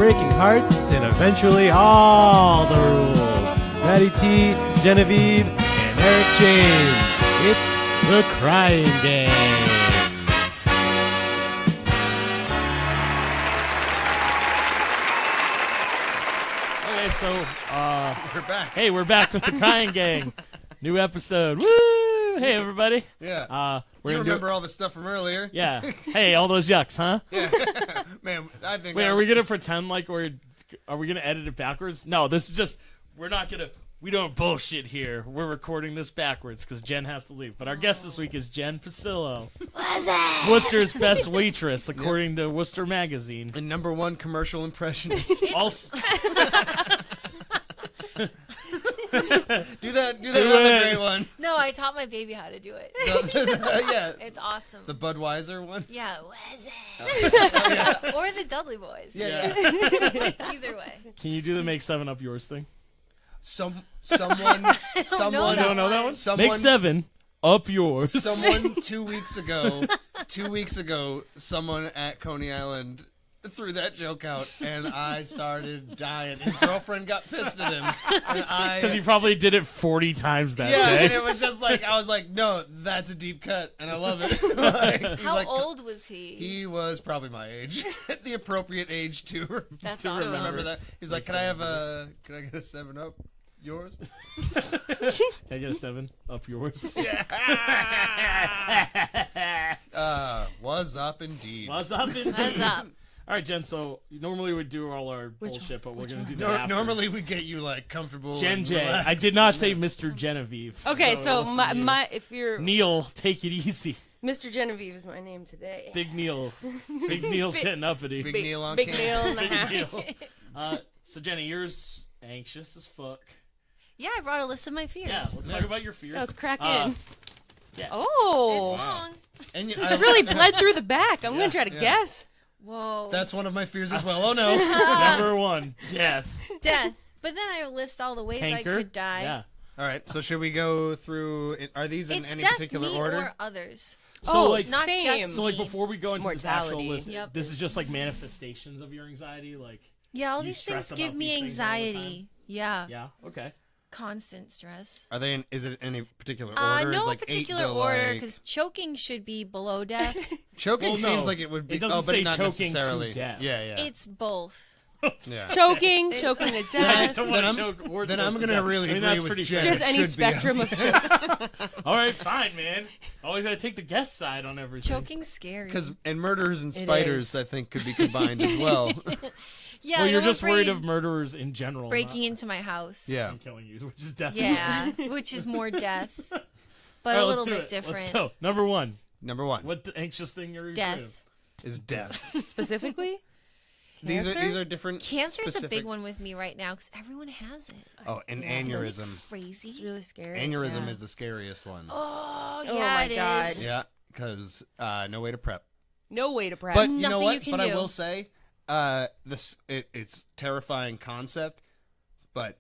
breaking hearts and eventually all the rules. Matty T, Genevieve, and Eric James. It's the Crying Game. Okay, so We're back. hey, we're back with the Crying Gang. New episode. Woo! Hey, everybody. Yeah. We're You gonna remember all the stuff from earlier? Yeah. Hey, all those yucks, huh? Yeah. Man, I think. Wait, that are was- we gonna pretend like are we gonna edit it backwards? No, this is just we don't bullshit here. We're recording this backwards because Jen has to leave. But our guest this week is Jen Pasillo. Worcester's best waitress, according to Worcester Magazine. And number one commercial impressionist. Also, do that Do another it. great one. No, I taught my baby how to do it. Yeah. It's awesome. The Budweiser one? Yeah, was it? Or the Dudley Boys. Yeah. Either way. can you do the make 7 up yours thing? Someone. know that You don't know that one? Someone- Make 7 up yours. Someone 2 weeks ago, someone at Coney Island threw that joke out, and I started dying. His girlfriend got pissed at him, and Because he probably did it 40 times that and day. it was just like, I was like, no, that's a deep cut, and I love it. Like, he's How like, old was he? He was probably my age, the appropriate age to That's to awesome. remember that. He's like, can I get a 7-Up? Yours? Can I get a 7 up yours? Was up indeed. What's up? What's up? All right, Jen. So normally we do all our bullshit, but we're gonna do that No, after. normally we get you like comfortable. Jen and J. relaxed. I did not say Mr. Genevieve. Okay, so it's my, Neil. my if you're Neil, take it easy. Mr. Genevieve is my name today. Big Neil. Big Neil's getting uppity. Big Neil on Big camera. Neil in the Big house. Neil. So Jenny, you're anxious as fuck. Yeah, I brought a list of my fears. Yeah, let's talk about your fears. Let's crack Uh, in. yeah. Oh, It's long. And I really bled through the back. I'm Yeah, gonna try to yeah. guess. Whoa. That's one of my fears as well. Oh no. Number 1, death. death. But then I list all the ways Canker. I could die. Yeah. All right. So should we go through? Are these in It's any death, particular me, order? or others. So Oh, like, Not same. just so like me. before we go into this actual Mortality. list, Yep. this is just like manifestations of your anxiety, like. Yeah, all You these stress things give about me these things all the anxiety. Yeah. Yeah. Okay. Constant stress. Are they? Is it any particular order? Is No like 8 particular to, order, like- because choking should be below death. choking Well, no. seems like it would be. It doesn't but say not choking to necessarily. death. Yeah, yeah. It's both. yeah. Choking, It's- choking to I just death. don't Then want to I'm- choke or then choke I'm to gonna death. really I mean, agree that's with pretty Jen. fair. Just any should be spectrum of choking. All right, fine, man. Always gotta take the guest side on everything. Choking's scary. Because and murderers and It spiders, is. I think, could be combined as well. yeah, Well, I you're don't just worried afraid of murderers in general, breaking not into my house. yeah. and killing you, which is definitely. Yeah, which is more death, but All right, a let's little do bit it. different. Let's go. Number 1. Number one What the anxious thing you're afraid Death. of? is death. Specifically, These Cancer? are different. Cancer is a specific- big one with me right now because everyone has it. Oh, an Yeah. Isn't it aneurysm. crazy. it's really scary. Aneurysm Yeah. is the scariest one. Oh, yeah, Oh my it God. is. Yeah, because no way to prep. No way to prep. But you know Nothing what? you can But I do. will say, it's terrifying concept, but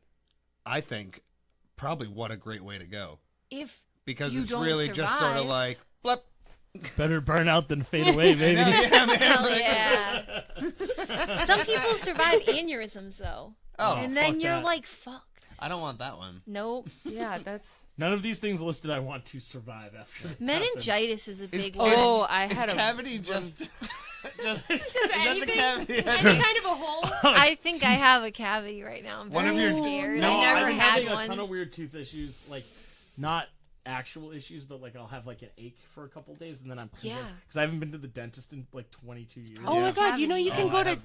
I think probably what a great way to go, If because You it's don't really just sort of survive. like blep. Better burn out than fade away, baby. Yeah, man. hell yeah. Some people survive aneurysms though, Oh, and then fuck you're that. like fucked. I don't want that one. Nope. yeah, that's. None of these things listed I want to survive after. Meningitis is a Is- big one. Oh, I Is had a cavity just is that the anything- cavity? any kind of a hole. I think I have a cavity right now. I'm One of very your- scared. No, I never I've been had having one. a ton of weird tooth issues, like not actual issues, but like I'll have like an ache for a couple days, and then I'm Yeah. because I haven't been to the dentist in like 22 years. Oh my God! You know you Cavity. can Oh, go I to have-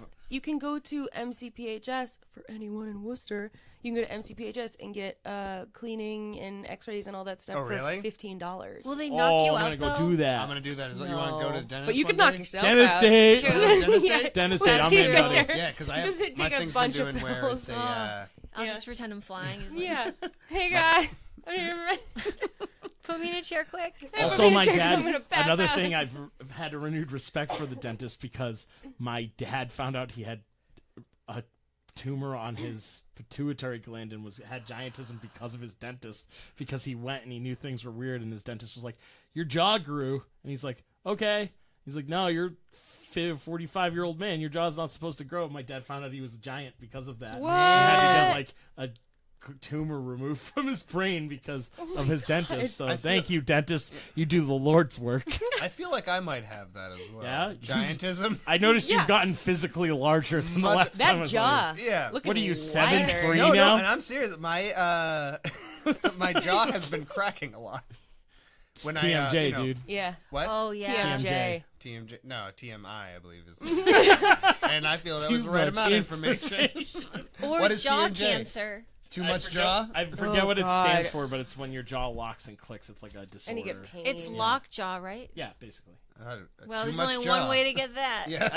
MCPHS for anyone in Worcester. You can go to MCPHS and get cleaning and X-rays and all that stuff Oh, really? for $15. Will they knock you I'm out gonna go though? do that. I'm gonna do that as well. You want to go to the dentist? But you one could knock day? yourself Dentist out. date. True. Dentist Yeah. date? Dentist Well, date. I'm that's in true. about it. Yeah, because I have Just take my a thing's bunch been of doing where pills. it's a. I'll Yeah. just pretend I'm flying. It's like, Yeah. Hey guys. I'm here. Put me in a chair quick. Also, my I'm dad. gonna pass Another out. thing, I've had a renewed respect for the dentist because my dad found out he had a tumor on his pituitary gland and had giantism because of his dentist. Because he went and he knew things were weird, and his dentist was like, "Your jaw grew," and he's like, "Okay." He's like, "No, you're 45-year-old man. Your jaw's not supposed to grow. My dad found out he was a giant because of that. What? He had to get like a tumor removed from his brain because of his dentist. So thank you, dentist. You do the Lord's work. I feel like I might have that as well. Yeah? Giantism. I noticed Yeah. you've gotten physically larger than the Much- last time I That saw you. jaw. Yeah. Looking What are you, wider. 7'3" No, now? and I'm serious. My my jaw has been cracking a lot. When TMJ, you know, dude. Yeah. What? Oh yeah. TMJ. TMJ? No, TMI, I believe is. And I feel that was Too the right much amount of information. Or What is jaw TMJ? cancer. Too much jaw? I forget Oh, what it God. stands for, but it's when your jaw locks and clicks. It's like a disorder. And you get pain. It's lockjaw, right? Yeah, basically. Well, Too there's much only jaw. one way to get that. Yeah.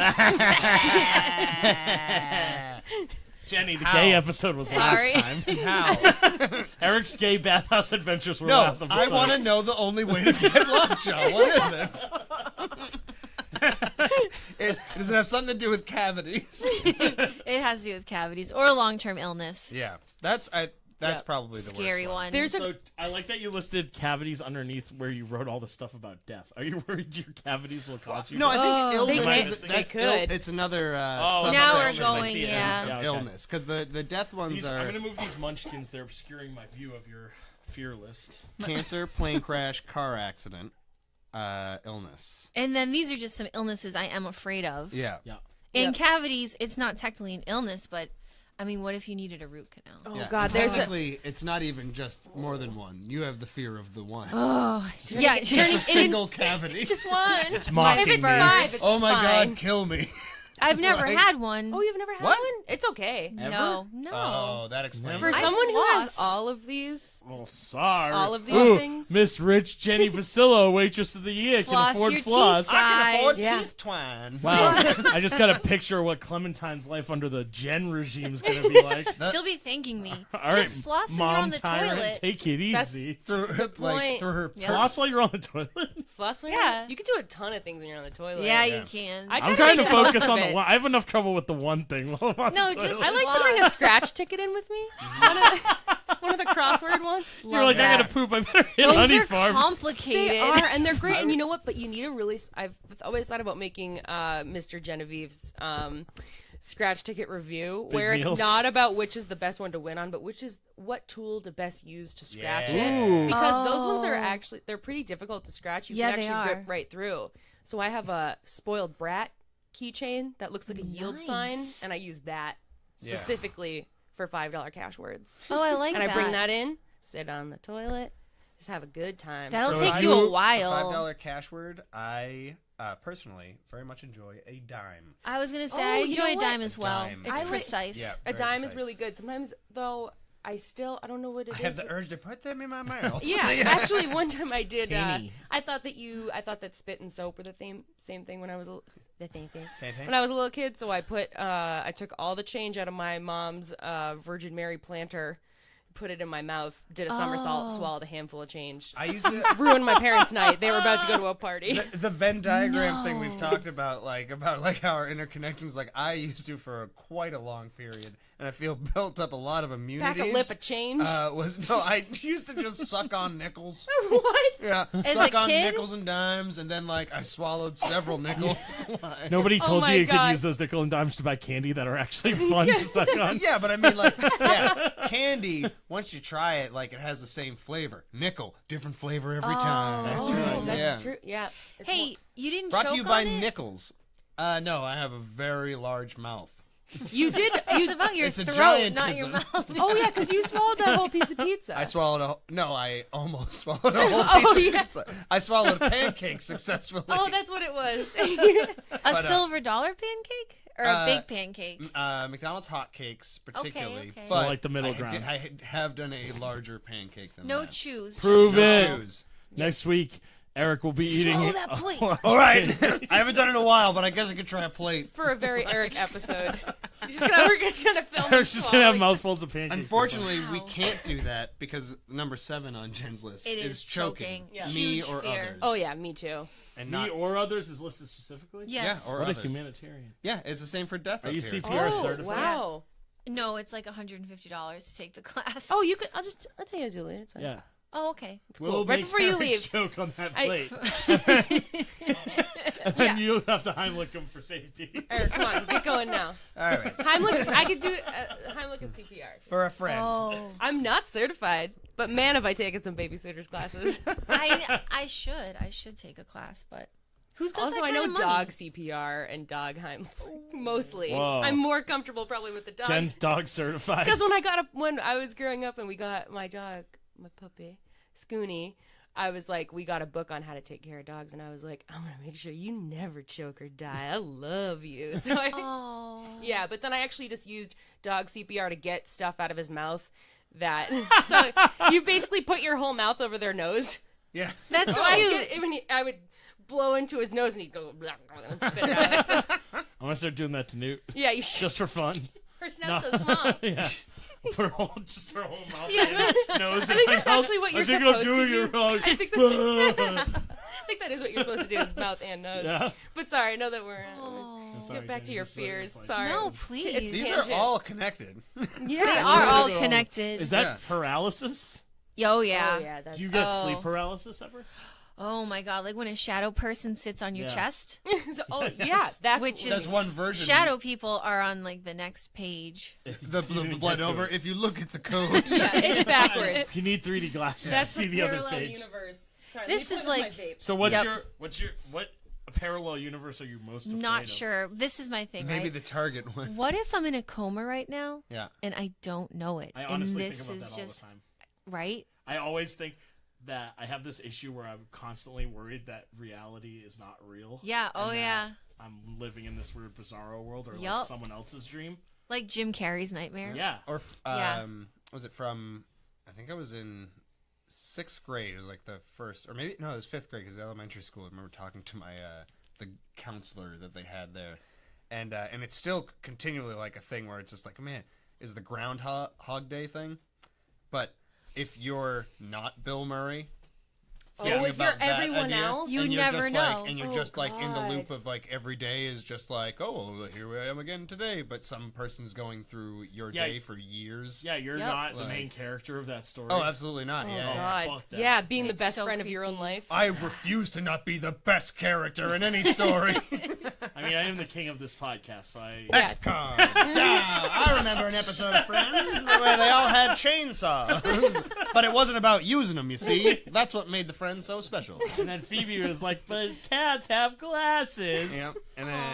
Jenny, the How? gay episode was Sorry. last time. How? Eric's gay bathhouse adventures were No, last episode. I want to know the only way to get lockjaw. What is it? It does it have something to do with cavities? It has to do with cavities or long-term illness. Yeah, that's probably the Scary worst one. There's a So I like that you listed cavities underneath where you wrote all the stuff about death. Are you worried your cavities will cause you No, death? I think Oh, they illness. could. That's They could. it's another. Oh, Now we're subsection going, I see it. yeah. of okay. illness because the death ones These, are I'm gonna move these munchkins. They're obscuring my view of your fear list. cancer, plane crash, car accident, illness. And then these are just some illnesses I am afraid of. Yeah. Yeah. In Yep. cavities, it's not technically an illness, but I mean, what if you needed a root canal? Oh Yeah. God, there's a Technically, it's not even just more than one. You have the fear of the one. Yeah, turning a single cavity. just one. It's mocking If it's me. 5, it's Oh my fine. God, kill me. I've never Like- had one. Oh, you've never had What? one? It's okay. No, no. Oh, that explains. For it. I someone who has floss. all of these, Oh, sorry. All of these Ooh, things? Miss Rich Jenny Basillo, waitress of the year, Floss can afford your floss. teeth, I can afford guys. Yeah. teeth twine. Wow, I just got a picture of what Clementine's life under the Jen regime is going to be like. She'll be thanking me. All right, Just floss when Mom you're on the tyrant, toilet. take it That's- easy. Through point. through her. Yeah. Floss while you're on the toilet. floss when Yeah. you can do a ton of things when you're on the toilet. Yeah, Yeah. you can. I I'm try trying to make the most focus of on the it. one. I have enough trouble with the one thing while I'm on No, the toilet. just I like to bring a scratch ticket in with me. One of the crossword ones. You're like, I gotta poop. I better hit Those honey are farms. complicated. They are, and they're great. And you know what? But you need a really. I've always thought about making Mr. Genevieve's scratch ticket review, where meals. it's not about which is the best one to win on, but which is what tool to best use to scratch Yeah. it. Ooh. Because those ones are Oh. actually they're pretty difficult to scratch. You Yeah, can they actually are. rip right through. So I have a spoiled brat keychain that looks like a yield sign, Nice. and I use that Yeah. specifically for $5 cash words. Oh, I like And that. I bring that in, sit on the toilet, just have a good time. That'll So take I you do a while. $5 cash word. I personally very much enjoy a dime. I was gonna say Oh, I you enjoy know a what? dime as A well. dime. It's I like- precise. Yeah. A Very dime is precise. really good. Sometimes, though, I don't know what it is. I have the urge to put them in my mouth. Yeah, actually, one time I did. Tangy. I thought that spit and soap were the same thing when I was the same thing. Same thing? When I was a little kid. So I took all the change out of my mom's Virgin Mary planter, put it in my mouth, did a somersault, swallowed a handful of change. I used to. Ruined my parents' night. They were about to go to a party. The Venn diagram thing we've talked about, like how our interconnections, like I used to for quite a long period, and I feel built up a lot of immunities. Pack a lip of change. I used to just suck on nickels. What? Yeah, As suck a on kid? nickels and dimes, and then like I swallowed several nickels. Like- Nobody told my you you could God. use those nickel and dimes to buy candy that are actually fun to suck on. Yeah, but I mean, like, yeah, candy. Once you try it, like, it has the same flavor. Nickel, different flavor every time. That's Oh, true. that's Yeah. true. Yeah. It's Hey, you didn't Brought choke to you by on it? Nickels. No, I have a very large mouth. you did. It's about your It's a throat, not your giantism. mouth. Oh yeah, because you swallowed that whole piece of pizza. I swallowed I almost swallowed a whole Oh, piece of yeah. pizza. I swallowed a pancake successfully. Oh, that's what it was. A silver dollar pancake or a big pancake? McDonald's hotcakes, particularly. okay. But So, like, the middle I ground. I have done a larger pancake than No that. chews. Prove No it. choose. Next week, Eric will be eating. Swallow that plate. All right. I haven't done it in a while, but I guess I could try a plate. For a very Eric episode. We're just gonna film. Eric's him just gonna have swallowing. mouthfuls of pancakes. Unfortunately, we Wow. can't do that because number 7 on Jen's list It is is choking. choking. Yeah. Me Huge or fear. others. Oh yeah, me too. And Me not, or others is listed specifically. Yes. Yeah, or What a others. humanitarian. Yeah, it's the same for death. Are up you here. CPR Oh certified? wow. No, it's like $150 to take the class. Oh, you could. I'll tell you, Julie. It's fine. Yeah. Oh, okay. We'll cool. Right make before you Eric leave. choke on that I- plate. And you have to Heimlich him for safety. Eric, come on, get going now. All right. Heimlich, I could do Heimlich and CPR. For a friend. Oh, I'm not certified, but man, have I taken some babysitters classes. I should take a class, but who's got Also, that I kind know of money? dog CPR and dog Heimlich. Mostly. Whoa. I'm more comfortable probably with the dog. Jen's dog certified. Because when I was growing up and we got my dog, my puppy, Scoonie, I was like, we got a book on how to take care of dogs, and I was like, I'm gonna make sure you never choke or die. I love you. So Oh, yeah, but then I actually just used dog CPR to get stuff out of his mouth. So you basically put your whole mouth over their nose. Yeah. that's So I would blow into his nose and he'd go blah, blah, and spit it out. So, I'm gonna start doing that to Newt. yeah, you should. Just for fun. Her snout's so small. Yeah. Put her whole mouth Yeah. in, nose I in think my that's mouth. actually what you're I think supposed I'm doing to do. it wrong. I think I think that is what you're supposed to do, is mouth and nose. Yeah. But sorry, I know that we're Sorry, get back to Jenny, your this is what fears. it's like. Sorry. no, It's please. These tangent. are all connected. Yeah, They are all Literally. connected. Is that Yeah. paralysis? Oh yeah. Oh yeah, that's Do you get Oh. sleep paralysis ever? Oh my god, like when a shadow person sits on your Yeah. chest, so, yeah, that's which is That's one version. Shadow people are on like the next page. The You didn't blood get to over. it. If you look at the code. yeah, it's backwards. You need 3D glasses That's to see the other page. universe. Sorry, This let me is put it in like- my vape. So what Yep. parallel universe are you most afraid Not of? sure. This is my thing, Maybe right? the target one. What if I'm in a coma right now Yeah. and I don't know it? I and honestly this think about is that all just the time. right. I always think that I have this issue where I'm constantly worried that reality is not real. Yeah. Oh and that yeah. I'm living in this weird bizarro world or like Yup. someone else's dream. Like Jim Carrey's nightmare. Yeah. Or Yeah. was it from? I think I was in 6th grade. It was like the first, or maybe no, it was 5th grade because elementary school. I remember talking to my the counselor that they had there, and it's still continually like a thing where it's just like, man, is the Groundhog Day thing, but if you're not Bill Murray. Oh, thinking if you're about that everyone idea, else? You and you're never just know. Like, and you're Oh, just like in the God. loop of like every day is just like, oh, well, here I am again today. But some person's going through your Yeah. day for years. Yeah, you're Yep. not the Like- main character of that story. Oh, absolutely not. Oh, yeah. God. fuck that. Yeah, being the It's best so friend of your own creepy. life. I refuse to not be the best character in any story. I mean, I am the king of this podcast, so I. Yeah. XCOM. I remember an episode of Friends where they all had chainsaws. But it wasn't about using them, you see. That's what made the Friends so special. And then Phoebe was like, "But cats have glasses." Yep. And then...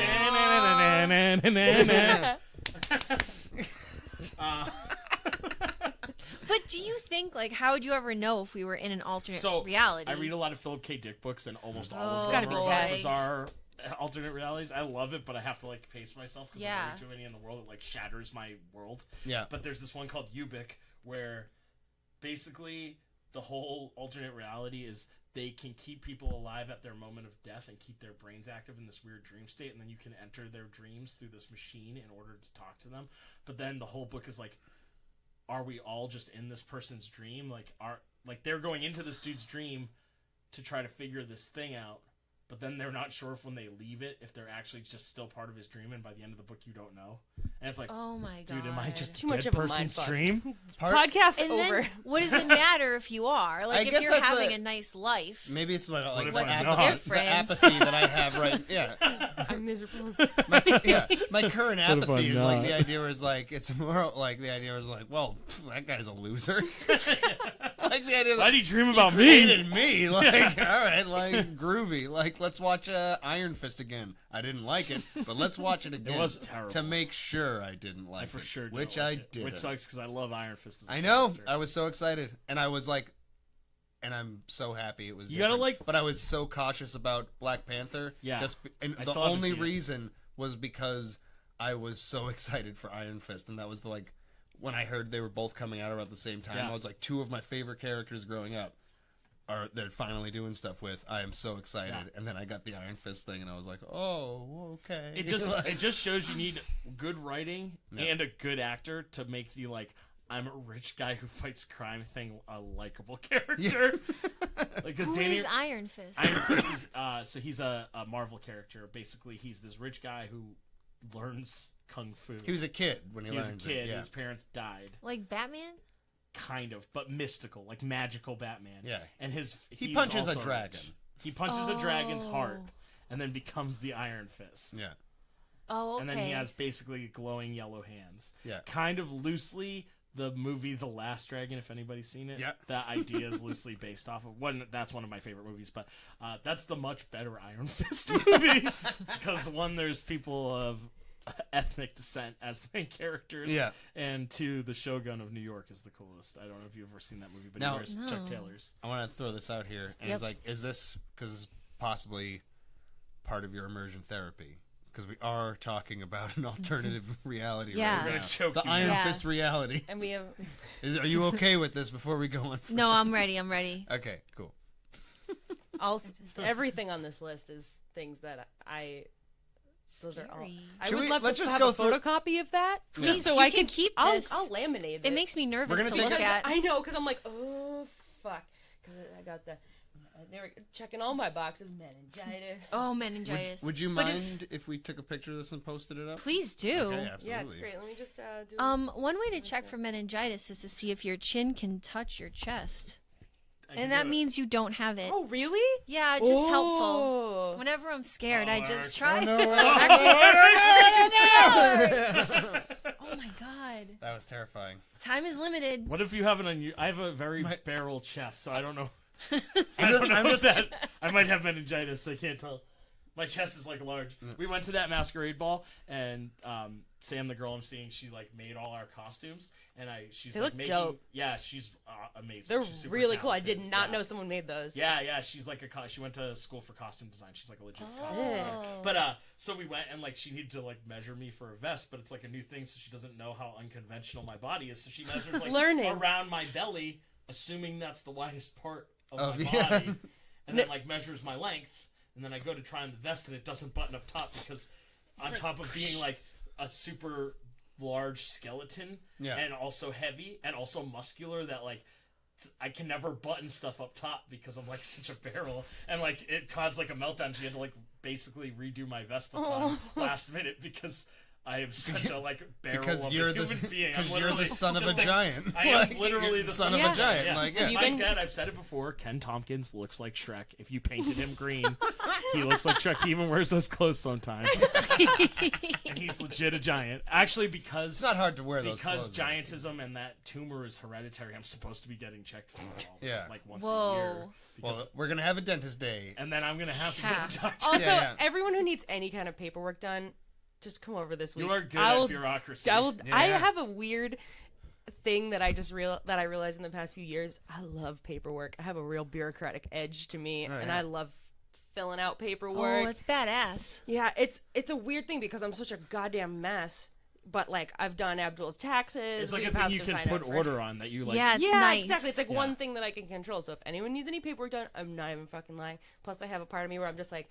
But do you think like how would you ever know if we were in an alternate So reality? I read a lot of Philip K. Dick books, and almost all Oh, of It's them gotta be are about Tess. bizarre alternate realities. I love it, but I have to like pace myself because Yeah. there are too many in the world. It like shatters my world. Yeah. But there's this one called Ubik where basically the whole alternate reality is they can keep people alive at their moment of death and keep their brains active in this weird dream state, and then you can enter their dreams through this machine in order to talk to them. But then the whole book is like, are we all just in this person's dream? Like they're going into this dude's dream to try to figure this thing out, but then they're not sure if when they leave it, if they're actually just still part of his dream, and by the end of the book you don't know. And it's like, Oh my god. dude, am I just Too a much dead of a person's mindfuck. dream? Podcast And over. then what does it matter if you are? Like I if guess you're that's having a- a nice life. Maybe it's like if the, I'm apathy, not? the Difference. apathy that I have right. Yeah. I'm miserable. My current What if apathy I'm is like not? the idea is like it's more like the idea is like, well, that guy's a loser. Like the idea Why that do you dream about me? created me. Like, all right, like groovy. Like, let's watch Iron Fist again. I didn't like it, but let's watch it again. was terrible. To make sure I didn't like I for it, sure didn't which like I it, did. which sucks because I love Iron Fist. As a I know. character. I was so excited, and I was like, and I'm so happy it was. You gotta, different. like- but I was so cautious about Black Panther. Yeah. And I the still haven't only seen it. reason was because I was so excited for Iron Fist, and that was like when I heard they were both coming out about the same time. Yeah. I was like, two of my favorite characters growing up they're finally doing stuff with. I am so excited, Yeah. and then I got the Iron Fist thing, and I was like, oh, okay. It just Like- it just shows you need good writing Yeah. and a good actor to make the like I'm a rich guy who fights crime thing a likable character. Like because Who Danny is Iron Fist? Iron Fist is, so he's a Marvel character. Basically, he's this rich guy who learns kung fu. he was a kid when he He was a learned kid. It. Yeah. His parents died, Like Batman? kind of, but mystical, like magical Batman. Yeah. And He he's punches a also dragon. rich. He punches a dragon's heart, and then becomes the Iron Fist. Yeah. Oh, okay. And then he has basically glowing yellow hands. Yeah. Kind of loosely, the movie The Last Dragon, if anybody's seen it, Yeah. that idea is loosely based off of one. That's one of my favorite movies, but that's the much better Iron Fist movie because one, there's people of ethnic descent as the main characters, Yeah. and two, the Shogun of New York is the coolest. I don't know if you've ever seen that movie, but Now- he wears Chuck Taylors. I want to throw this out here, and Yep. it's like, is this because possibly part of your immersion therapy? Because we are talking about an alternative reality Yeah. right I'm now. gonna choke The you Iron Yeah. Fist reality. And we have Are you okay with this before we go on? No, I'm ready. I'm ready. Okay, cool. everything on this list is things that those are all. Scary. I Should would we- love let's to just have go a through- photocopy of that, Yeah. just so You I can keep I'll this. laminate it. It makes me nervous gonna to take look it- at. I know, because I'm like, oh fuck, because I got the. They were checking all my boxes, meningitis. Oh, meningitis. Would you But mind if we took a picture of this and posted it up? Please do. Okay, absolutely. Yeah, it's great. Let me just do. One way to check for meningitis is to see if your chin can touch your chest. I can And that do it. means you don't have it. Oh, really? Yeah, it's just helpful. Oh. Whenever I'm scared, Oh, I just Eric. try. That Oh my god. was terrifying. Time is limited. What if you have I have a very barrel chest, so I don't know. I just- don't know I'm if just- that. I might have meningitis. I can't tell. My chest is like large. We went to that masquerade ball, and Sam, the girl I'm seeing, she like made all our costumes, and she's They like look making. dope. Yeah, she's amazing. They're She's super really cool. I talented. did not Yeah. know someone made those. Yeah, she's like she went to school for costume design. She's like a legit costume Sick. designer. But so we went and like she needed to like measure me for a vest, but it's like a new thing, so she doesn't know how unconventional my body is. So she measures like Learning. around my belly, assuming that's the widest part of Of- my yeah. body, and then like measures my length, and then I go to try on the vest and it doesn't button up top because on like, top of being like a super large skeleton Yeah. and also heavy and also muscular, that like I can never button stuff up top because I'm like such a barrel, and like it caused like a meltdown. She had to like basically redo my vest the time last minute because I am such a like barrel Because of you're a the human being. I'm because you're the literally son of a just giant. I am Like, literally you're the son of Yeah. a giant. Yeah. Like, Have you My been- dad, I've said it before, Ken Tompkins looks like Shrek. If you painted him green, he looks like Shrek. He even wears those clothes sometimes. And he's legit a giant. Actually, because it's not hard to wear those because clothes, though. giantism and that tumor is hereditary, I'm supposed to be getting checked for it all Yeah. like once a Whoa. year. Because, Well, we're gonna have a dentist day. and then I'm gonna have to go Yeah. to the doctor. Also, Yeah. everyone who needs any kind of paperwork done, just come over this week. You are good I will- at bureaucracy. I Yeah. have a weird thing that I just that I realized in the past few years. I love paperwork. I have a real bureaucratic edge to me, and yeah. I love filling out paperwork. Oh, it's badass. Yeah, it's a weird thing because I'm such a goddamn mess. But like I've done Abdul's taxes. It's like a we've thing had you to can sign put up for- order on that you like. Yeah, it's yeah, nice. exactly. It's like Yeah. one thing that I can control. So if anyone needs any paperwork done, I'm not even fucking lying. Plus, I have a part of me where I'm just like,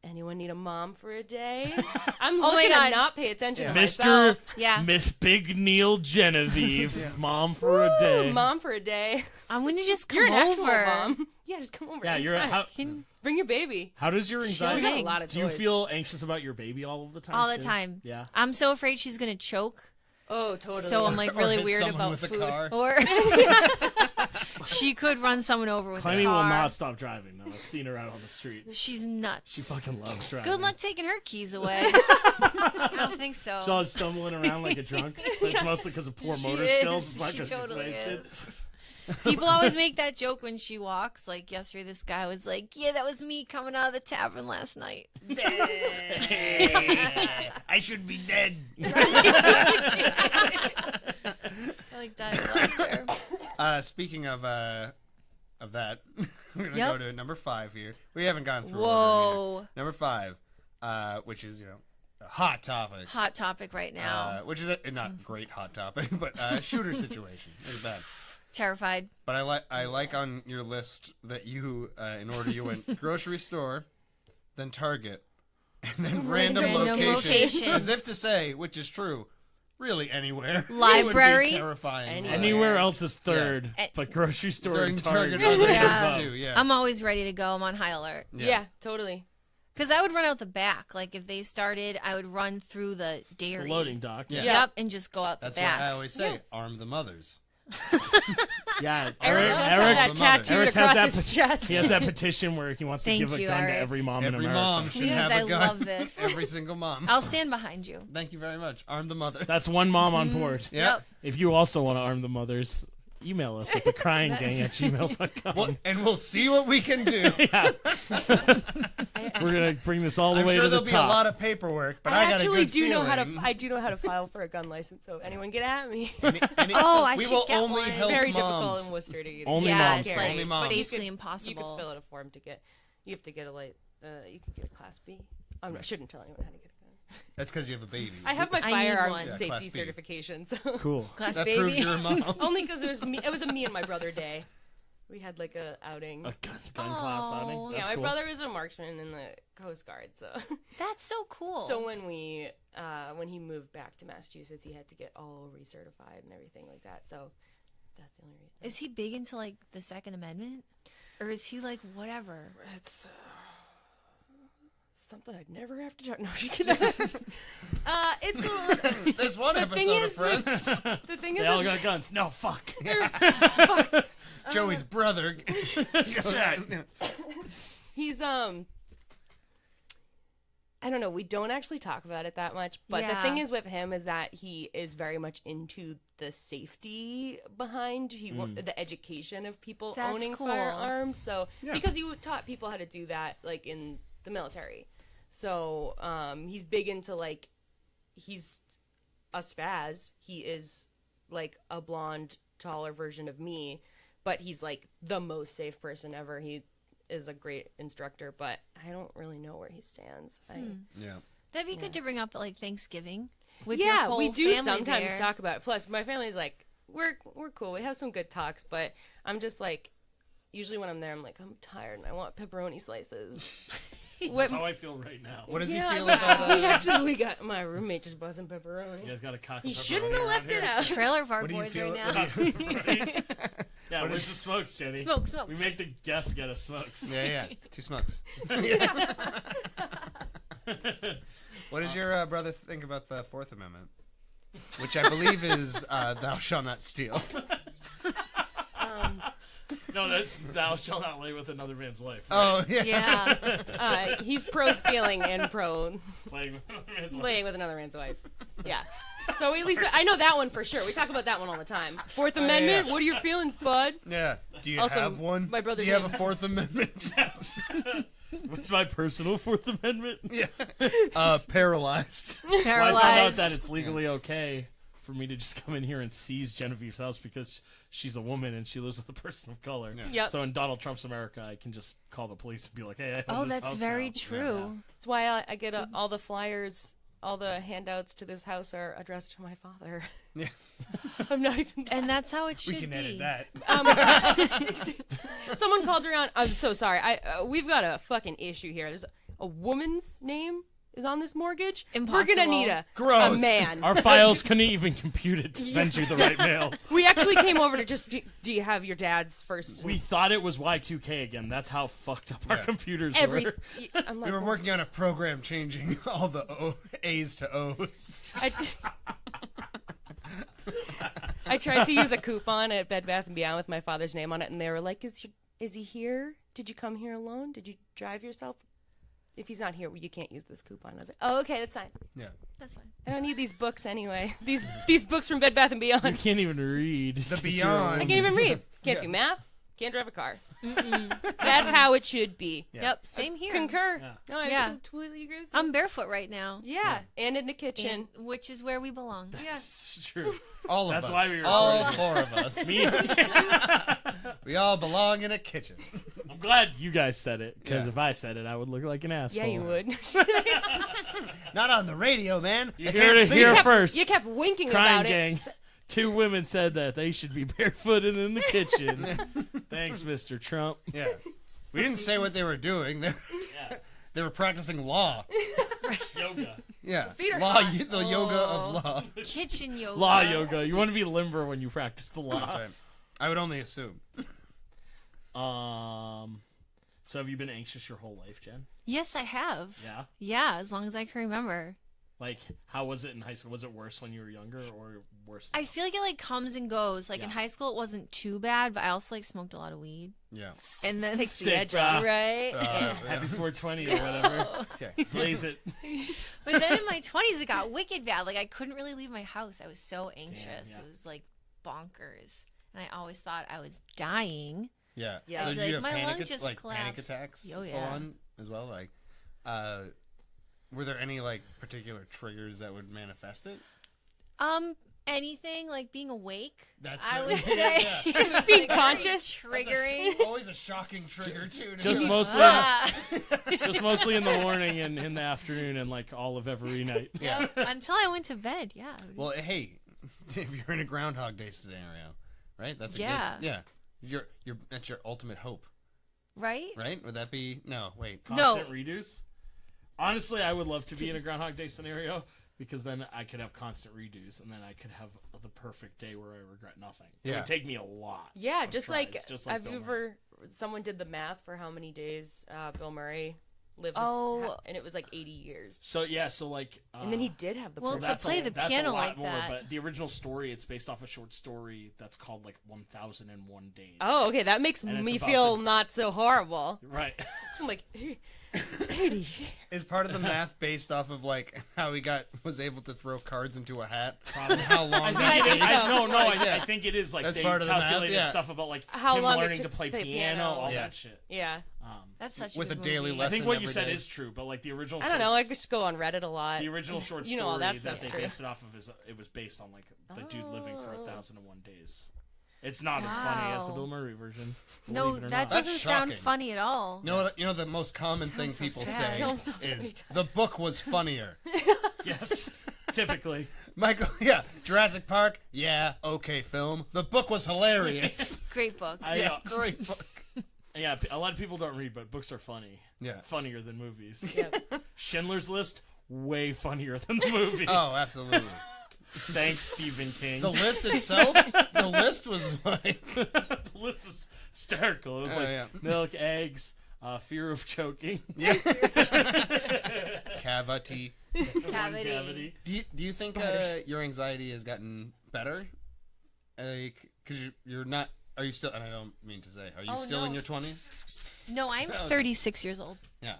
anyone need a mom for a day? I'm Oh my looking God. to not pay attention to Mr. myself. Yeah. Miss Big Neil Genevieve, mom for a day. Mom for a day. I'm gonna just come You're an actual over. mom. Yeah, just come over. Yeah, you're. anytime. Can- Bring your baby. How does your anxiety? We got a lot of Do you toys. feel anxious about your baby all of the time? all the too? time. Yeah. I'm so afraid she's gonna choke. Oh, totally. So I'm like really Or hit weird someone about with food. a car. Or she could run someone over with Clemmy a car. will not stop driving though. I've seen her out on the street. She's nuts. She fucking loves driving. Good luck taking her keys away. I don't think so. She's always stumbling around like a drunk. But it's mostly because of poor She motor is. skills. It's not She 'cause she's totally wasted. is. People always make that joke when she walks. Like yesterday, this guy was like, "Yeah, that was me coming out of the tavern last night." I should be dead. I like died of laughter. Speaking of that, we're gonna Yep. go to number 5 here. We haven't gone through order Whoa, here. Number 5, which is a hot topic. hot topic right now. Which is a not great hot topic, but shooter situation. It's bad. Terrified. But I like on your list that you in order you went grocery store, then Target, and then random location. As if to say, which is true, really anywhere. Library. It would be terrifying. Anywhere. Anywhere else is third, Yeah. but grocery store During and Target, Target. other Yeah. things too. Yeah. I'm always ready to go. I'm on high alert. Yeah, totally. Because I would run out the back. Like if they started, I would run through the The dairy. loading dock. Yeah. Yep, and just go out That's the why back. I always say, arm the mothers. Yeah, Eric does have Eric, that Eric tattooed Eric has across that his chest. he has that petition where he wants to Thank give a you, gun to Eric. every mom in Every America. mom should Please, have a I gun. love this. Every single mom. I'll stand behind you. Thank you very much. Arm the mothers. That's one mom on board. Yeah. Yep. If you also want to arm the mothers, email us at thecryinggang@gmail.com. Well, and we'll see what we can do. Yeah. We're gonna bring this all the I'm way sure to the there'll be a top. lot of paperwork, but I got a actually good do know how to. feeling. I do know how to file for a gun license. So anyone get at me. Oh, I we should will get only one. help Very moms. difficult in Worcester to get. Only yeah, moms. it's carry. like Only moms. basically You impossible. could fill out a form to get. You have to get a you can get a Class B. I shouldn't tell anyone how to get a gun. That's because you have a baby. I have my I need firearms one. Yeah, Class safety B. certification. So Cool. Class that baby. proves you're a mom. only because it was me. It was a me and my brother day. We had like a outing. A gun class outing. Oh. Yeah, That's my cool. brother is a marksman in the Coast Guard, so That's so cool. so when he moved back to Massachusetts, he had to get all recertified and everything like that. So that's the only reason. is he big into like the Second Amendment, or is he like whatever? It's something I'd never have to talk. No, just kidding. It's a little, There's one the thing episode of is, Friends. the thing They is, all got guns. No, fuck. Joey's brother. Shot. he's I don't know. We don't actually talk about it that much, but the Yeah. thing is with him is that he is very much into the safety behind the education of people That's owning cool. firearms. So because he taught people how to do that, like in the military. So he's big into like he's a spaz. He is like a blonde, taller version of me, but he's like the most safe person ever. He is a great instructor, but I don't really know where he stands. Yeah. That'd be good to bring up at like Thanksgiving. With your Yeah, whole we do family sometimes there. talk about it. Plus, my family's like, we're cool. We have some good talks, but I'm just like, usually when I'm there, I'm like, I'm tired and I want pepperoni slices. That's how I feel right now. What does he Yeah, feel but about we got my roommate just bought some pepperoni. You guys got a cock. He and shouldn't pepperoni have around left it here? out. Trailer Park What do you Boys feel- right now. Right? Yeah, where's the smokes, Jenny? Smokes. We make the guests get us smokes. Yeah. 2 smokes. What does your brother think about the Fourth Amendment? Which I believe is thou shalt not steal. No, that's thou shalt not lay with another man's wife. Oh, Right? yeah. Yeah. He's pro stealing and pro Playing with another man's wife. laying with another man's wife. Yeah. So at least I know that one for sure. We talk about that one all the time. Fourth Amendment. yeah. What are your feelings, bud? Yeah. Do you Also, have one? my brother's Do you have name- a Fourth Amendment? What's my personal Fourth Amendment? Yeah. Paralyzed. Well, I found out Paralyzed. that it's legally okay for me to just come in here and seize Genevieve's house because she's a woman and she lives with a person of color. Yep. So in Donald Trump's America, I can just call the police and be like, "Hey, I own Oh, this that's house very now." true. That's why I get all the flyers, all the handouts to this house are addressed to my father. Yeah. I'm not even. And that's how it should We can be. edit that. Someone called around. I'm so sorry. We've got a fucking issue here. There's a woman's name is on this mortgage. We're gonna Impossible. need a Gross. man. Our files couldn't even compute it to send you the right mail. We actually came over to just. Do you have your dad's first? We thought it was Y2K again. That's how fucked up our Yeah. computers every. were. I'm like, We were working on a program changing all the A's to O's. I tried to use a coupon at Bed Bath & Beyond with my father's name on it, and they were like, "Is he here? Did you come here alone? Did you drive yourself? If he's not here, you can't use this coupon." I was like, "Oh, okay, that's fine. Yeah. That's fine. I don't need these books anyway. These books from Bed Bath & You Beyond. can't even read. The 'cause you're a Beyond. I woman. can't even read. Can't do math. Can't drive a car. That's how it should be. Yeah. Yep. Same here. Concur. Yeah. No, I Yeah. completely agree with you. I'm barefoot right now. Yeah, and in the kitchen. And, which is where we belong. Yeah. It's true. All of That's us. why we all recorded 4 of us. Me, We all belong in a kitchen. I'm glad you guys said it, because Yeah. if I said it, I would look like an asshole. Yeah, you would. Not on the radio, man. You I heard can't it see here it. first. You kept winking Crying about gang. it. 2 women said that they should be barefooted in the kitchen. Thanks, Mr. Trump. Yeah. We didn't say what they were doing. Yeah. They were practicing law. Yoga. Yeah. Feet are Law, hot. the yoga of law. Kitchen yoga. Law yoga. You want to be limber when you practice the That's law. right. I would only assume. So have you been anxious your whole life, Jen? Yes, I have. Yeah. Yeah, as long as I can remember. Like, how was it in high school? Was it worse when you were younger or worse? I feel like it like comes and goes. Like in Yeah. high school, it wasn't too bad, but I also like smoked a lot of weed, Yeah. and then Takes the Sick, edge bro. off. right. Happy 420 or whatever. Okay. Blaze it. But then in my 20s, it got wicked bad. Like I couldn't really leave my house. I was so anxious. yeah. It was like bonkers, and I always thought I was dying. Yeah. Yeah. So Like, do you have my lung panic, just panic collapsed. attacks Oh, full yeah. on as well? Like, were there any like particular triggers that would manifest it? Anything like being awake. That's I it. would say Yeah. Just being like, very conscious. triggering. Always a shocking trigger too. to Just me. mostly, Ah. just mostly in the morning and in the afternoon and like all of every night. Yeah. Until I went to bed. Yeah. Well, hey, if you're in a Groundhog Day scenario, right? That's a Yeah. good, yeah. That's your ultimate hope, Right. right? Would that be no? Wait. Constant redos. Honestly, I would love to be in a Groundhog Day scenario because then I could have constant redos and then I could have the perfect day where I regret nothing. It Yeah. would take me a lot. Yeah, of just tries, like, just like have Bill you Murray. ever? Someone did the math for how many days Bill Murray lived. Oh. And it was like 80 years. So yeah, so like, And then he did have the. Well, perfect to that's play a, the that's piano a lot like more, that. but the original story, it's based off a short story that's called like 1001 Days. Oh, okay, that makes And it's me about feel the- not so horrible. right. I'm like, 80 years. Is part of the math based off of like how he was able to throw cards into a hat? And how long? I that think it think is. so. I think it is like That's they part of the math, calculated yeah. stuff about like How him long it learning took to play to play piano, piano. all Yeah. that shit. Yeah. That's such With a a good daily movie. lesson. I think what you every said day. is true, but like the original. I don't know. I just go on Reddit a lot. the original short You story know, all that that stuff's they true. based it off of is it was based on like the dude living for Oh. 1001 days. It's not as funny as the Wow. Bill Murray version. No, believe it or that not. That's doesn't sound shocking. funny at all. You know the most common thing Sounds so people sad. say Kill himself so many is times. the book was funnier. Yes, typically. Michael, yeah, Jurassic Park, yeah, okay, film. The book was hilarious. Great book. Yeah, great book. Yeah, a lot of people don't read, but books are funny. Yeah. Funnier than movies. Yeah. Schindler's List, way funnier than the movie. Oh, absolutely. Thanks, Stephen King. The list itself, the list was like, The list is hysterical. It was Oh, like yeah. milk, eggs, fear of choking, yeah. Cavity. Cavity. Do you think your anxiety has gotten better? Like, because you're not. Are you still? And I don't mean to say. Are you Oh, still in no. your 20s? No, I'm Oh, okay. 36 years old. Yeah.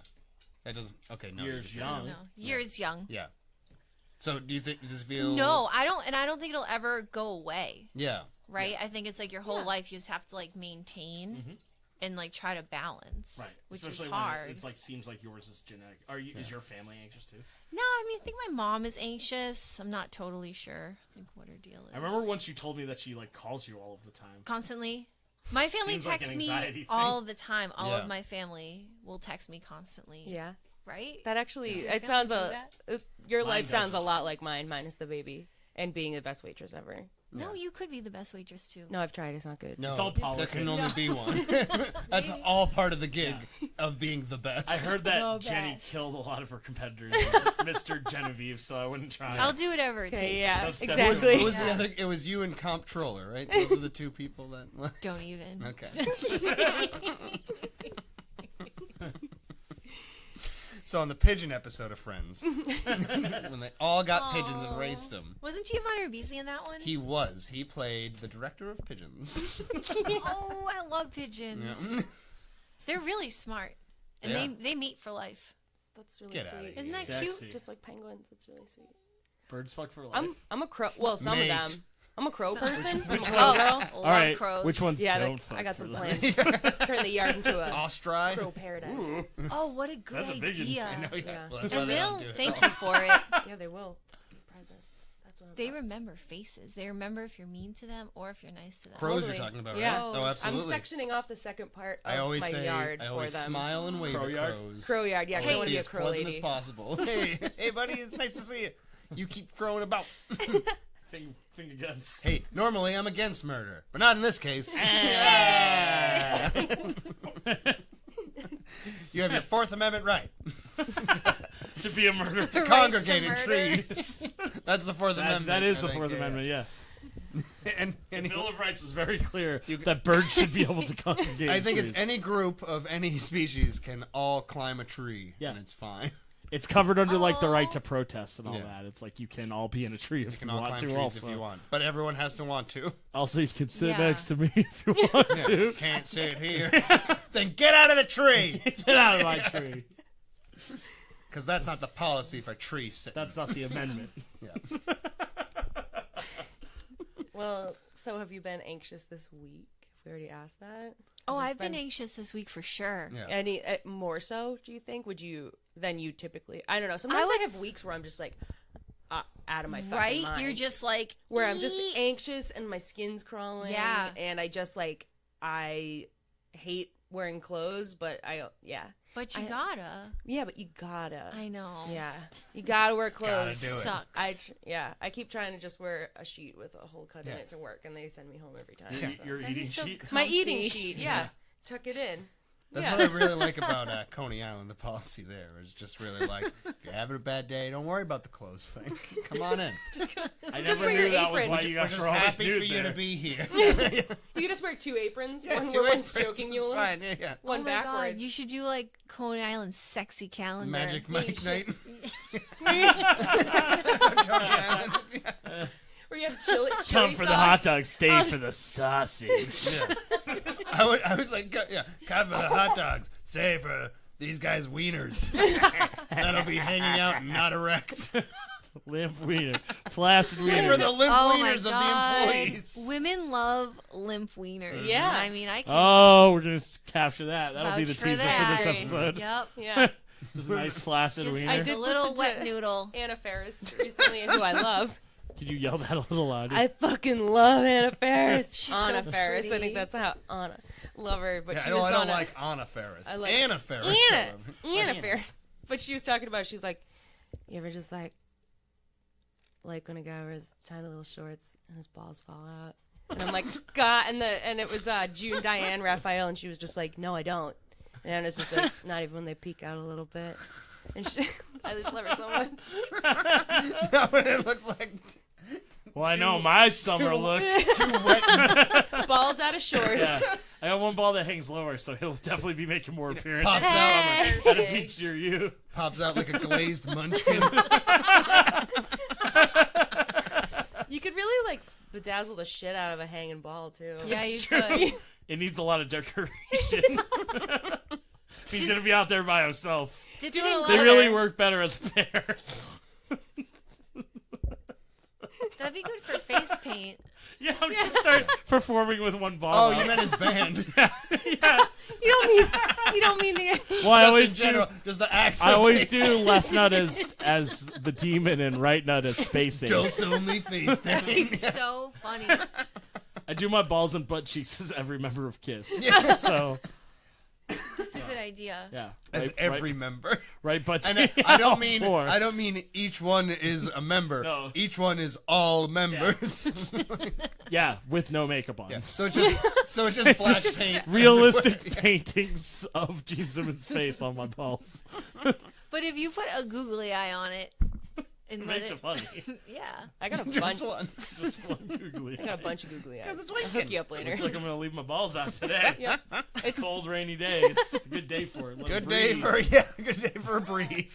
That doesn't. Okay, no. Years you just- young. No, years young. Yeah. So do you think you just feel? No, I don't, and I don't think it'll ever go away. Yeah. Right? I think it's like your whole life you just have to like maintain and like try to balance, Right. which Especially is when hard. It's like seems like yours is genetic. Is your family anxious too? No, I mean I think my mom is anxious. I'm not totally sure like what her deal is. I remember once you told me that she like calls you all of the time. Constantly. My family Seems like texts an me anxiety thing. all the time. All Yeah. of my family will text me constantly. Yeah. Right? That actually, Does your it family sounds do that? your Mine life sounds a doesn't. lot like mine, minus the baby, and being the best waitress ever. No, you could be the best waitress too. No, I've tried. It's not good. No. It's all There politics. can only be one. That's all part of the gig of being the best. I heard that No Jenny best. killed a lot of her competitors, Mr. Genevieve, so I wouldn't try. I'll do whatever it Okay, takes. yeah, That's Who exactly. was the other? It was you and Comptroller, right? Those are the two people that. Don't even. Okay. So on the pigeon episode of Friends, when they all got pigeons and Aw. raced them, Wasn't Giovanni Ribisi in that one? he played the director of pigeons. Oh, I love pigeons. Yeah. They're really smart. And Yeah. they mate for life. That's really Get outta sweet. here. Isn't that Sexy. cute? Just like penguins. It's really sweet. Birds fuck for life. I'm a crow. Well, some Mate. of them. I'm a crow person. which I'm a ones? crow girl. Love all right. crows. Which ones Yeah, don't fuck I got for some life? plans. Turn the yard into a Ostry. crow paradise. Ooh. Oh, what a good That's a big one. idea. I know, yeah. Yeah. Well, that's why And they they'll don't do it. thank you for it. Yeah, they will. Presents. That's what I'm They talking remember faces. They remember if you're mean to them or if you're nice to them. Crows Totally. you're talking about, Yeah. right? Oh, I'm I'm absolutely. sectioning off the second part of I always my say, yard I for always them. smile and wave Crow at yard? crows. Crow yard, yeah, 'cause I Hey, want to be be a as crow pleasant lady. as possible. Hey, buddy, it's nice to see you. You keep crowing about. Finger guns. Hey, normally I'm against murder, but not in this case. You have your Fourth Amendment right To be a murderer. to Right congregate to in murder. trees. That's the Fourth Amendment. That is I the think, Fourth yeah. Amendment, yeah. And The Bill of Rights was very clear that birds should be able to congregate. I in think it's trees. any group of any species can all climb a tree, Yeah. and it's fine. It's covered under like the right Oh. to protest and all Yeah. that. It's like you can all be in a tree if You you, can all want climb to. trees Also, if you want, but everyone has to want to. also you can sit Yeah. next to me if you want to. Can't sit here. Then get out of the tree, Get out of my tree. because that's not the policy for tree sitting. That's not the amendment. Yeah. Well, so have you been anxious this week? If we already asked that. Oh, Has this I've been anxious this week for sure. Yeah. Any more so? Do you think? Would you than you typically? I don't know. Sometimes I, would- have weeks where I'm just like out of my fucking Right? mind. You're just like where I'm just "Eek." anxious and my skin's crawling. Yeah. And I just like I hate wearing clothes, but But you gotta. but you gotta. I know. Yeah, you gotta wear clothes. do it. Sucks. I keep trying to just wear a sheet with a whole cut in Yeah. it to work, and they send me home every time. Your, so. your That'd be eating so sheet. My eating comfy. sheet, yeah. Tuck it in. That's yeah. what I really like about Coney Island. The policy there is just really like, if you're having a bad day, don't worry about the clothes thing. Come on in. I Just never wear your knew that was apron. why you We're guys just were always happy for nude you there. to be here. You can just wear 2 aprons. Yeah, one two where one's aprons, choking it's you, fine. Yeah. one oh my backwards. God, you should do like Coney Island sexy calendar. Magic Yeah, you Mike should. night. Where you have chili Come for sauce. the hot dog, stay for the sausage. Yeah. I was like, yeah, come for the hot dogs. Say for these guys' wieners. That'll be hanging out and not erect. Limp wiener, flaccid For wiener. the limp Oh my wieners of the God. employees. Women love limp wieners. Yeah. I mean, I can Oh, we're gonna capture that. That'll be vouch the for teaser that. for this episode. Yep. Yeah. Just a nice flaccid Just wiener. I a did little listen wet to- noodle. Anna Faris recently, who I love. Could you yell that a little louder? I fucking love Anna Faris. She's Anna so Faris. I pretty. think that's how Anna. Love her, but Yeah, she I was don't on a, like Anna Faris. I like Anna Faris. Anna. Anna Faris. But she was talking about. She's like, you ever just like when a guy wears tiny little shorts and his balls fall out? And I'm like, God. And it was June Diane Raphael, and she was just like, no, I don't. And Anna's just like, not even when they peek out a little bit. And she, I just love her so much. No, but it looks like well, I know my summer look. too wet. Balls out of shorts. Yeah. I got one ball that hangs lower, so he'll definitely be making more appearances Pops this out. summer at a beach near you. Pops out like a glazed munchkin. You could really like bedazzle the shit out of a hanging ball too. Yeah, you It's true. could. It needs a lot of decoration. He's gonna be out there by himself. Dip it Doing in a lot They of- really work better as a pair. That'd be good for face paint. Yeah, I'm gonna start performing with one ball. Oh, out. you meant his band. yeah. You don't mean to get Well, I Just always in general, do. just the act. I of always face do left nut as the demon and right nut as space Jokes ace. only face paint. It's so funny. I do my balls and butt cheeks as every member of Kiss. So That's a good idea. yeah, As right, every member. right butt And cheeks. I All don't mean four. I don't mean each one is a member. No. Each one is all members. Yeah, with no makeup on. Yeah. So it's just black just paint. Realistic everywhere. paintings of Gene Simmons' face on my balls. But if you put a googly eye on it, and It let makes it, it funny. yeah. I got a bunch. Just one. Just one googly. I got a bunch of googly eyes. it's I'll weekend. hook you up later. Looks like I'm gonna leave my balls out today. Yep. It's a cold, rainy day. It's a good day for it. Let Good it day breathe. good day for a breathe.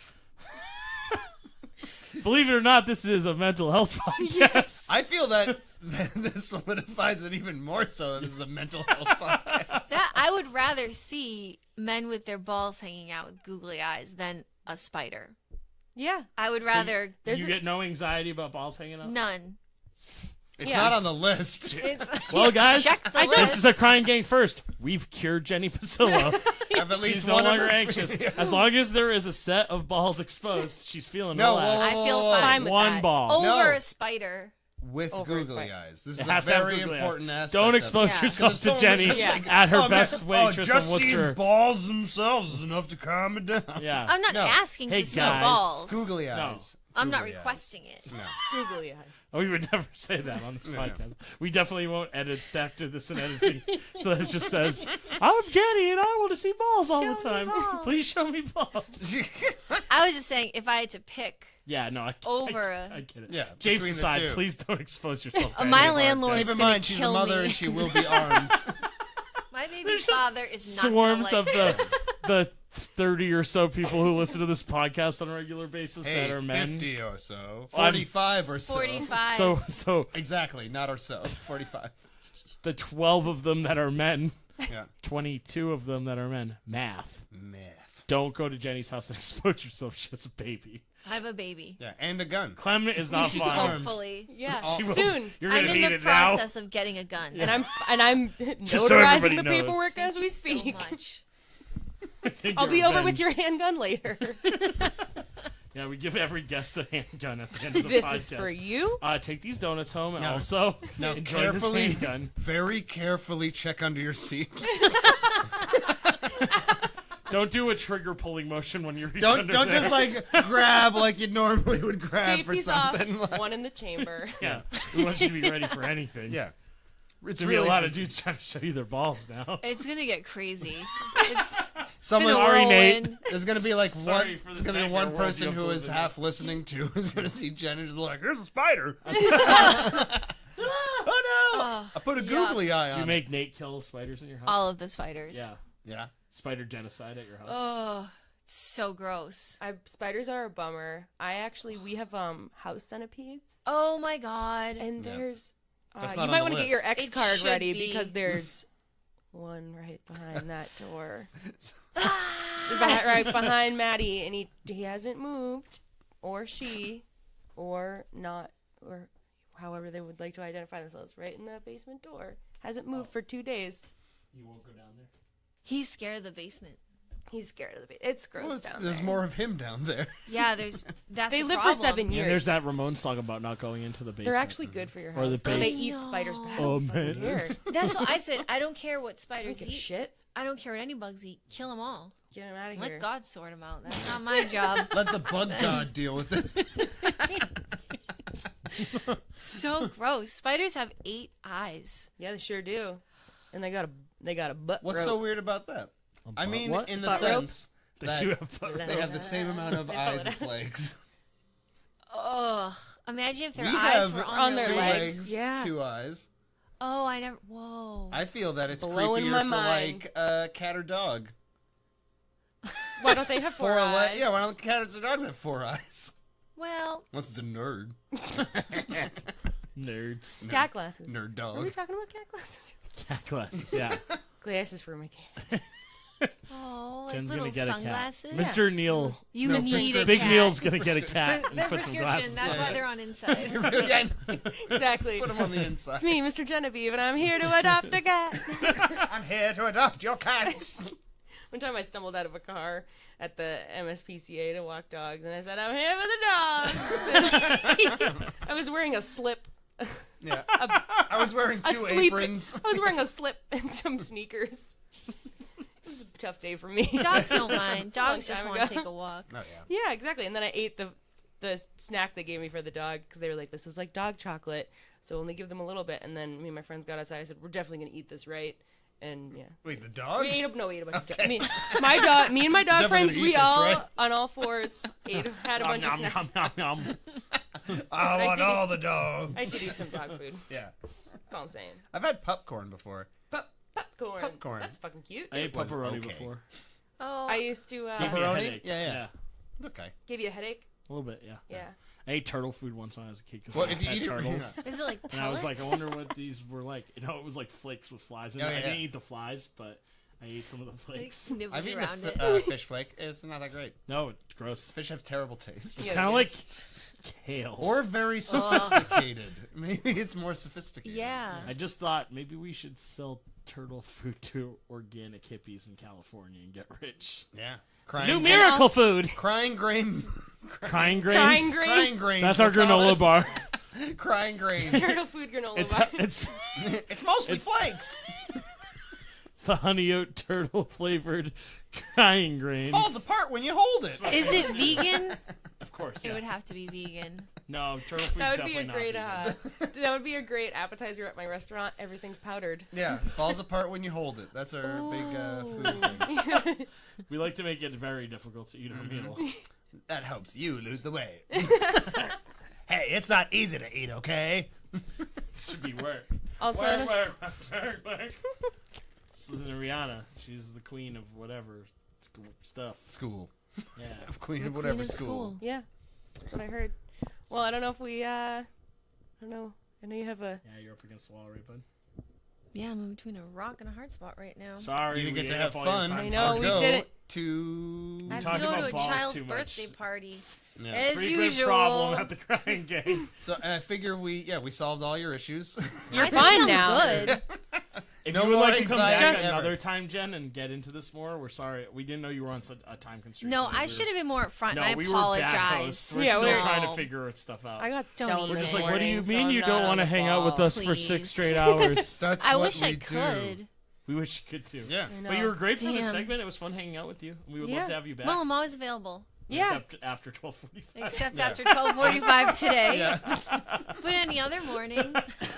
Believe it or not, this is a mental health podcast. I feel that this solidifies it even more so that this is a mental health podcast. That I would rather see men with their balls hanging out with googly eyes than a spider. Yeah. I would rather There's you a- get no anxiety about balls hanging up? none. It's Yeah. not on the list. It's, Well, guys, check the this list. is a crying gang first. We've cured Jenny Pasillo. Have at least She's no one of longer her- anxious. As long as there is a set of balls exposed, she's feeling No, relaxed. I feel whoa. fine with One that. ball. No. over a spider. With Over his googly way. eyes. This It is a has to have very googly eyes. important aspect. Don't of it. expose Yeah. yourself Because to if someone Jenny was just like, at her Oh, best man, waitress just in seeing Worcester. balls themselves is enough to calm it down. Yeah. I'm not No. asking Hey, to see guys. balls. Googly eyes. I'm not Googly eyes. requesting it. No. googly eyes. We would never say that on this No. podcast. We definitely won't edit back to this in editing. So that it just says, I'm Jenny and I want to see balls all Show the me time. balls." Please show me balls. I was just saying, if I had to pick Yeah, no, Over I get it. Yeah, Japes between the aside, two. please don't expose yourself to my any of our landlord guests. Keep in gonna mind, she's a kill mother me. and she will be armed. my baby's There's just father is not swarms gonna of like the this. the 30 or so people who listen to this podcast on a regular basis that are men. 50 or so. I'm- 45 or so. 45. So Exactly, not or so. 45. the 12 of them that are men, Yeah. 22 of them that are men. Math. Math. Don't go to Jenny's house and expose yourself. She has a baby. I have a baby. Yeah, and a gun. Clem is not She's fine. armed. Hopefully. Yeah, She will- soon. You're I'm gonna in need the it now. process of getting a gun. And I'm Just so notarizing everybody the knows. paperwork Thank as we you so speak. much. I'll be over with Revenge. your handgun later. Yeah, we give every guest a handgun at the end of the This podcast. is for you. Take these donuts home and Now- also Now, enjoy carefully, this handgun. very carefully check under your seat. Don't do a trigger pulling motion when you reach Don't under don't there. just like grab like you normally would grab Safety's for something. off. Like, One in the chamber. Yeah, we want you to be ready for anything. yeah, it's There's gonna be a lot of dudes trying to show you their balls now. It's gonna get crazy. It's Someone, been a Sorry, Nate. whirlwind. there's gonna be like Sorry one. for There's this gonna be nightmare one world person you have who to is live half listening to who's gonna see Jen and be like, "There's a spider." Oh no! Oh, I put a yuck. googly eye Do on. you make Nate kill spiders in your house? All of the spiders. Yeah, Yeah. spider genocide at your house. Oh, it's so gross. Spiders are a bummer. We have house centipedes, Oh my god. and Yeah. there's That's you not might on the want to get your list. X It card should ready be. because there's one right behind that door. Ah! Right behind Maddie, and he hasn't moved, or she, or not, or however they would like to identify themselves, right in the basement door. Hasn't moved for 2 days. You won't go down there. He's scared of the basement. He's scared of the basement. It's gross Well, down there's there. more of him down there. Yeah, that's They the live problem. for 7 Yeah, years. there's that Ramones song about not going into the basement. They're actually good for your Or the house. They base. eat No. spiders, but I Oh, don't fucking man. care. That's what I said. I don't care what I don't spiders give a eat. shit. I don't care what any bugs eat. Kill them all. Get him out of here. Let God sort them out. That's not my job. Let the bug god deal with it. So gross. Spiders have 8 eyes. Yeah, they sure do. And they got a butt What's rope. so weird about that? I mean, what? in the Butt rope? sense They that do have butt- they have the same amount of They eyes follow as legs. Ugh. Imagine if their We eyes have were on on their two their legs. legs, Yeah. 2 eyes. Oh, I never. Whoa. I feel that it's Blowing creepier my for mind. like cat or dog. Why don't they have four eyes? Yeah, why don't cats or dogs have 4 eyes? Well, Unless it's a nerd. Nerds. Cat glasses. Nerd Are we dog. talking about cat glasses? Cat glasses. Yeah. Glasses for my cat. oh, like Jen's little gonna get sunglasses. a cat. Mr. Neil. You No, need a Big cat. Neil's gonna get a cat The and put some prescription. glasses. That's Yeah, why yeah. they're on inside. Yeah, Exactly. put them on the inside. It's me, Mr. Genevieve, and I'm here to adopt a cat. I'm here to adopt your cats. One time I stumbled out of a car at the MSPCA to walk dogs, and I said, I'm here for the dogs. I was wearing a slip. Yeah. I was wearing A 2 sleep- aprons. I was wearing a slip and some sneakers. It was a tough day for me. Dogs don't mind. a long Dogs just time want to ago. take a walk. Oh yeah. Yeah, exactly. And then I ate the snack they gave me for the dog because they were like, this is like dog chocolate, so only give them a little bit. And then me and my friends got outside. I said, we're definitely gonna eat this, right? And yeah, Wait, the dog? we ate a bunch of dogs. Me and my dog Definitely friends, gonna we eat this, all right? on all fours had a bunch of Nom, snacks. nom, nom, nom. I want did all the dogs. I did eat some dog food. Yeah. That's all I'm saying. I've had popcorn before. Popcorn. Popcorn. That's fucking cute. I ate was pepperoni okay. before. Oh, I used to Gave me a Pepperoni? headache. Yeah. Okay. give you a headache. A little bit, yeah. Yeah. I ate turtle food once when I was a kid. 'cause Well, I if you had eat it- turtles. is it like And I was like, I pellets? wonder what these were like. You know, it was like flakes with flies in it. Oh, I yeah. didn't eat the flies, but I ate some of the Like flakes. I've sniveling eaten around it. a fish flake. It's not that great. No, it's gross. Fish have terrible taste. It's Yeah, kind of they like kale. Or very sophisticated. Maybe it's more sophisticated. Yeah. I just thought maybe we should sell turtle food to organic hippies in California and get rich. Yeah. New miracle food. Crying grain. Crying grains. Crying grain. Crying grain. That's our granola bar. Crying grain. Turtle food granola It's bar. It's mostly flakes. it's the honey oat turtle flavored crying grains. Falls apart when you hold it. Is it vegan? Of course. It Yeah. would have to be vegan. No, turtle food's That would be definitely a great. not vegan. That would be a great appetizer at my restaurant. Everything's powdered. Yeah, falls apart when you hold it. That's our big Ooh. food thing. We like to make it very difficult to eat our meal. That helps you lose the weight. Hey, it's not easy to eat, okay? This should be work. Also, Work. Just listen to Rihanna. She's the queen of whatever. stuff. School. Yeah. Queen The of whatever queen of school. Yeah, that's what I heard. Well, I don't know if we. I don't know. I know you have a. Yeah, you're up against the wall, right, bud? Yeah, I'm in between a rock and a hard spot right now. Sorry, You we get to ate have up all your fun. time I know, talking. we Go did it. to. I have talked to go about to a balls child's too much. birthday party. Yeah. As Frequent usual. problem at the crying game. So, and I figure we solved all your issues. You're I think fine I'm now. Good. If No you would more like to come anxiety back ever. another time, Jen, and get into this more, we're sorry. We didn't know you were on a time constraint. No, today. I We were- should have been more upfront. No, and I we were bad apologize. hosts. We're Yeah, still we're- trying No. to figure stuff out. I got Don't stoned even. We're this just like, what do you morning, so mean I'm you not don't on want to the hang out with ball. us for 6 Please. straight hours? That's I what wish I we do. could. We wish you could too. Yeah. I But know. you were great for the Damn. segment. It was fun hanging out with you. We would Yeah. love to have you back. Well, I'm always available. Yeah. Except after 12:45. Except after 12:45 today. Yeah. But any other morning.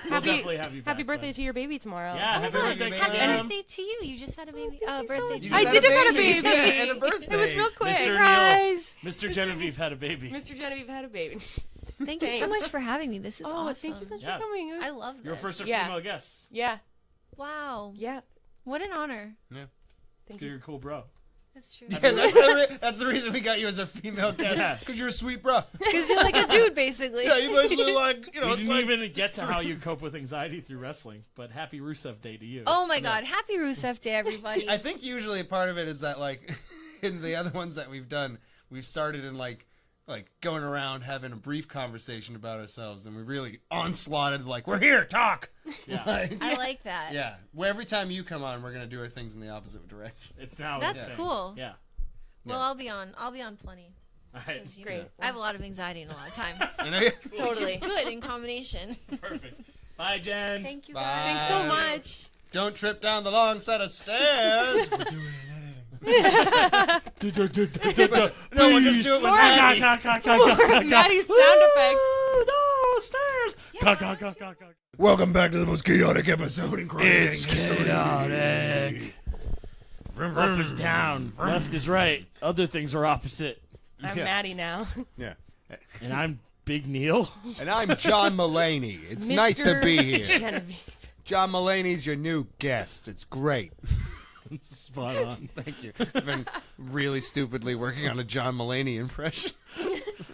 We'll definitely have you back. Happy birthday bud. to your baby tomorrow. Yeah, Oh my happy God. birthday, Happy Cam. birthday to you. You just had a baby. thank you so Birthday much. to I you. did just have a baby. baby. Yeah, and a birthday. It was real quick. Mr. Surprise. Mr. Genevieve had a baby. Mr. Genevieve had a baby. Thank you so Thanks. much for having me. This is Oh, awesome. thank you so much Yeah. for coming. It was- I love this. Your first Yeah. female guest. Yeah. Wow. Yeah. What an honor. Thank Because you. you're a cool bro. That's true. Yeah, that's the reason we got you as a female guest. Yeah. Because you're a sweet bro. Because you're like a dude, basically. Yeah, you basically like, you know, We it's didn't like. even get to how you cope with anxiety through wrestling, but happy Rusev Day to you. Oh my God. Happy Rusev Day, everybody. I think usually part of it is that, like, in the other ones that we've done, we've started in, like going around having a brief conversation about ourselves, and we really onslaughted, like, we're here, talk! Yeah. Like, I like that. yeah. Where every time you come on, we're going to do our things in the opposite direction. It's now That's insane. cool. Yeah. Well, Yeah. I'll be on plenty. All right. 'Cause, you Great. know, I have a lot of anxiety and a lot of time. I know you. Totally. Which is good in combination. Perfect. Bye, Jen. Thank you Bye. guys. Thanks so much. Don't trip down the long set of stairs. We're doing an editing. No, we'll just do it with Maddie. Maddie's sound effects. No, stairs. Yeah, Welcome back to the most chaotic episode in Crying It's Gang history. chaotic. Vroom, Up vroom. is down, left is right. Other things are opposite. I'm Yeah. Maddie now. Yeah. And I'm Big Neil. And I'm John Mulaney. It's nice to be here. Genevieve. John Mulaney's your new guest. It's great. It's spot on. Thank you. I've been really stupidly working on a John Mulaney impression.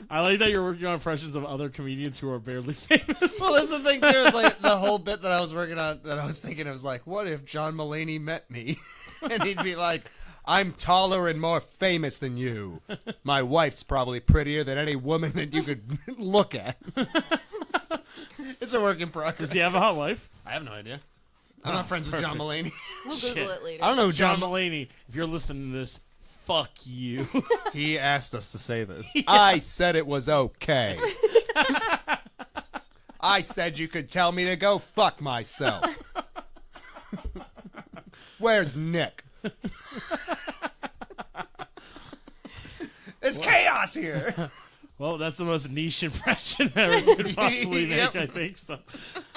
I like that you're working on impressions of other comedians who are barely famous. Well, that's the thing too. It's like the whole bit that I was working on. That I was thinking, I was like, what if John Mulaney met me, and he'd be like, "I'm taller and more famous than you. My wife's probably prettier than any woman that you could look at." It's a work in progress. Does he have a hot wife? I have no idea. I'm not friends with John Mulaney. We'll Shit. Google it later. I don't know who John John. Mulaney, if you're listening to this, fuck you. He asked us to say this. I said it was okay. I said you could tell me to go fuck myself. Where's Nick? It's chaos here. Well, that's the most niche impression ever could possibly make, Yep. I think so.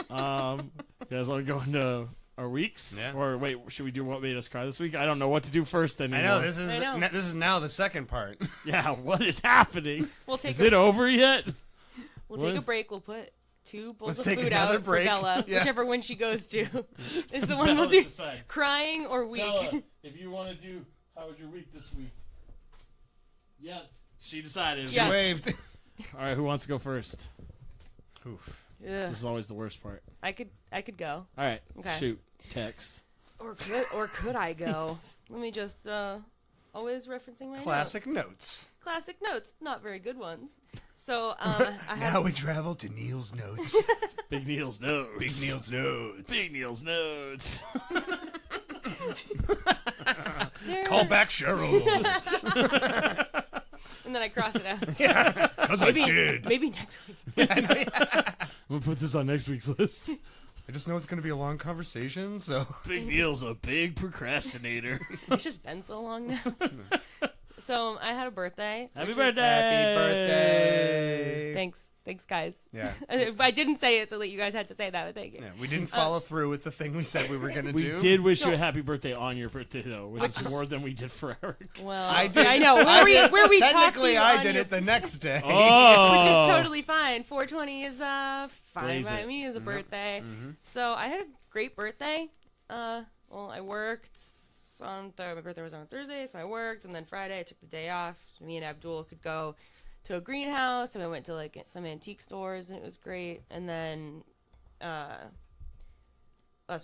You guys want to go into our weeks? Yeah. Or wait, should we do what made us cry this week? I don't know what to do first anymore. I know this is I know. this is now the second part. Yeah, what is happening? We'll take Is it over yet? We'll take a What? break. We'll put 2 bowls Let's of take food another out break. for Bella, Yeah. whichever one she goes to. Is the one Bella we'll do decide. crying or weak. Bella, if you want to do, how was your week this week? Yeah, she decided. Yeah. Waved. All right, who wants to go first? Oof. Ugh. This is always the worst part. I could go. All right, Okay. shoot. Text. Or could I go? Let me just always referencing my Classic notes. notes. Classic notes, not very good ones. So I have Now we travel to Neil's notes. Big Neil's notes. Big Neil's notes. Big Neil's notes. there, Call back Cheryl. and then I cross it out. Because I Maybe did. maybe next week. I'm gonna put this on next week's list. I just know it's going to be a long conversation, so. Big Neil's a big procrastinator. It's just been so long now. So I had a birthday. Happy which birthday! was- Happy birthday. Thanks, guys. Yeah. If I didn't say it, so that you guys had to say that, but thank you. Yeah, we didn't follow through with the thing we said we were going to We do. did wish you No. a happy birthday on your birthday, though, which is more than we did for Eric. Well, I did. I know. Where we talked to Technically, you I on did your- it the next day. Oh, which is totally fine. 420 is fine Blaze by it. me as a birthday. Mm-hmm. So I had a great birthday. Well, I worked my birthday was on Thursday, so I worked, and then Friday I took the day off. So me and Abdul could go to a greenhouse, and we went to like some antique stores, and it was great. And then last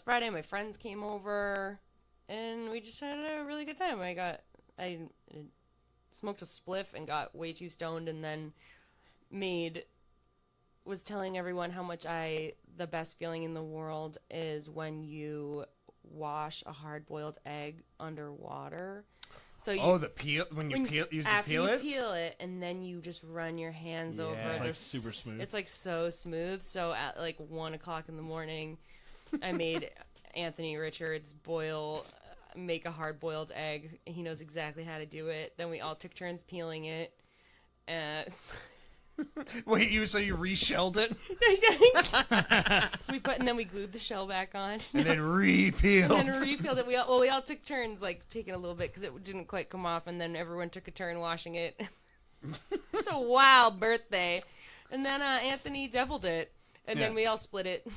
Friday, my friends came over, and we just had a really good time. I smoked a spliff and got way too stoned, and then was telling everyone how much the best feeling in the world is when you wash a hard-boiled egg underwater. So the peel when you peel it. Peel it, and then you just run your hands over. It's like this. super smooth. It's like so smooth. So at like 1:00 in the morning, I made Anthony Richards make a hard-boiled egg. He knows exactly how to do it. Then we all took turns peeling it. Wait, you reshelled it And then we glued the shell back on. and then repeeled. And then repeeled it. We all took turns, like taking a little bit because it didn't quite come off, and then everyone took a turn washing it. It's a wild birthday. And then Anthony deviled it, and then we all split it.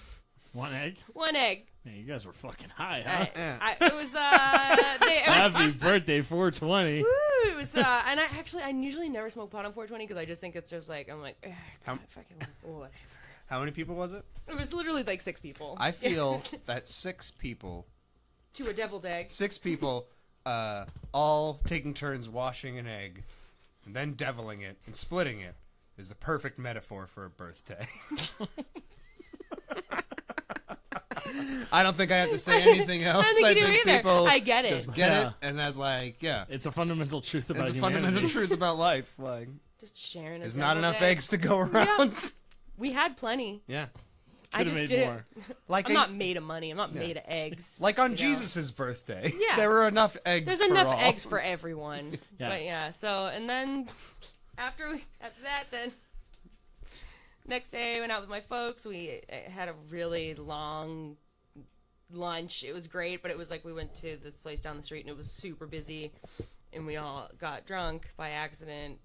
One egg? One egg. Man, you guys were fucking high, huh? It was Happy birthday, 420. Woo! It was and I usually never smoke pot on 420 because I just think it's just like I'm like fucking whatever. How many people was it? It was literally like 6 people. I feel that 6 people, to a deviled egg. 6 people, all taking turns washing an egg, and then deviling it and splitting it, is the perfect metaphor for a birthday. I don't think I have to say anything else. I think you do either. People I get it. just get Yeah. it, and that's like, yeah. It's a fundamental truth about It's a humanity. fundamental truth about life. Like, Just sharing. there's not enough eggs to go around. We had plenty. Yeah. I Could've just made did more. Like I'm not made of money. I'm not made of eggs. Like on you know? Jesus' birthday. Yeah. There were enough eggs There's for enough all. eggs for everyone. Yeah. But yeah, so and then after that, then next day I went out with my folks. We had a really long lunch. It was great, but it was like we went to this place down the street and it was super busy, and we all got drunk by accident.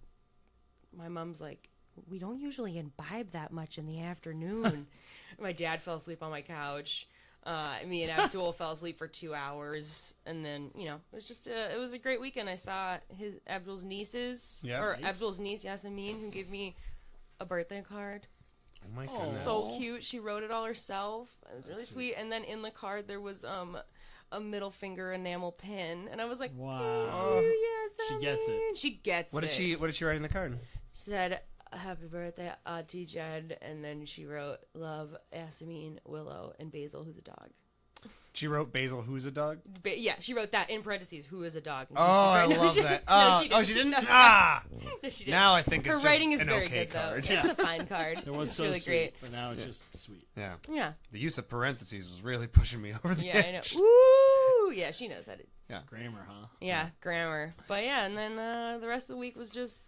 My mom's like, we don't usually imbibe that much in the afternoon. My dad fell asleep on my couch. Me and Abdul fell asleep for 2 hours, and then it was just it was a great weekend. I saw Abdul's nieces, Yeah, nice. Abdul's niece Yasemin, who gave me a birthday card. Oh my goodness. So cute. She wrote it all herself. It was really sweet. And then in the card there was a middle finger enamel pin, and I was like, Wow. Yes, She gets it. She gets What it. did she write in the card? She said, "Happy birthday, Auntie Jed," and then she wrote, "Love, Yasemin, Willow, and Basil, who's a dog." She wrote Basil, who's a dog? Yeah, she wrote that in parentheses, "Who is a dog." Oh, I No, love she- that. no, she Oh, she didn't? No, Ah! no, she didn't. Now I think Her it's writing just is an very okay good, card. though. It's a fine card. It was It's so really sweet, great. but now it's just sweet. Yeah. Yeah. The use of parentheses was really pushing me over the Yeah, I edge. know. Woo! Yeah, she knows how to. Grammar, huh? Yeah, grammar. But yeah, and then the rest of the week was just.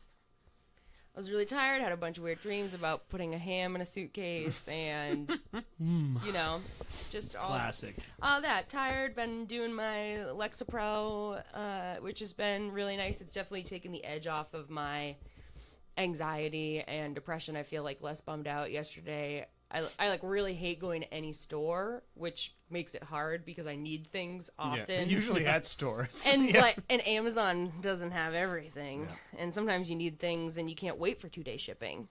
I was really tired, had a bunch of weird dreams about putting a ham in a suitcase and, just Classic. all that. Tired, been doing my Lexapro, which has been really nice. It's definitely taken the edge off of my anxiety and depression. I feel like less bummed out yesterday. I like really hate going to any store, which makes it hard because I need things often. Yeah. Usually at stores. And Yeah. and Amazon doesn't have everything, and sometimes you need things and you can't wait for 2-day shipping.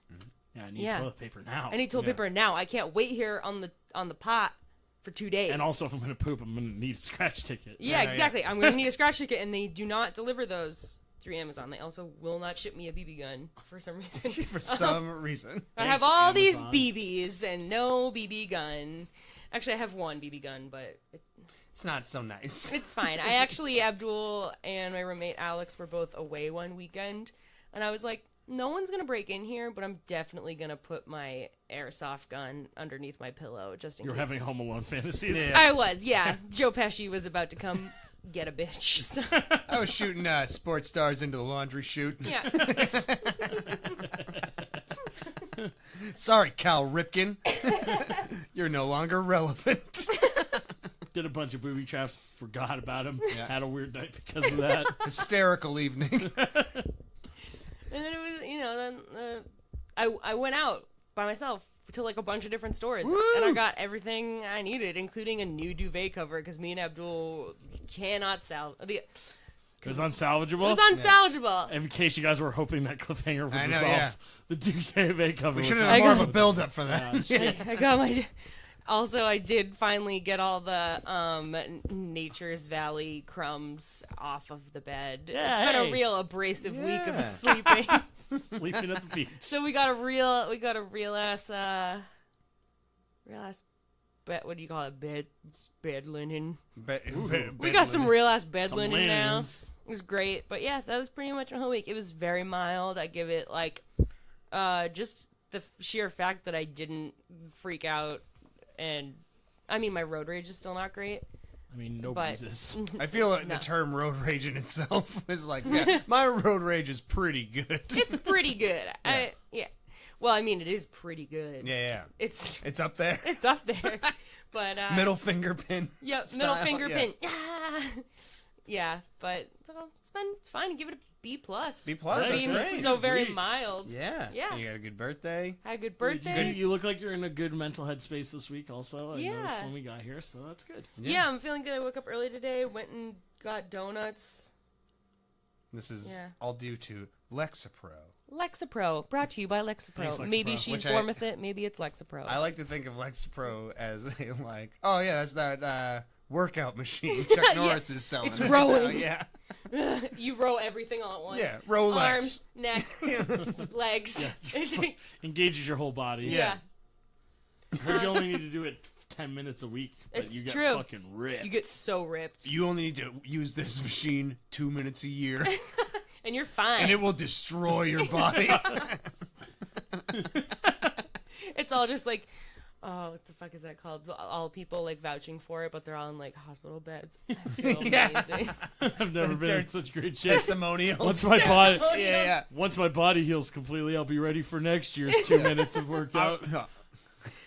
Yeah, I need Yeah. toilet paper now. I need toilet paper now. I can't wait here on the pot for 2 days. And also, if I'm going to poop, I'm going to need a scratch ticket. yeah, Yeah, exactly. I'm gonna need a scratch ticket, and they do not deliver those through Amazon. They also will not ship me a BB gun for some reason. For some reason. I have Thanks, all Amazon. these BBs and no BB gun. Actually, I have one BB gun, but It's not so nice. it's fine. I actually, Abdul and my roommate Alex were both away one weekend, and I was like, no one's gonna break in here, but I'm definitely gonna put my airsoft gun underneath my pillow just in You're case. having Home Alone fantasies. Yeah. I was, yeah. Joe Pesci was about to come get a bitch. So, I was shooting sports stars into the laundry chute. yeah. Sorry, Cal Ripken. You're no longer relevant. Did a bunch of booby traps, forgot about him, Yeah. had a weird night because of that. Hysterical evening. And then it was, then I went out by myself to like a bunch of different stores, Woo! and I got everything I needed, including a new duvet cover because me and Abdul cannot it It was unsalvageable. was unsalvageable. In case you guys were hoping that cliffhanger would I know, resolve, yeah. the DK cover. We was should have not- done more of a got- build up for that. I got my. Also, I did finally get all the Nature's Valley crumbs off of the bed. Yeah, It's been hey. a real abrasive week of Yeah. sleeping. Sleeping at the beach. So we got a real ass bed. What do you call it? Bed linen. We got some real ass bed Some linen now. linens. It was great, but yeah, that was pretty much my whole week. It was very mild. I give it like, just the sheer fact that I didn't freak out, and I mean my road rage is still not great. I mean, nobody's But- is. I feel like the not. term road rage in itself is like, yeah, my road rage is pretty good. It's pretty good. Yeah. Well, I mean, it is pretty good. yeah. It's It's up there. it's up there, but Middle finger pin. Yep, style, middle finger yeah. pin. Yeah, but it's been fine. Give it a B plus. B plus, that's Being great. so very Sweet. mild. Yeah. Yeah. You got a good birthday. Had a good You, birthday. you look like you're in a good mental headspace this week. Also, I Yeah. noticed when we got here, so that's good. Yeah, I'm feeling good. I woke up early today. Went and got donuts. This is Yeah. all due to Lexapro. Lexapro, brought to you by Lexapro. Thanks, Lexapro. Maybe she's Which born with it. Maybe it's Lexapro. I like to think of Lexapro as a, like, oh yeah, that's that workout machine Chuck Norris is selling. It's right rowing. now. Yeah. You row everything all at once. Yeah. Rolex. Arms, neck, legs. Engages your whole body. Yeah. I heard you only need to do it 10 minutes a week, but It's you get true. fucking ripped. You get so ripped, You only need to use this machine 2 minutes a year, and you're fine. and it will destroy your body. It's all just like, oh, what the fuck is that called? All people like vouching for it, but they're all in like hospital beds. I feel amazing. I've never been They're in such great shape. Testimonials. Once my body, yeah. once my body heals completely, I'll be ready for next year's 2 minutes of workout.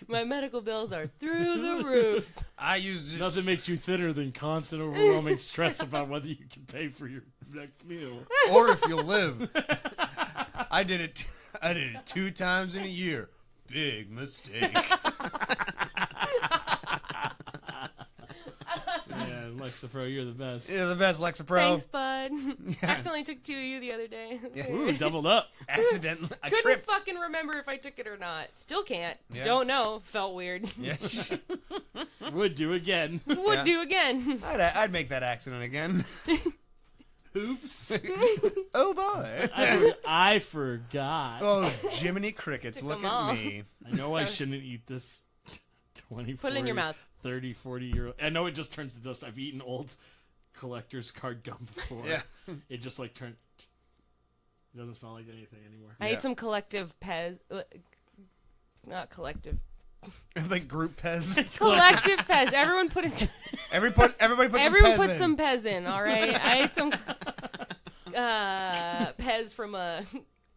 My medical bills are through the roof. I used Nothing makes you thinner than constant, overwhelming stress about whether you can pay for your next meal. or if you'll live. I did it 2 times in a year. Big mistake. Yeah, Lexapro, you're the best. You're the best, Lexapro. Thanks, bud. Accidentally took 2 of you the other day. Ooh, doubled up. Accidentally, I Couldn't tripped. fucking remember if I took it or not. Still can't. Yeah. Don't know. Felt weird. Yeah. Would do again. Would Yeah. do again. I'd make that accident again. Oops. Oh boy. I forgot. Oh, Jiminy Crickets, Took look them at all. me. I know I Sorry. shouldn't eat this 20, Put it in your 40, mouth. 30, 40-year-old. I know it just turns to dust. I've eaten old collector's card gum before. Yeah. It just like turned. It doesn't smell like anything anymore. I Yeah. ate some collective Pez. Not collective. Like group Pez. Collective Pez. Everyone put it. Everybody put Everyone some Pez put in. some Pez in. All right. I ate some Pez from a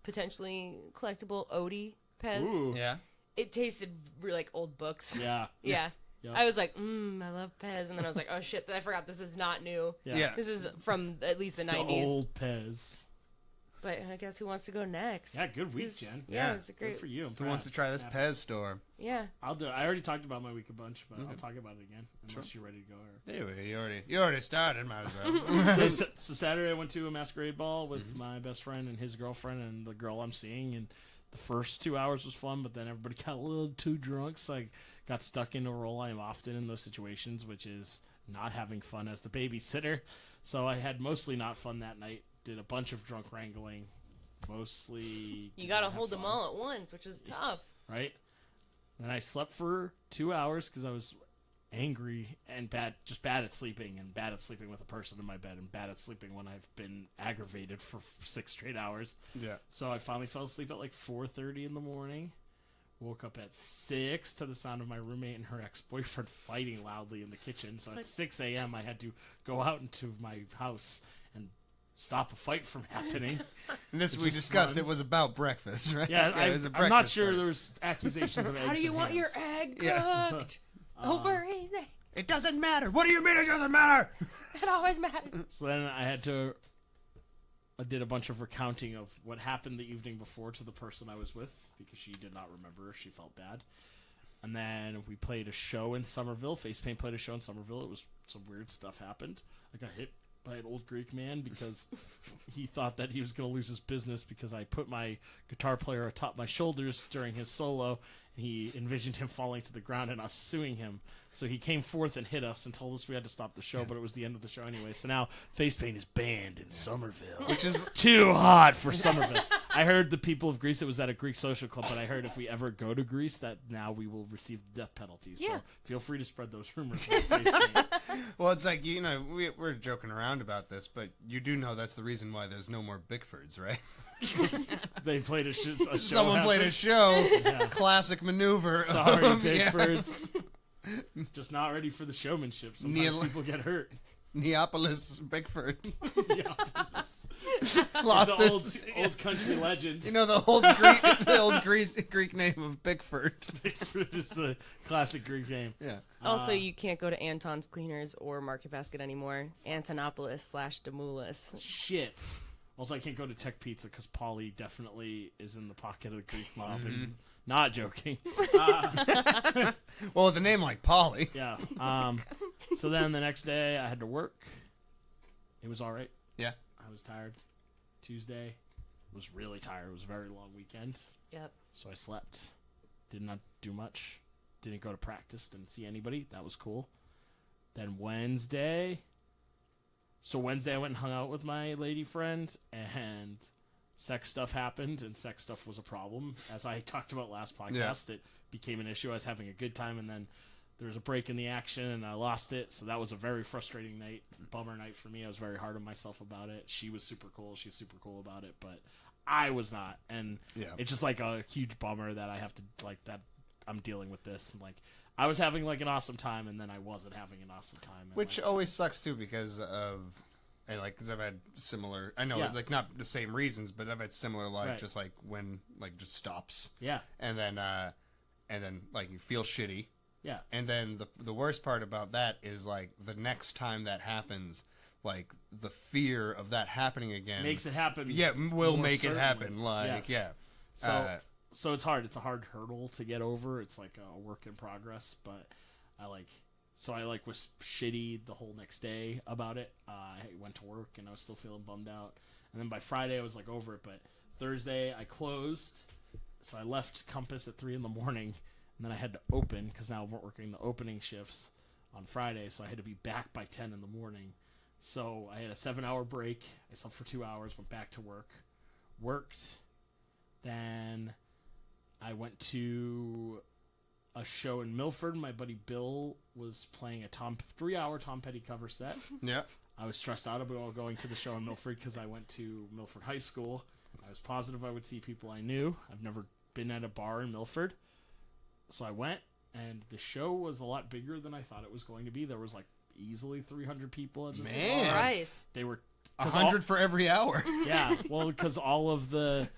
potentially collectible Odie Pez. Ooh. Yeah. It tasted really like old books. Yeah. Yeah. Yep. I was like, I love Pez, and then I was like, oh shit, I forgot this is not new. Yeah. This is from at least the It's 90s. old Pez. But I guess who wants to go next? Yeah, good week, Who's- Jen. Yeah, Yeah. it was a Good great. for you. I'm Who proud. wants to try this Happy. Pez store? Yeah. I'll do it. I already talked about my week a bunch, but I'll talk about it again unless you're ready to go. Or... Anyway, you already started. Might as well. so Saturday I went to a masquerade ball with my best friend and his girlfriend and the girl I'm seeing, and the first 2 hours was fun, but then everybody got a little too drunk, so I got stuck in a role I am often in those situations, which is not having fun as the babysitter. So I had mostly not fun that night. Did a bunch of drunk wrangling, mostly. You gotta didn't have hold them fun, all at once, which is tough. right? And I slept for 2 hours because I was angry and bad at sleeping, and bad at sleeping with a person in my bed, and bad at sleeping when I've been aggravated for 6 straight hours. Yeah. So I finally fell asleep at like 4:30 in the morning. Woke up at 6 to the sound of my roommate and her ex-boyfriend fighting loudly in the kitchen. So at 6 a.m. I had to go out into my house and stop a fight from happening. And this Which we is discussed. fun. It was about breakfast, right? Yeah, it was a I'm not breakfast sure party. there was accusations of eggs. How do you and want your hams. egg cooked? Yeah. Over easy. It doesn't matter. What do you mean it doesn't matter? It always matters. So then I had to I did a bunch of recounting of what happened the evening before to the person I was with because she did not remember. She felt bad. And then we played a show in Somerville. Facepaint played a show in Somerville. It was some weird stuff happened. I got hit by an old Greek man because he thought that he was going to lose his business because I put my guitar player atop my shoulders during his solo. And he envisioned him falling to the ground and us suing him. So he came forth and hit us and told us we had to stop the show, but it was the end of the show anyway. So now Facepaint is banned in Somerville. Which is Too hot for Somerville. I heard the people of Greece, it was at a Greek social club, but I heard if we ever go to Greece that now we will receive the death penalty. Yeah. So feel free to spread those rumors about Facepaint. well, it's like we're joking around about this, but you do know that's the reason why there's no more Bickfords, right? They played a show. Someone played a show. Yeah. Classic maneuver. Sorry, of, Bickfords. Just not ready for the showmanship. Sometimes people get hurt. Neapolis Bickford. Yeah. Lost The his, old country legend. You know the old Greek name of Bickford. Bickford is the classic Greek name. Yeah. Also, you can't go to Anton's Cleaners or Market Basket anymore. Antonopolis/Demoulas. Shit. Also, I can't go to Tech Pizza because Polly definitely is in the pocket of the Greek mob. And not joking. Well, with a name like Polly. Yeah. So then the next day I had to work. It was all right. Yeah. I was tired. Tuesday was really tired. It was a very long weekend. Yep. So I slept. Did not do much. Didn't go to practice. Didn't see anybody. That was cool. Then Wednesday. So Wednesday I went and hung out with my lady friend, and sex stuff happened, and sex stuff was a problem. As I talked about last podcast, It became an issue. I was having a good time, and then there was a break in the action, and I lost it. So that was a very frustrating night, bummer night for me. I was very hard on myself about it. She was super cool. She's super cool about it, but I was not. And it's just like a huge bummer that I have to, like, that I'm dealing with this. And, like, I was having, like, an awesome time, and then I wasn't having an awesome time. And, Which like, always sucks, too, because of... And like, because I've had similar, I know, like not the same reasons, but I've had similar, like just like when like just stops, and then like you feel shitty, and then the worst part about that is like the next time that happens, like the fear of that happening again makes it happen. Will make it happen. Like So it's hard. It's a hard hurdle to get over. It's like a work in progress, but I was shitty the whole next day about it. I went to work and I was still feeling bummed out. And then by Friday I was like over it. But Thursday I closed, so I left Compass at 3 a.m. and then I had to open because now we're working the opening shifts on Friday, so I had to be back by 10 a.m. So I had a 7-hour break. I slept for 2 hours, went back to work, worked. Then I went to a show in Milford. My buddy Bill was playing a 3-hour Tom Petty cover set. Yeah. I was stressed out about going to the show in Milford because I went to Milford High School. I was positive I would see people I knew. I've never been at a bar in Milford. So I went, and the show was a lot bigger than I thought it was going to be. There was like easily 300 people at this Man. Nice. They were 100 for every hour. Yeah, well, because all of the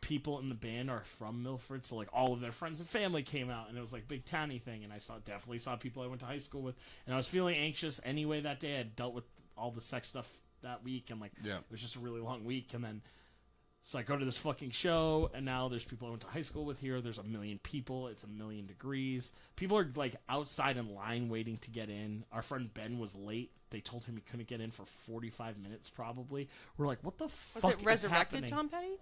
people in the band are from Milford, so like all of their friends and family came out, and it was like big towny thing. And I definitely saw people I went to high school with, and I was feeling anxious anyway that day. I had dealt with all the sex stuff that week, and like it was just a really long week. And then so I go to this fucking show, and now there's people I went to high school with here. There's 1 million people. It's 1,000,000 degrees. People are like outside in line waiting to get in. Our friend Ben was late. They told him he couldn't get in for 45 minutes probably. We're like, what the fuck Was it is Resurrected happening? Tom Petty?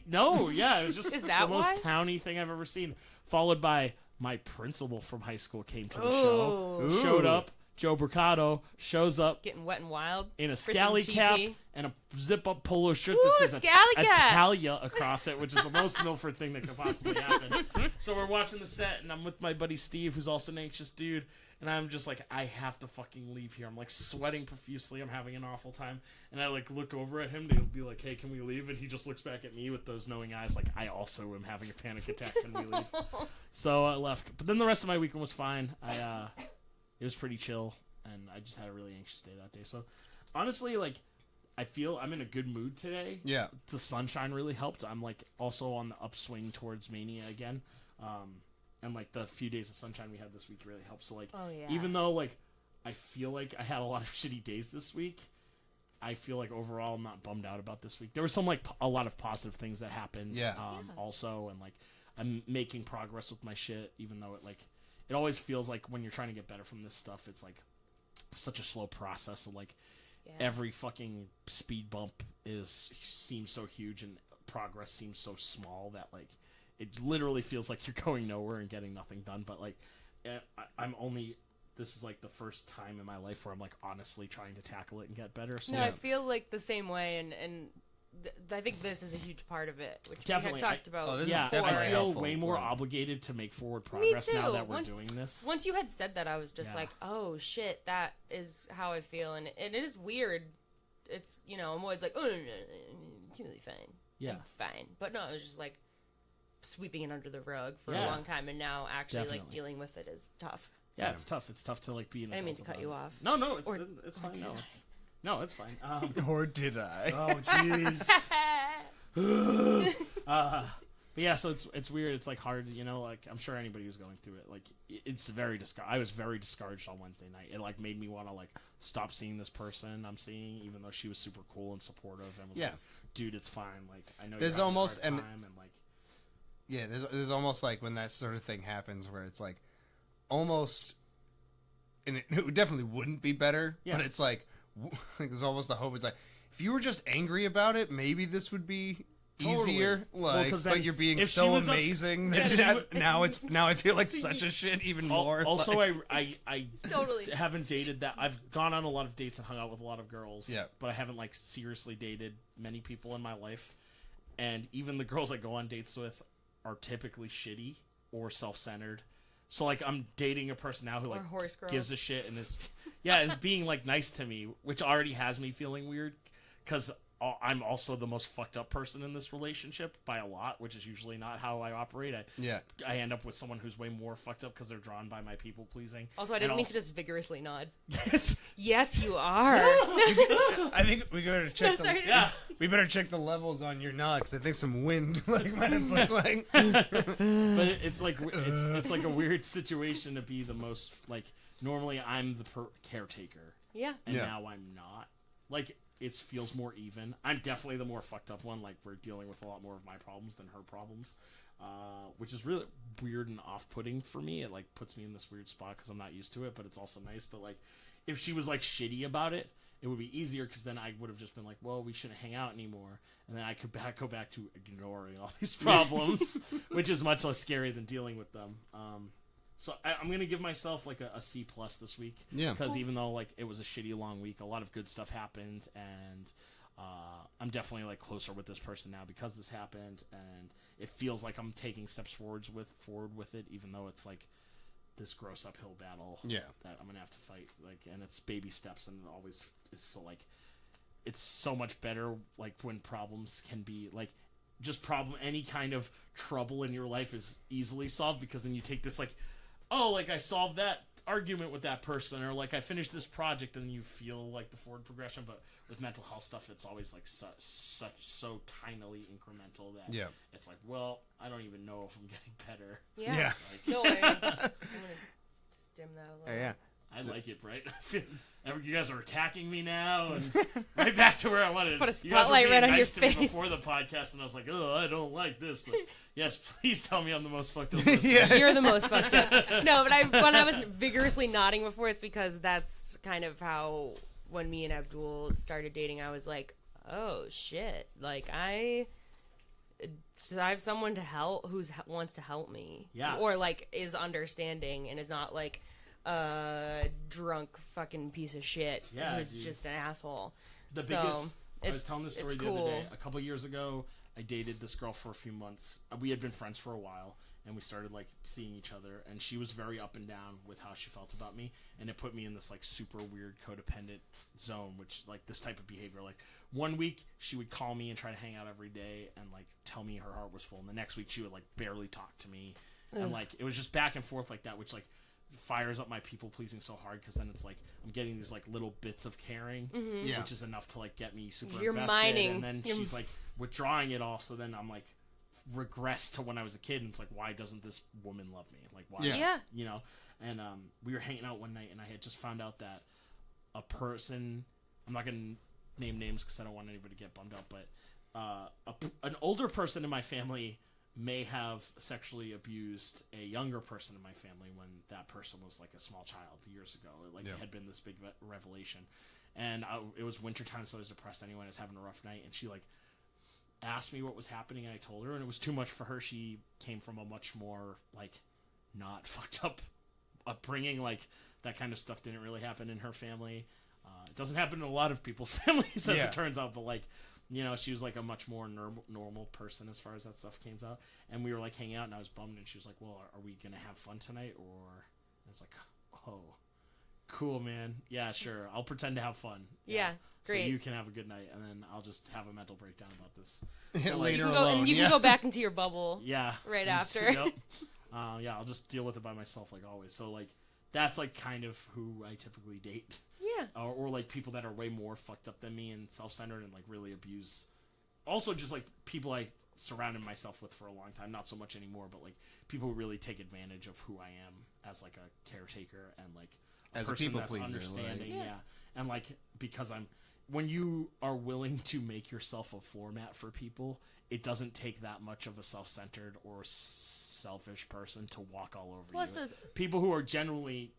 No, yeah, it was just Is that the most why? towny thing I've ever seen. Followed by my principal from high school came to the Oh. show. Showed up. Joe Bricado shows up Getting wet and wild. in a for some scally cap TP. and a zip-up polo shirt Ooh, that says scally cap. Italia across it, which is the most Milford thing that could possibly happen. So we're watching the set, and I'm with my buddy Steve, who's also an anxious dude, and I'm just like, I have to fucking leave here. I'm like sweating profusely. I'm having an awful time, and I like look over at him to be like, hey, can we leave? And he just looks back at me with those knowing eyes, like, I also am having a panic attack. Can we leave? So I left. But then the rest of my weekend was fine. It was pretty chill. And I just had a really anxious day that day. So, honestly, like, I feel I'm in a good mood today. Yeah. The sunshine really helped. I'm, like, also on the upswing towards Mania again. And, like, the few days of sunshine we had this week really helped. So, like, Oh, yeah. even though, like, I feel like I had a lot of shitty days this week, I feel like overall I'm not bummed out about this week. There were some like a lot of positive things that happened. Yeah. Also, and like I'm making progress with my shit, even though it always feels like when you're trying to get better from this stuff, it's like such a slow process. And like every fucking speed bump seems so huge, and progress seems so small that like it literally feels like you're going nowhere and getting nothing done. But like this is like the first time in my life where I'm like honestly trying to tackle it and get better. So No, I feel like the same way, and I think this is a huge part of it, which Definitely. we had talked about. Oh, this is yeah, definitely I feel helpful. way more Right. obligated to make forward Me progress too. now that we're doing this. Once you had said that, I was just Yeah. like, oh shit, that is how I feel, and it is weird. It's, I'm always like, oh, no, it's really fine. Yeah. I'm fine. But no, it was just like sweeping it under the rug for Yeah. a long time, and now actually like Definitely. dealing with it is tough. Yeah, it's tough. It's tough to like be an I didn't mean adult to cut about you it. off. No, it's Or- it's fine. did No, I? it's fine. Or did I? Oh jeez. But yeah, so it's weird. It's like hard, like I'm sure anybody who's going through it, like it's very I was very discouraged on Wednesday night. It like made me want to like stop seeing this person I'm seeing, even though she was super cool and supportive and was Yeah. like, dude, it's fine. Like I know There's you're having a almost- hard and- time and like Yeah, there's almost like when that sort of thing happens where it's like almost, and it definitely wouldn't be better, Yeah. but it's like there's almost a hope. It's like if you were just angry about it, maybe this would be Totally. easier. Well, Like, 'cause but then you're being if she so was amazing Yeah, she that would- now I feel like such a shit even more. Also, like, I Totally. haven't dated that. I've gone on a lot of dates and hung out with a lot of girls. Yeah. But I haven't like seriously dated many people in my life, and even the girls I go on dates with are typically shitty or self-centered. So like I'm dating a person now who Or like horse girls. gives a shit and is being like nice to me, which already has me feeling weird because I'm also the most fucked up person in this relationship by a lot, which is usually not how I operate. yeah, I end up with someone who's way more fucked up because they're drawn by my people pleasing. Also, I didn't mean to just vigorously nod. It's, Yes, you are. I think we better check. Sorry. yeah, We better check the levels on your nod because I think some wind like might have put, like. but it's like it's like a weird situation to be the most like. Normally, I'm the caretaker, Yeah. and Yeah. now I'm not. Like it feels more even. I'm definitely the more fucked up one. Like we're dealing with a lot more of my problems than her problems, which is really weird and off-putting for me. It like puts me in this weird spot because I'm not used to it, but it's also nice. But like, if she was like shitty about it, it would be easier because then I would have just been like, well, we shouldn't hang out anymore, and then I could go back to ignoring all these problems, which is much less scary than dealing with them. So I'm gonna give myself like a C plus this week. Yeah. Because even though like it was a shitty long week, a lot of good stuff happened, and I'm definitely like closer with this person now because this happened, and it feels like I'm taking steps forward with it, even though it's like this gross uphill battle. Yeah. That I'm gonna have to fight. Like, and it's baby steps, and it always is so like it's so much better like when problems can be like just any kind of trouble in your life is easily solved because then you take this like, oh, like I solved that argument with that person, or like I finished this project, and you feel like the forward progression. But with mental health stuff, it's always like so tinily incremental that Yeah. it's like, well, I don't even know if I'm getting better. Yeah. Yeah. Like, No, I'm gonna just dim that a little. Yeah. I like it, right? You guys are attacking me now, and right back to where I wanted. Put a You guys were spotlight being right on nice your to me face. before the podcast, and I was like, "Oh, I don't like this." But yes, please tell me I'm the most fucked up person. Yeah. You're the most fucked up. No, but when I was vigorously nodding before, it's because that's kind of how when me and Abdul started dating, I was like, oh shit, like I have someone to help who's wants to help me, Yeah. or like is understanding and is not like drunk fucking piece of shit Yeah, who's dude. just an asshole. The So, biggest. I was it's- telling this story it's the other day. cool. A couple years ago, I dated this girl for a few months. We had been friends for a while, and we started like seeing each other. And she was very up and down with how she felt about me, and it put me in this like super weird codependent zone. Which like this type of behavior. Like one week she would call me and try to hang out every day and like tell me her heart was full, and the next week she would like barely talk to me, and like it was just back and forth like that, which like fires up my people pleasing so hard because then it's like I'm getting these like little bits of caring, Yeah. which is enough to like get me super You're invested. mining. And then You're- she's like withdrawing it all, so then I'm like regress to when I was a kid, and it's like, why doesn't this woman love me? Like, why? Yeah. Yeah. You know. And we were hanging out one night, and I had just found out that a person, I'm not gonna name names because I don't want anybody to get bummed out, but an older person in my family may have sexually abused a younger person in my family when that person was like a small child years ago. Like, it had been this big revelation. And it was wintertime, so I was depressed anyway. I was having a rough night, and she, like, asked me what was happening, and I told her, and it was too much for her. She came from a much more, like, not fucked up upbringing. Like, that kind of stuff didn't really happen in her family. It doesn't happen in a lot of people's families, as it turns out, but, like, you know, she was, like, a much more normal person as far as that stuff came out. And we were, like, hanging out, and I was bummed, and she was like, well, are we going to have fun tonight? Or, and it's like, oh, cool, man. Yeah, sure. I'll pretend to have fun. Yeah, great. So you can have a good night, and then I'll just have a mental breakdown about this. So, Later You can go, alone. and you can go back into your bubble. Yeah. Right And after. Yep. Yeah, I'll just deal with it by myself, like always. So, like, that's, like, kind of who I typically date. Yeah. Or like, people that are way more fucked up than me and self-centered and, like, really abuse. Also, just, like, people I surrounded myself with for a long time. Not so much anymore, but, like, people who really take advantage of who I am as, like, a caretaker and, like, As a person people that's pleaser, understanding. like- Yeah. And, like, because when you are willing to make yourself a floor mat for people, it doesn't take that much of a self-centered or selfish person to walk all over Plus, you. People who are generally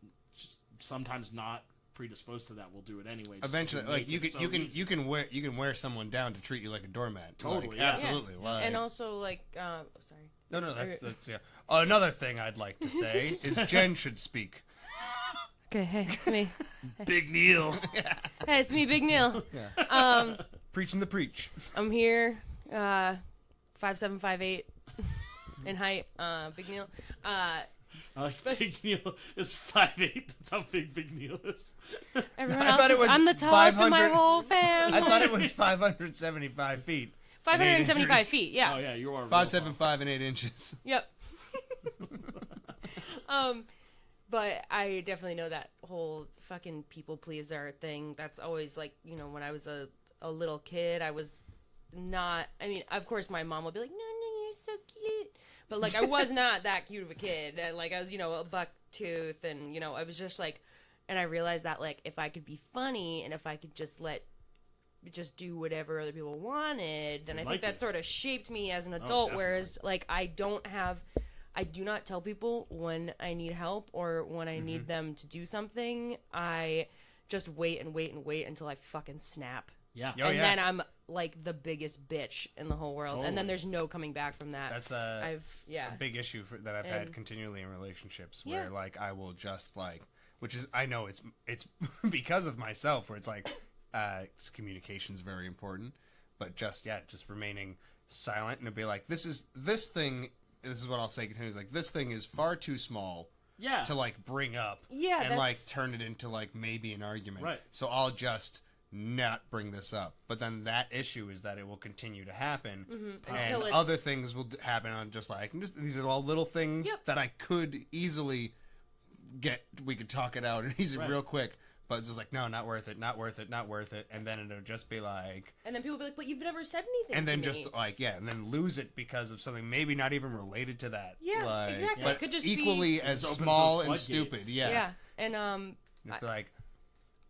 sometimes not predisposed to that will do it anyway. just Eventually, to like make it so easy. you can wear someone down to treat you like a doormat. Totally, Like, yeah. absolutely. Yeah. Like, And also, like, sorry. no, that's yeah. Another thing I'd like to say is Jen should speak. Okay, hey, it's me. Big Neil. Hey, it's me, Big Neil. Preaching the preach. I'm here, 5758 in height. Big Neil. Big Neil is 5'8". That's how big Neil is. Everyone I else thought it is, was I'm the tallest in my 500 whole fam. I thought it was 575 feet. 575 inches. feet, yeah. Oh yeah, you are. 5'7", 5 8". Yep. But I definitely know that whole fucking people pleaser thing. That's always like, you know, when I was a little kid, I was not, I mean, of course my mom would be like, no, you're so cute. But like, I was not that cute of a kid. And like, I was, you know, a buck tooth and, you know, I was just like, and I realized that like, if I could be funny and if I could just just do whatever other people wanted, then I think that sort of shaped me as an adult. Whereas like, I do not tell people when I need help or when I need them to do something. I just wait and wait and wait until I fucking snap. Yeah. Oh, and yeah. then I'm like the biggest bitch in the whole world. And then Totally. there's no coming back from that. That's a big issue that I've had And- continually in relationships where Yeah. like I will just like, which is I know it's because of myself where it's like communication's very important, but just remaining silent and to be like this is what I'll say continuously, like this thing is far too small Yeah. to like bring up Yeah, and like that's- turn it into like maybe an argument. Right. So I'll just not bring this up. But then that issue is that it will continue to happen and Until it's- other things will happen on just like these are all little things Yep. that I could easily we could talk it out easy Right. real quick. But it's just like, no, not worth it, not worth it, not worth it. And then it'll just be like, And then people be like, but you've never said anything and then to just me. like, yeah, and then lose it because of something maybe not even related to that. Yeah, like, exactly. But It could just equally be- as Just opens small those and floodgates. stupid. Yeah. Yeah. And, Just be like,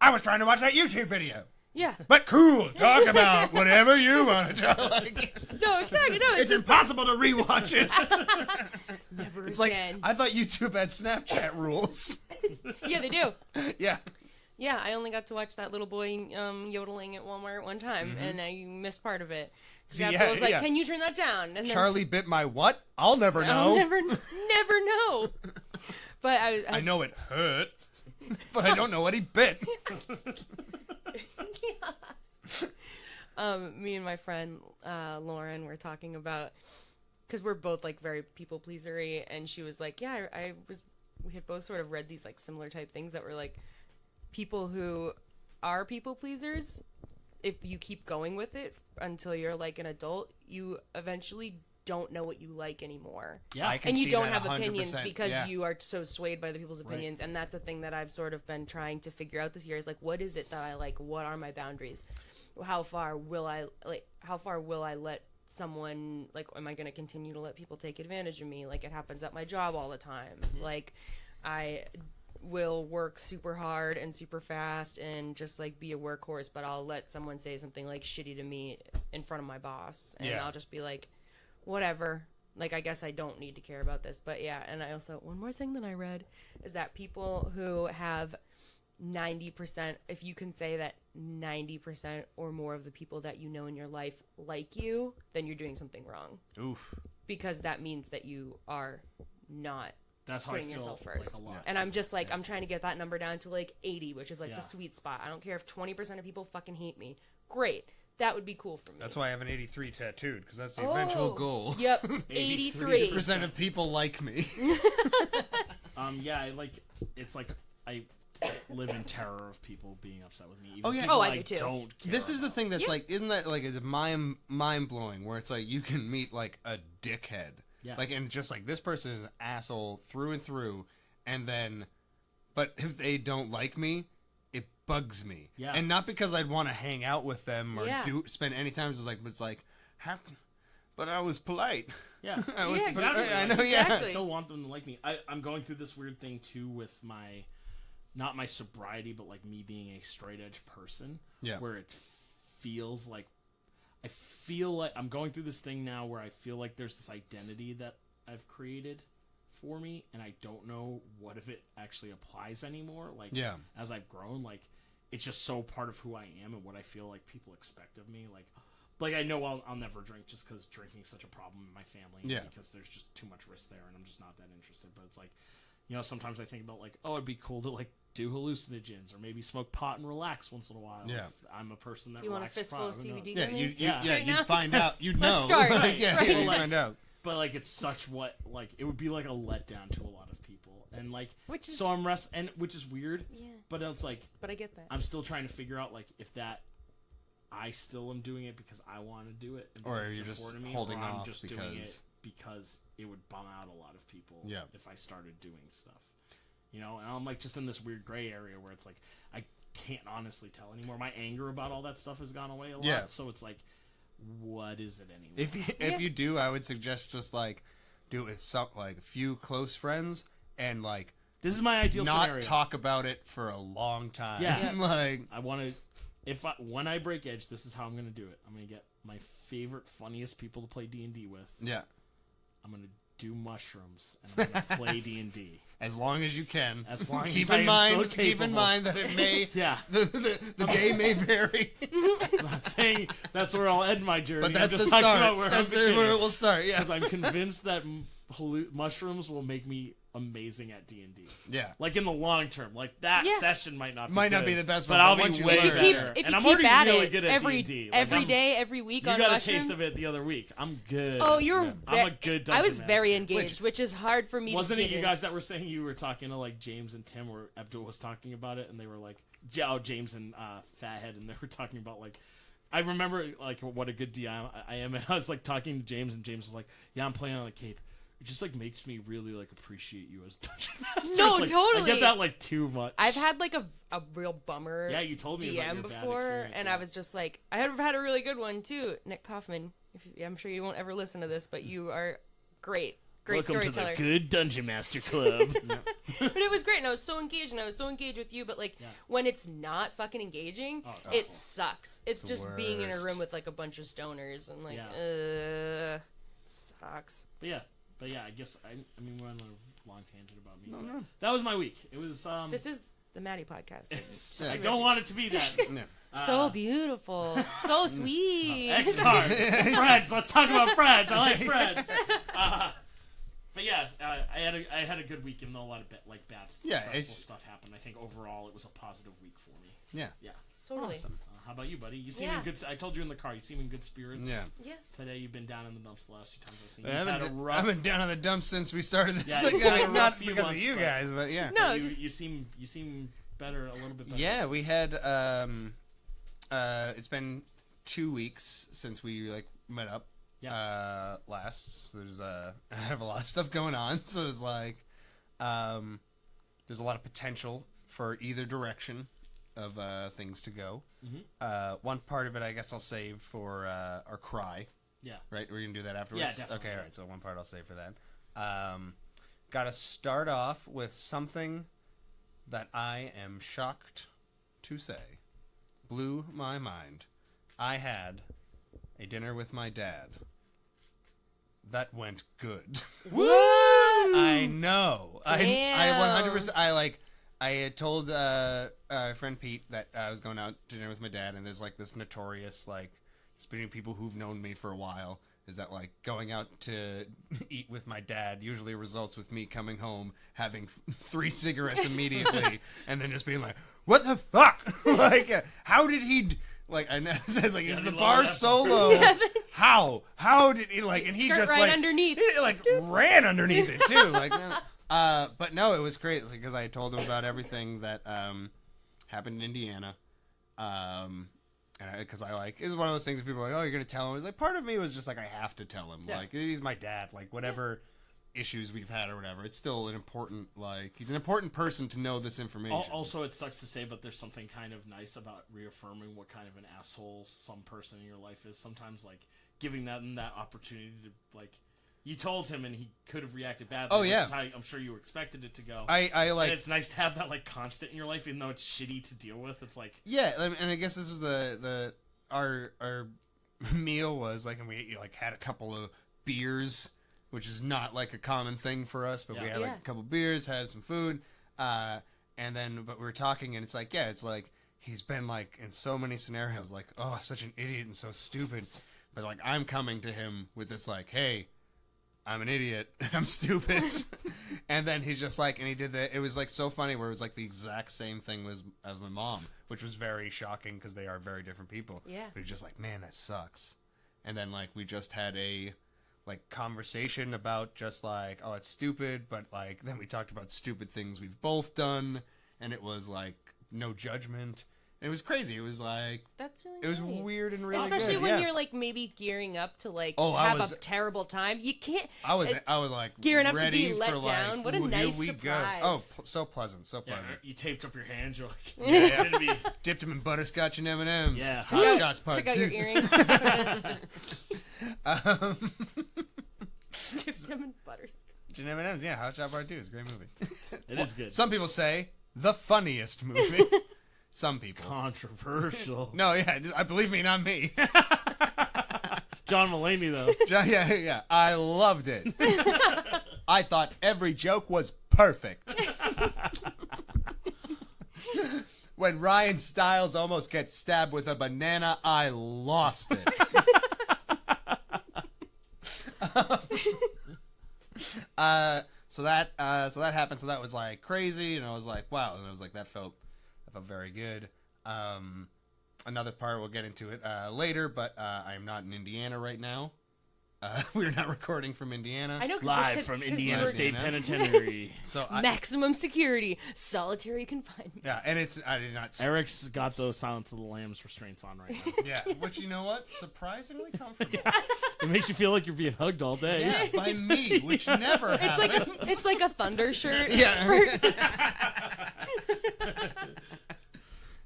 I was trying to watch that YouTube video. yeah. But cool, talk about whatever you want to talk. Like, No, exactly. No, it's impossible to rewatch it. never It's like, again. I thought YouTube had Snapchat rules. Yeah, they do. Yeah. Yeah, I only got to watch that little boy yodeling at Walmart one time, and I missed part of it. See, Gabby yeah, was like, yeah. "Can you turn that down?" And then Charlie bit my what? I'll never know. I'll never know. But I know it hurt, but I don't know what he bit. Me and my friend Lauren were talking about, because we're both like very people pleasery, and she was like, "Yeah, we had both sort of read these like similar type things that were like people who are people pleasers. If you keep going with it until you're like an adult, you eventually don't know what you like anymore." Yeah. I can And you see don't that have opinions 100%, because yeah. you are so swayed by the people's opinions. And that's a thing that I've sort of been trying to figure out this year, is like, what is it that I like? What are my boundaries? How far will I let someone, like, am I going to continue to let people take advantage of me? Like, it happens at my job all the time. Like, will work super hard and super fast and just like be a workhorse, but I'll let someone say something like shitty to me in front of my boss, and Yeah. I'll just be like, whatever. Like, I guess I don't need to care about this. But yeah, and I also, one more thing that I read is that people who have 90%, if you can say that 90% or more of the people that you know in your life like you, then you're doing something wrong. Oof. Because that means that you are not That's how putting I feel yourself first. like a lot. And I'm just like, I'm trying to get that number down to like 80, which is like Yeah. the sweet spot. I don't care if 20% of people fucking hate me. Great. That would be cool for me. That's why I have an 83 tattooed, because that's the eventual goal. Yep, 83. Percent of people like me. Yeah, it's like I live in terror of people being upset with me. Even Oh, yeah. people Oh, I do too. Don't care This is the about. thing that's Yeah. like, isn't that like, it's mind blowing, where it's like you can meet like a dickhead, Yeah. like, and just like this person is an asshole through and through, and then, but if they don't like me, it bugs me. Yeah. And not because I'd want to hang out with them or Yeah. spend any time. It's like, but it's like, but I was polite. Yeah. I was, Yeah, exactly. I know, yeah. I Exactly. still want them to like me. I'm going through this weird thing too with my, not my sobriety, but like me being a straight edge person. Yeah. Where it feels like, I feel like I'm going through this thing now where I feel like there's this identity that I've created for me, and I don't know what if it actually applies anymore. Like, Yeah. as I've grown, like, it's just so part of who I am and what I feel like people expect of me. Like I know I'll never drink just because drinking is such a problem in my family. Yeah. Because there's just too much risk there, and I'm just not that interested. But it's like, you know, sometimes I think about like, oh, it'd be cool to like do hallucinogens or maybe smoke pot and relax once in a while. Yeah. If I'm a person that You want a relaxes fistful of pot, who knows? CBD Yeah, you, gummies? Yeah. right you'd now? find out. You'd know. Let's start. Like, yeah, Right. you'd Like- find out. But like, it's such what like it would be like a letdown to a lot of people, and like, Which is, so I'm which is weird. yeah, But it's like but I get that. I'm still trying to figure out like if that I still am doing it because I want to do it, and Or because you're it's just important to me, holding or I'm off just doing because- it because it would bum out a lot of people. Yeah. If I started doing stuff, you know, and I'm like just in this weird gray area where it's like I can't honestly tell anymore. My anger about all that stuff has gone away a lot. Yeah. So it's like, what is it anymore? If you do, I would suggest just like do it with some like a few close friends and like This is my ideal not scenario. talk about it for a long time. Yeah. like I want to. When I break edge, this is how I'm going to do it. I'm going to get my favorite, funniest people to play D&D with. yeah. I'm going to do mushrooms and I'm going to play D&D. As long as you can. As long keep as I in am mind, still keep in capable. mind that it may Yeah, the day may vary, I'm not saying that's where I'll end my journey. but that's I'm the just talking about start. where That's I'm where it will start. Yeah. Because I'm convinced that mushrooms will make me amazing at D&D. Yeah. Like in the long term, like that Yeah. session might not be Might not good, be the best but one, I'll but be once you way learn- If you keep, better. if And you I'm keep already at really it good at every D&D. every I'm- day, every week You on got mushrooms. a taste of it the other week. I'm good. Oh, you're. I'm a good I was dungeon very master. engaged, which is hard for me. Wasn't to it get you in. guys that were saying you were talking to like James and Tim, where Abdul was talking about it, and they were like, James and Fathead, and they were talking about like, I remember like what a good DM I am, and I was like talking to James, and James was like, yeah, I'm playing on the Cape. It just like makes me really like appreciate you as dungeon master. No, It's, like, I totally. get that like too much. I've had like a real bummer. Yeah, you told me about DM your bad before, experience, and yeah. I was just like, I have had a really good one too. Nick Kaufman. I'm sure you won't ever listen to this, but you are great Welcome storyteller. to the Good Dungeon Master Club. But it was great, and I was so engaged, and I was so engaged with you. But like, Yeah. when it's not fucking engaging, Oh, it's it awful. sucks. It's the just being in a worst. room with like a bunch of stoners, and like, sucks. But yeah, I guess I mean we're on a long tangent about me. But that was my week. It was This is the Maddie podcast. I don't want it to be that. Yeah. So beautiful, so sweet. X-Card. Friends. Let's talk about friends. I like friends. But yeah, I had a good week, even though a lot of bad Yeah, stressful it's- stuff happened. I think overall it was a positive week for me. Yeah. Yeah. Totally. Awesome. How about you, buddy? You seem Yeah. in good. I told you in the car. You seem in good spirits. Yeah. Yeah. Today you've been down in the dumps the last few times I've seen you. I You've had a haven't, rough. I've been down in the dumps since we started this Yeah, thing. you've had a rough Not few because months, of you but- guys, but yeah. No, you, just you seem better, a little bit better. Yeah, we had it's been 2 weeks since we like met up. Yeah. Last. So there's I have a lot of stuff going on, so it's like there's a lot of potential for either direction of things to go. Mhm. One part of it I guess I'll save for our cry. Yeah. Right? We're gonna do that afterwards? Yeah, definitely. Okay, alright, so one part I'll save for that. Gotta start off with something that I am shocked to say blew my mind. I had a dinner with my dad that went good. Woo! I know. I Damn. 100%. I had told friend Pete that I was going out to dinner with my dad, and there's like this notorious speaking of people who've known me for a while, is that like going out to eat with my dad usually results with me coming home having 3 cigarettes immediately, and then just being like, "What the fuck? How did he?" I know it says is the bar solo? How did he And he Skirt just right underneath. He ran underneath it too. But no, it was great because I told him about everything that happened in Indiana. And because it's one of those things people are like, "Oh, you're gonna tell him." It's like part of me was just like, I have to tell him. Yeah. He's my dad. Whatever issues we've had or whatever, it's still an important he's an important person to know this information. Also, it sucks to say, but there's something kind of nice about reaffirming what kind of an asshole some person in your life is. Sometimes, giving them that opportunity to, you told him and he could have reacted badly. Oh, yeah. Which is how I'm sure you expected it to go. And it's nice to have that, constant in your life, even though it's shitty to deal with. It's yeah, and I guess this was our meal was and we had a couple of beers, which is not a common thing for us, but we had a couple beers, had some food, and then but we were talking, and it's he's been in so many scenarios oh, such an idiot and so stupid, but I'm coming to him with this hey, I'm an idiot, I'm stupid, and then he's just and he did that. It was so funny where it was the exact same thing as my mom, which was very shocking because they are very different people. Yeah. But he's just man, that sucks, and then we just had a conversation about just oh, it's stupid, but then we talked about stupid things we've both done, and it was no judgment. It was crazy. It was That's really it was nice. weird and really Especially good. when Yeah. you're maybe gearing up to I have a terrible time. You can't. I was gearing up to ready be let for, down. What a ooh, nice here we surprise. Go. Oh, so pleasant, so yeah, pleasant. you taped up your hands. You're Yeah. gonna be... Dipped him in butterscotch and M&Ms. Yeah. Hot shots part Check out your 2. earrings. Um, Dip them in butterscotch. M&M's, yeah. Hot Shot Part 2 is a great movie. It is good. Some people say the funniest movie. Some people. Controversial. No, yeah, I believe me, not me. John Mulaney, though. Yeah. I loved it. I thought every joke was perfect. When Ryan Stiles almost gets stabbed with a banana, I lost it. So that happened. So that was crazy, and I was wow. And I was that felt very good. Another part, we'll get into it later, but I'm not in Indiana right now. We're not recording from Indiana. I know. Live from Indiana we're State Indiana. Penitentiary. So maximum security, solitary confinement. yeah, and I did not. Eric's got those Silence of the Lambs restraints on right now. Yeah, which you know what? Surprisingly comfortable. It makes you feel like you're being hugged all day. Yeah, by me, which never happens. It's like a thunder shirt. Yeah.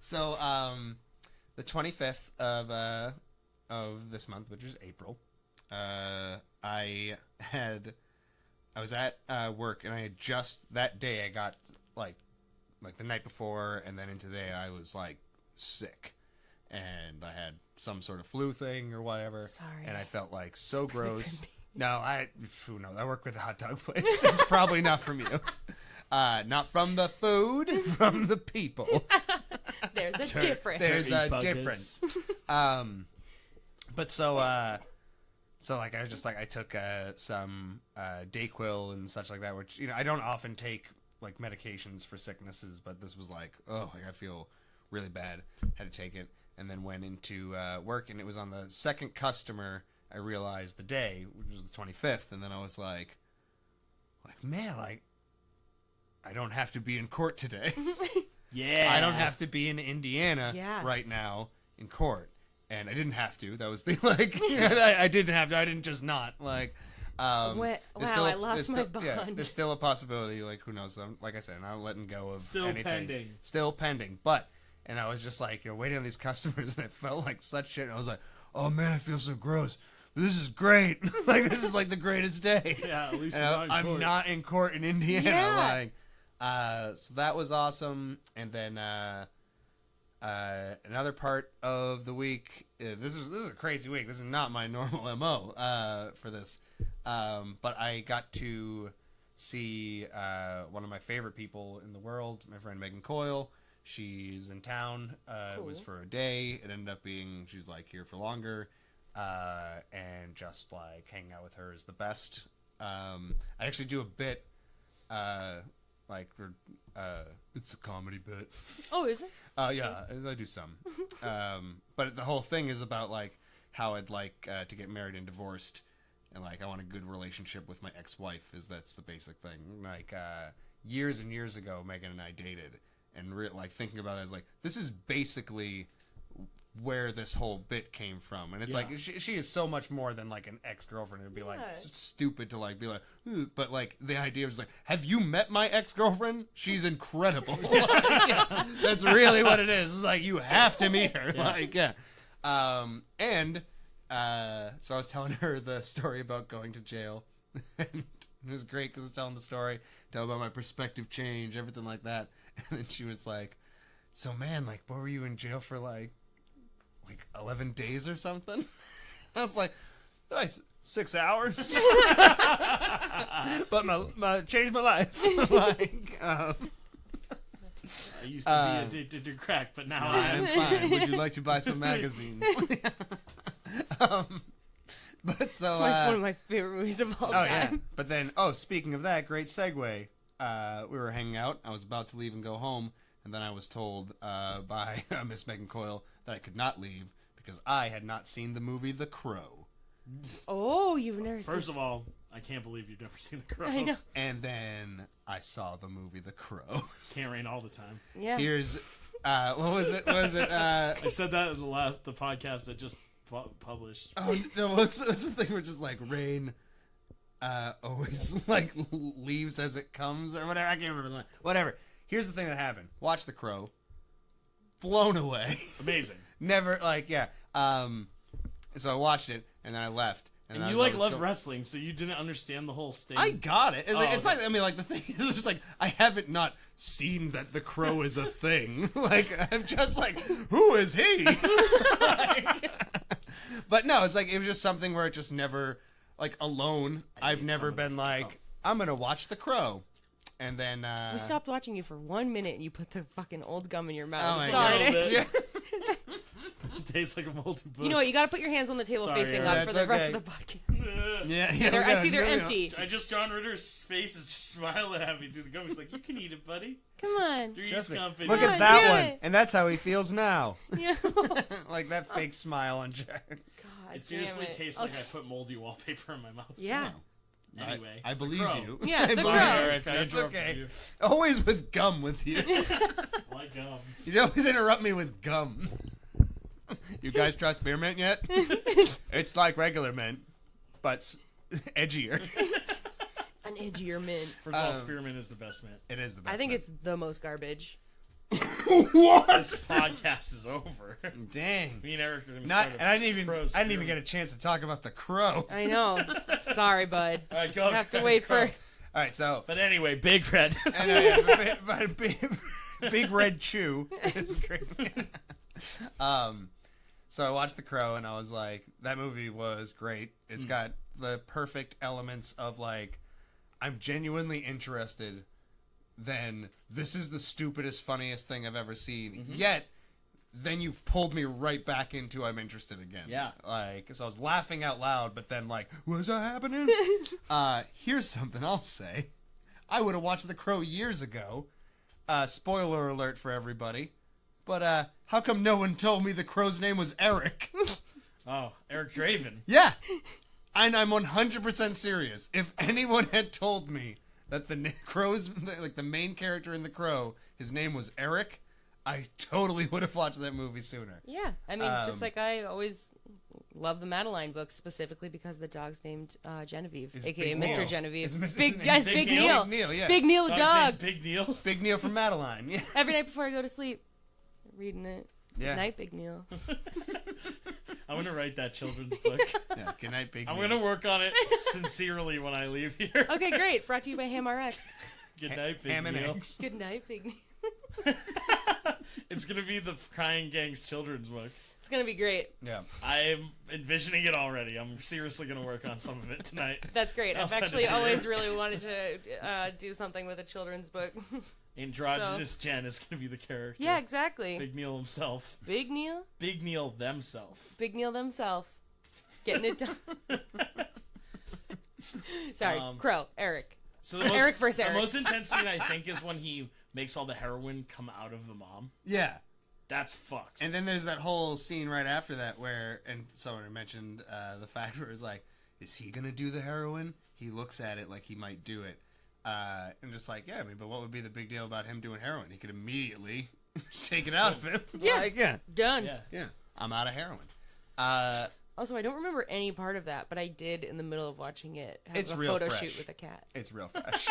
So, the 25th of this month, which is April, I was at work, and I had just that day I got like the night before, and then into the day I was sick, and I had some sort of flu thing or whatever. Sorry. And I felt so gross. No, who knows? I work with a hot dog place. It's probably not from you. Not from the food, from the people. There's a difference. There's a Dirty buggers. difference. But so I was just I took some Dayquil and such like that, which I don't often take medications for sicknesses, but this was I feel really bad. Had to take it, and then went into work, and it was on the second customer. I realized the day, which was the 25th, and then I was man, I don't have to be in court today. Yeah. I don't have to be in Indiana Yeah. right now in court. And I didn't have to. That was the I didn't have to. I didn't just not Wow, I lost my bond. Yeah, there's still a possibility. Who knows? Like I said, I'm not letting go of Still anything. pending. Still pending. But and I was just waiting on these customers, and it felt like such shit. And I was oh man, I feel so gross. But this is great. This is the greatest day. Yeah, at least And you're not in I'm court. not in court in Indiana. Yeah. So that was awesome. And then another part of the week. This is a crazy week. This is not my normal MO for this. But I got to see one of my favorite people in the world, my friend Megan Coyle. She's in town. It was for a day. It ended up being she's like here for longer. And just like hanging out with her is the best. I actually do a bit. It's a comedy bit. Oh, is it? Yeah, I do some. But the whole thing is about like how I'd like to get married and divorced, and like I want a good relationship with my ex-wife. That's the basic thing. Like years and years ago, Megan and I dated, and like thinking about it, I was like, this is basically where this whole bit came from. And it's like she is so much more than like an ex-girlfriend. It'd be like stupid to like be like, but like the idea was like, have you met my ex-girlfriend? She's incredible. Like, yeah, that's really what it is. It's like you have to meet her. Like and so I was telling her the story about going to jail, and it was great because I was telling the story, tell about my perspective change, everything like that. And then she was like, so man, like what were you in jail for, like 11 days or something? I was like, 6 hours. But my changed my life. Like, I used to be addicted to crack, but now I am. fine. Would you like to buy some magazines? But so It's like one of my favorite movies of all time. yeah. But then speaking of that, great segue. We were hanging out. I was about to leave and go home, and then I was told by Miss Megan Coyle that I could not leave because I had not seen the movie The Crow. Oh, you've never First seen of all, I can't believe you've never seen The Crow. I know. And then I saw the movie The Crow. Can't rain all the time. Yeah. Here's what was it? I said that in the podcast that just published. Oh no! What's the thing where just like rain always like leaves as it comes or whatever? I can't remember the line. Whatever. Here's the thing that happened. Watch The Crow. Blown away. Amazing. Never like yeah. So I watched it and then I left. And you like love wrestling, so you didn't understand the whole sting. I got it. It's okay. not. I mean, like the thing is, it's just like I haven't not seen that The Crow is a thing. Like I'm just like, who is he? Like, but no, it's like it was just something where it just never like alone. I've never been like, I'm gonna watch The Crow, and then We stopped watching you for 1 minute and you put the fucking old gum in your mouth. Oh my Sorry. God. to- Yeah. Tastes like a moldy book. You know what? You got to put your hands on the table Sorry, facing Aaron. up for the That's rest okay. of the podcast. Yeah. I see they're empty. John Ritter's face is just smiling at me through the gum. He's like, "You can eat it, buddy." Come on. Through your Trust me. company. Look Come at on, that do one, it. and that's how he feels now. Yeah. Like that fake smile on Jack. God It seriously damn it. tastes I'll like I s- put moldy wallpaper in my mouth. Yeah. Anyway, I believe Crow. you. Yeah, I The believe Crow. you. Sorry, Eric. I That's interrupted okay. you. Always with gum with you. Like gum. You always interrupt me with gum. You guys try spearmint yet? It's like regular mint, but edgier. An edgier mint. First of all, spearmint is the best mint. It is the best. I think mint. it's the most garbage. what? This podcast is over. Dang. Me and Eric are gonna Not, start and I didn't even get a chance to talk about The Crow. I know. Sorry, bud. All right, go. I have to wait for. All right, so But anyway, Big Red. but big red chew. It's great. So I watched The Crow and I was like, that movie was great. It's got the perfect elements of like, I'm genuinely interested. Then this is the stupidest, funniest thing I've ever seen. Yet, then you've pulled me right back into I'm interested again. Yeah. Like, so I was laughing out loud, but then like, what's that happening? Here's something I'll say. I would have watched The Crow years ago. Spoiler alert for everybody. But how come no one told me the Crow's name was Eric? Oh, Eric Draven. Yeah. And I'm 100% serious. If anyone had told me that the Crow's, like the main character in The Crow, his name was Eric, I totally would have watched that movie sooner. Yeah. I mean, just like I always love the Madeline books specifically because the dog's named Genevieve, It's aka Big Mr. Neil. Genevieve. It's Mr. Big Big guys, Big Big Neil? Neil. Big Neil, yeah. Big Neil the Dog's name dog. Big Neil. Big Neil from Madeline. Yeah. Every night before I go to sleep, reading it. Yeah. Good night, Big Neil. I'm gonna write that children's book. Yeah. Good night, Big I'm Neil. gonna work on it sincerely when I leave here. Okay, great. Brought to you by HamRx. Good night, Big ham and Neil. eggs. Good night, Big. It's gonna be the Crying Gang's children's book. It's gonna be great. Yeah. I'm envisioning it already. I'm seriously gonna work on some of it tonight. That's great. I'll I've send it actually to you. always really wanted to do something with a children's book. Androgynous Jen is gonna be the character. Yeah, exactly. Big Neil himself. Big Neil? Big Neil themself. Big Neil themself. Getting it done. Sorry, Crow, Eric. So the most, Eric versus Eric. The most intense scene I think is when he makes all the heroin come out of the mom. Yeah. That's fucked. And then there's that whole scene right after that where, and someone had mentioned the fact where it's like, is he gonna do the heroin? He looks at it like he might do it, and just like, yeah, I mean, but what would be the big deal about him doing heroin? He could immediately take it out of him. Yeah. Like, yeah, Done. yeah. I'm out of heroin. Also, I don't remember any part of that, but I did in the middle of watching it have It's a real photo fresh. shoot with a cat. It's real fresh.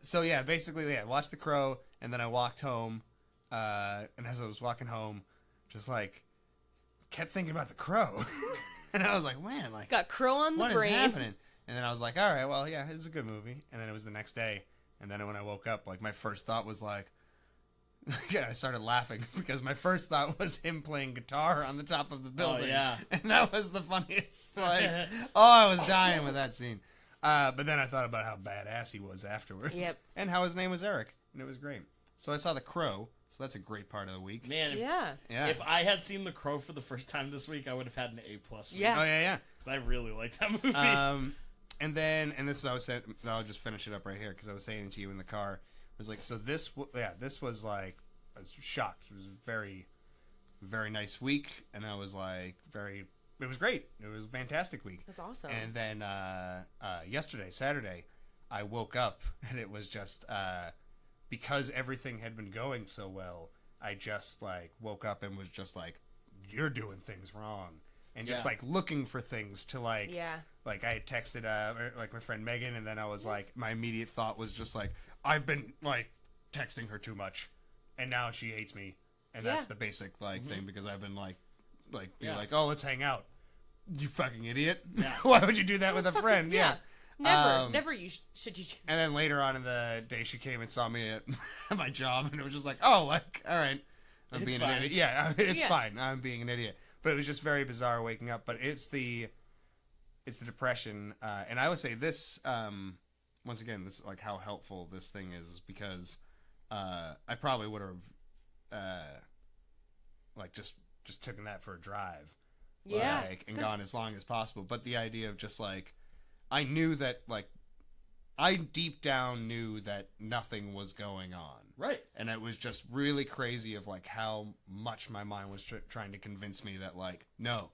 So yeah, basically, yeah, watched The Crow, and then I walked home, and as I was walking home, just like kept thinking about The Crow, and I was like, man, like, Got Crow on the what is brain. happening? And then I was like, all right, well, yeah, it was a good movie. And then it was the next day, and then when I woke up, like, my first thought was like, yeah, I started laughing because my first thought was him playing guitar on the top of the building. yeah. And that was the funniest. Like, oh, I was dying with that scene. But then I thought about how badass he was afterwards. Yep. And how his name was Eric. And it was great. So I saw The Crow. So that's a great part of the week. Man, if, Yeah. Yeah. if I had seen The Crow for the first time this week, I would have had an A+. week. Yeah. Oh, yeah, Because I really like that movie. yeah. And then, and this is, I was saying, I'll just finish it up right here because I was saying to you in the car, it was like, so this was like, I was shocked. It was a very, very nice week, and I was like, it was great. It was a fantastic week. That's awesome. And then yesterday, Saturday, I woke up, and it was just, because everything had been going so well, I just, like, woke up and was just like, you're doing things wrong. And just, Yeah. like, looking for things to, like, Yeah. like, I had texted, like, my friend Megan, and then I was like, my immediate thought was just like, I've been, like, texting her too much, and now she hates me. And that's Yeah. the basic, like, thing, because I've been, like, be Yeah. like, oh, let's hang out. You fucking idiot. Yeah. Why would you do that with a friend? Yeah. Yeah. Never should you do And then later on in the day, she came and saw me at my job, and it was just like, oh, like, all right, I'm It's being fine. an idiot. Yeah, it's Yeah. fine. I'm being an idiot. But it was just very bizarre waking up. But it's the depression, and I would say this. Once again, this like how helpful this thing is because I probably would have like just taken that for a drive, Yeah. like, and 'cause- gone as long as possible. But the idea of just like I knew that like I deep down knew that nothing was going on. right. And it was just really crazy of like how much my mind was trying to convince me that like no,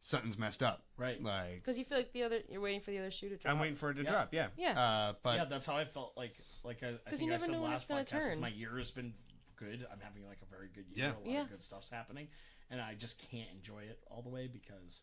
something's messed up. Right. Like Because you feel like you're waiting for the other shoe to drop. I'm waiting for it to Yeah. drop. Yeah. Yeah. But Yeah, that's how I felt like I you think I never said know when last it's gonna podcast. is turn. My year has been good. I'm having like a very good year. Yeah. A lot Yeah. of good stuff's happening, and I just can't enjoy it all the way because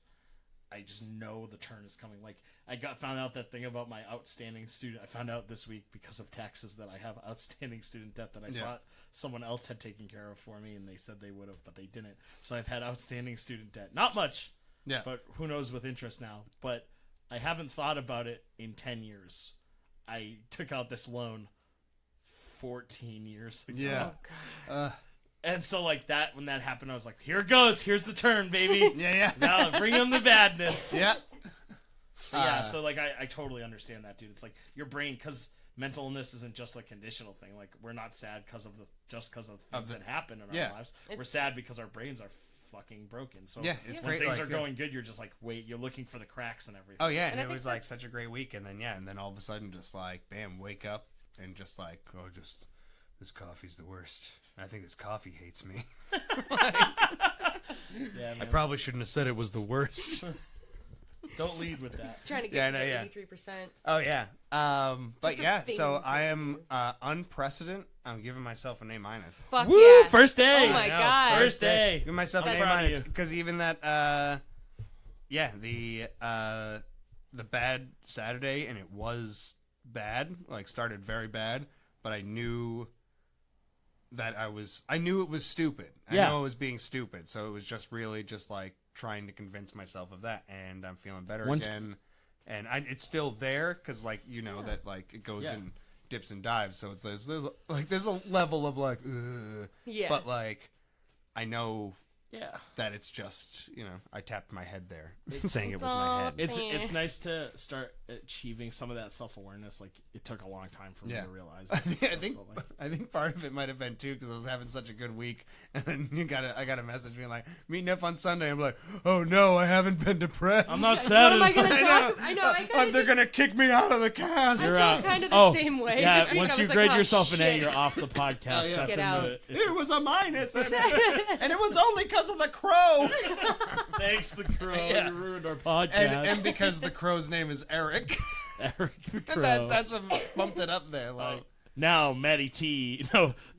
I just know the turn is coming. Like I found out that thing about my outstanding student. I found out this week because of taxes that I have outstanding student debt that I Yeah. thought someone else had taken care of for me, and they said they would have, but they didn't. So I've had outstanding student debt. Not much. yeah. But who knows with interest now. But I haven't thought about it in 10 years. I took out this loan 14 years ago. Yeah. Oh, And so like that, when that happened, I was like, here it goes. Here's the turn, baby. Yeah. Now bring on the badness. Yeah. But yeah, Uh, so like I totally understand that, dude. It's like your brain, because mental illness isn't just a conditional thing. Like we're not sad because of things that happen in our lives. We're It's- sad because our brains are fucking broken. So Yeah, it's when great, things like, are yeah. going good, you're just like, wait, you're looking for the cracks and everything. Oh yeah, And and I it think was like that's- such a great week, and then all of a sudden, just like bam, wake up and just like just this coffee's the worst. I think this coffee hates me. Yeah, man. Probably shouldn't have said it was the worst. Don't lead with that. trying to get Yeah, I to know, that yeah. 83%. Oh yeah, but Just a yeah. thing So to I do. am unprecedented. I'm giving myself an A-. Fuck Woo! yeah. First day. Oh my I know, God. First day. Give myself I'm an proud of A- you. because even that, the bad Saturday, and it was bad. Like started very bad, but I knew that I knew it was stupid. I Yeah. know I was being stupid, so it was just really just like trying to convince myself of that, and I'm feeling better Once- again. And it's still there because like that like it goes Yeah. in dips and dives, so it's there's a level of like, ugh. Yeah. But like, I know Yeah. that it's just, I tapped my head there, saying it It's was my all- head. It's nice to start achieving some of that self-awareness. Like, it took a long time for me Yeah. to realize. I that think stuff, but, like, I think part of it might have been too because I was having such a good week, and then I got a message being like, meeting up on Sunday. I'm like, oh no, I haven't been depressed. I'm not What sad. am I gonna I talk? know. I know. I kind They're of gonna kick me out of the cast. You're felt out. kind of the same way Yeah, this week. once I you was like, grade oh, yourself an A, shit. you're off the podcast. yeah. That's Get into out. it. It was a minus, and it was only because of the crow. Thanks, the crow. Yeah. You ruined our podcast. and because the crow's name is Eric. Eric the And crow. that's what bumped it up there. Like, Now, Matty T,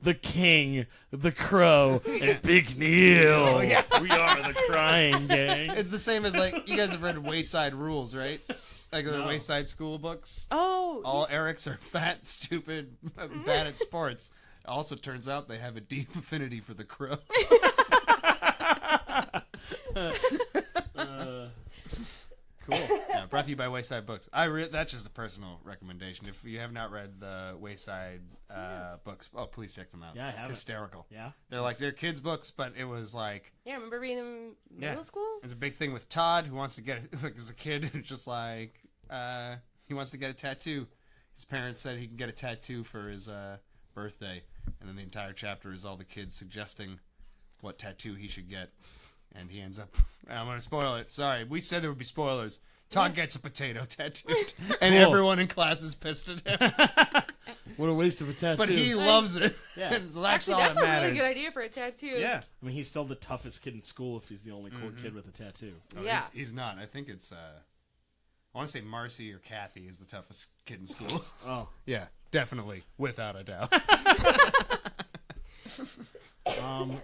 the King, the Crow, and Big Neil. Oh, yeah. We are the Crying Gang. it's the same as like you guys have read Wayside Rules, right? Like the No. Wayside School books. Oh, All Erics are fat, stupid, bad at sports. Also, turns out they have a deep affinity for the crow. Cool. Yeah, brought to you by Wayside Books. That's just a personal recommendation. If you have not read the Wayside books, please check them out. Yeah, I haven't. Hysterical. Yeah. They're kids' books, but it was like yeah. Remember reading them in Yeah. middle school? it's a big thing with Todd, who wants to get like as a kid, it's just like he wants to get a tattoo. His parents said he can get a tattoo for his birthday, and then the entire chapter is all the kids suggesting what tattoo he should get. And he ends up. I'm going to spoil it. Sorry, we said there would be spoilers. Todd gets a potato tattooed, and Cool. everyone in class is pissed at him. What a waste of a tattoo. But he loves it. Yeah. And so that's Actually, all that's that a matters. really good idea for a tattoo. Yeah. I mean, he's still the toughest kid in school if he's the only cool kid with a tattoo. No, Yeah. He's not. I think it's. I want to say Marcy or Kathy is the toughest kid in school. Oh. Yeah, definitely, without a doubt.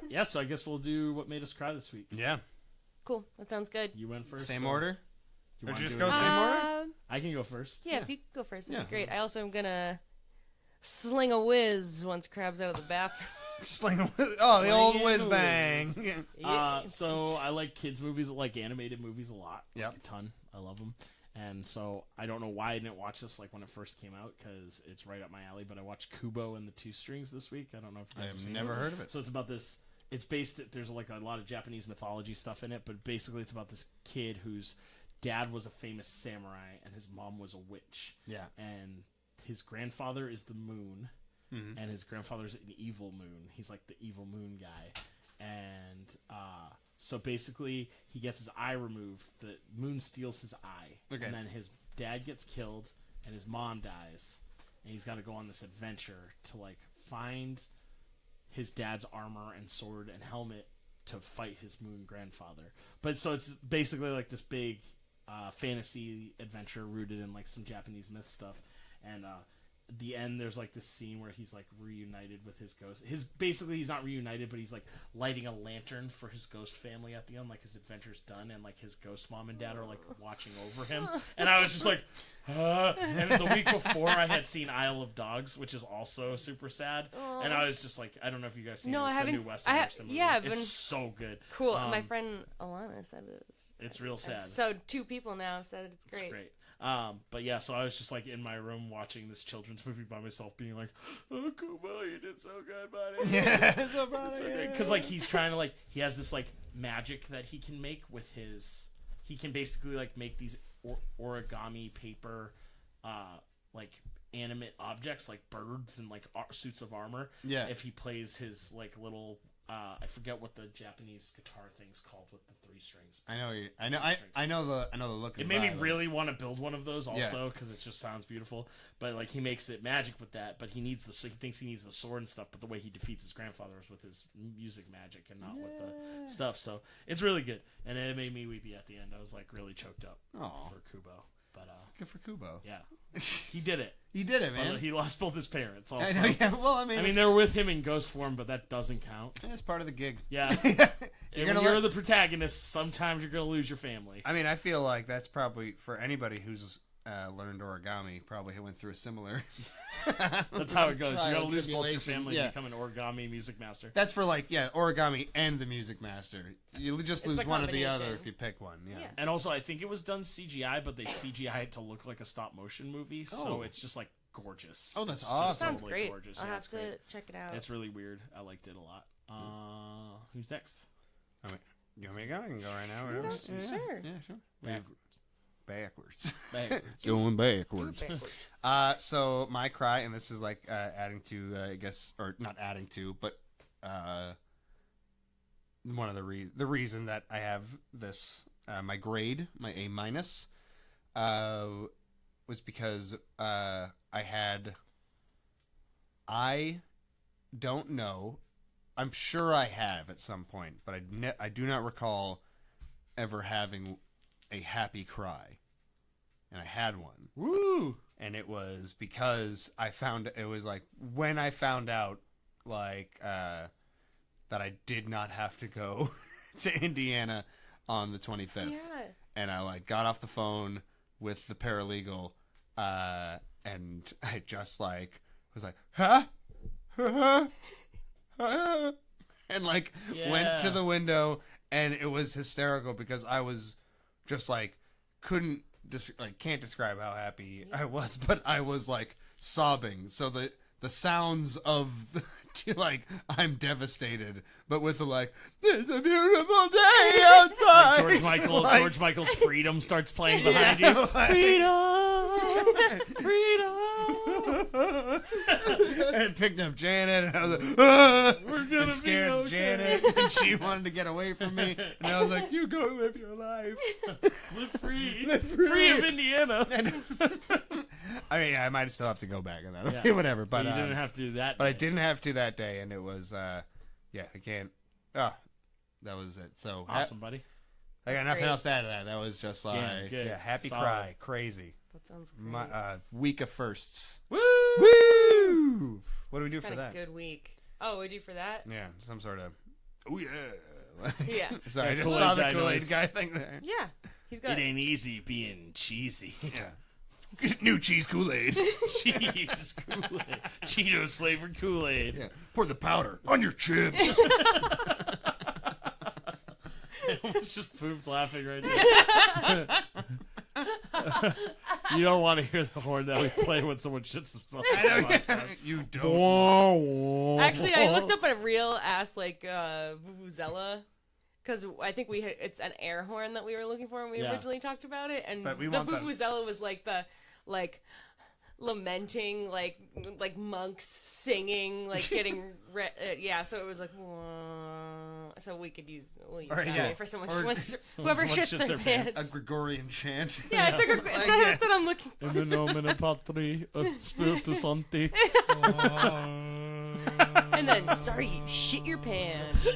Yeah, so I guess we'll do what made us cry this week. Yeah. Cool. That sounds good. You went first. Same so order. you Or wanna just do go it? same order? I can go first. Yeah, if you go first, that'd Yeah. be great. I also am gonna sling a whiz once Crab's out of the bathroom. Sling a the Sling old a whiz whiz. bang. So I like kids movies, I like animated movies a lot. Yep. Like a ton. I love them. And so I don't know why I didn't watch this like when it first came out because it's right up my alley. But I watched Kubo and the Two Strings this week. I don't know if you I guys have have seen never it. heard of it. So it's about this. It's based. There's like a lot of Japanese mythology stuff in it, but basically it's about this kid whose dad was a famous samurai and his mom was a witch. Yeah. And his grandfather is the moon, Mhm. and his grandfather's an evil moon. He's like the evil moon guy, and so basically he gets his eye removed. The moon steals his eye, Okay. and then his dad gets killed, and his mom dies, and he's got to go on this adventure to like find his dad's armor and sword and helmet to fight his moon grandfather. But so it's basically like this big fantasy adventure rooted in like some Japanese myth stuff. And at the end, there's like this scene where he's like reunited with his ghost. He's not reunited, but he's like lighting a lantern for his ghost family at the end. Like his adventure's done, and like his ghost mom and dad are like watching over him. And I was just like, and the week before I had seen Isle of Dogs, which is also super sad. And I was just like, I don't know if you guys seen No, it. I It's haven't the new s- Wes I ha- Anderson movie. yeah, I've it's been- so good. Cool. My Um, friend Alana said it was. It's real sad. So 2 people now said it's great. It's great. But yeah, so I was just like in my room watching this children's movie by myself, being like, "Oh, Kubo, you did so good, buddy." Yeah. So funny. Because like he's trying to he has this like magic that he can make with his. He can basically like make these origami paper, like animate objects like birds and like suits of armor. Yeah. If he plays his like little. I forget what the Japanese guitar thing's called with the 3 strings. I know the look. It and made me vibe. really want to build one of those also because it just sounds beautiful. But like he makes it magic with that. But he thinks he needs the sword and stuff. But the way he defeats his grandfather is with his music magic and not with the stuff. So it's really good, and it made me weepy at the end. I was like really choked up Aw. for Kubo. But Good for Kubo. yeah, he did it. He did it, But man. he lost both his parents. Also, I know, yeah. Well, I mean, I mean they were with him in ghost form, but that doesn't count. it's part of the gig. Yeah, You're when gonna you're let- the protagonist, sometimes you're gonna lose your family. I mean, I feel like that's probably for anybody who's learned origami. Probably went through a similar. That's how it goes. You trial gotta and lose both your tribulation. family Yeah. to become an origami music master. That's for origami and the music master. You just It's lose the one or the other combination. if you pick one. Yeah. And also, I think it was done CGI, but they CGI it to look like a stop motion movie, so Oh. it's just like gorgeous. Oh, that's It's awesome. just Sounds totally great. Gorgeous. I'll Yeah, have it's to great. check it out. It's really weird. I liked it a lot. Who's next? You want me to go? I can go right now. No, Whatever. sure. Yeah, sure. Backwards. Backwards. Going backwards. So my cry, and this is like adding to, I guess, or not adding to, but one of the reason that I have this, my grade, my A minus, was because I don't know. I'm sure I have at some point, but I do not recall ever having a happy cry. And I had one. Woo! And it was because it was like when I found out like that I did not have to go to Indiana on the 25th. Yeah. And I like got off the phone with the paralegal and I just like was like, huh? And like went to the window, and it was hysterical because I was just like can't describe how happy I was, but I was like sobbing. So the sounds of like I'm devastated, but with the like, it's a beautiful day outside. George Michael's Freedom starts playing behind you. Like, Freedom. and picked up Janet, and I was like, We're gonna and scared be okay. Janet, and she wanted to get away from me, and I was like, you go live your life. Live free. Live free. Free of Indiana. And I mean, I might still have to go back on that, Yeah. whatever. But you didn't have to do that. But I day. didn't have to that day, and it was, I can't. Oh, that was it. So Awesome, buddy. I got That's nothing great. else to add to that. That was just like, good. happy Solid. cry, crazy. That sounds great. My week of firsts. Woo! Woo! What do we do It's for been a that? good week. Oh, we do for that? Yeah, some sort of. Oh yeah. Yeah. Sorry, I Yeah, just Kool-Aid saw the guy Kool-Aid noise. guy thing there. Yeah. He's got It ain't easy being cheesy. Yeah. New cheese Kool-Aid. Cheese Kool-Aid. Cheetos flavored Kool-Aid. Yeah. Pour the powder on your chips. I almost just pooped laughing right now. You don't want to hear the horn that we play when someone shits themselves. You don't. Actually, I looked up a real ass like vuvuzela because I think it's an air horn that we were looking for when we Yeah. originally talked about it, and But we the want the- vuvuzela was like the lamenting like monks singing like getting so it was like so we'll use Or, that yeah. way for someone Or- whoever someone shits their pants. A Gregorian chant. Yeah, it's like that's what I'm looking for. In the nomine Patri of Spiritus Sancti. And then sorry you shit your pants.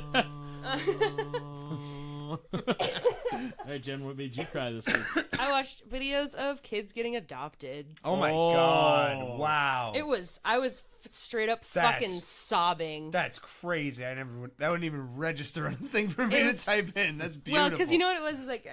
Hey Jen, what made you cry this week? I watched videos of kids getting adopted. Oh my Oh. god! Wow. I was straight up That's- fucking sobbing. That's crazy. That wouldn't even register on the thing for me It to was- type in. That's beautiful. Well, because you know what it was? Is like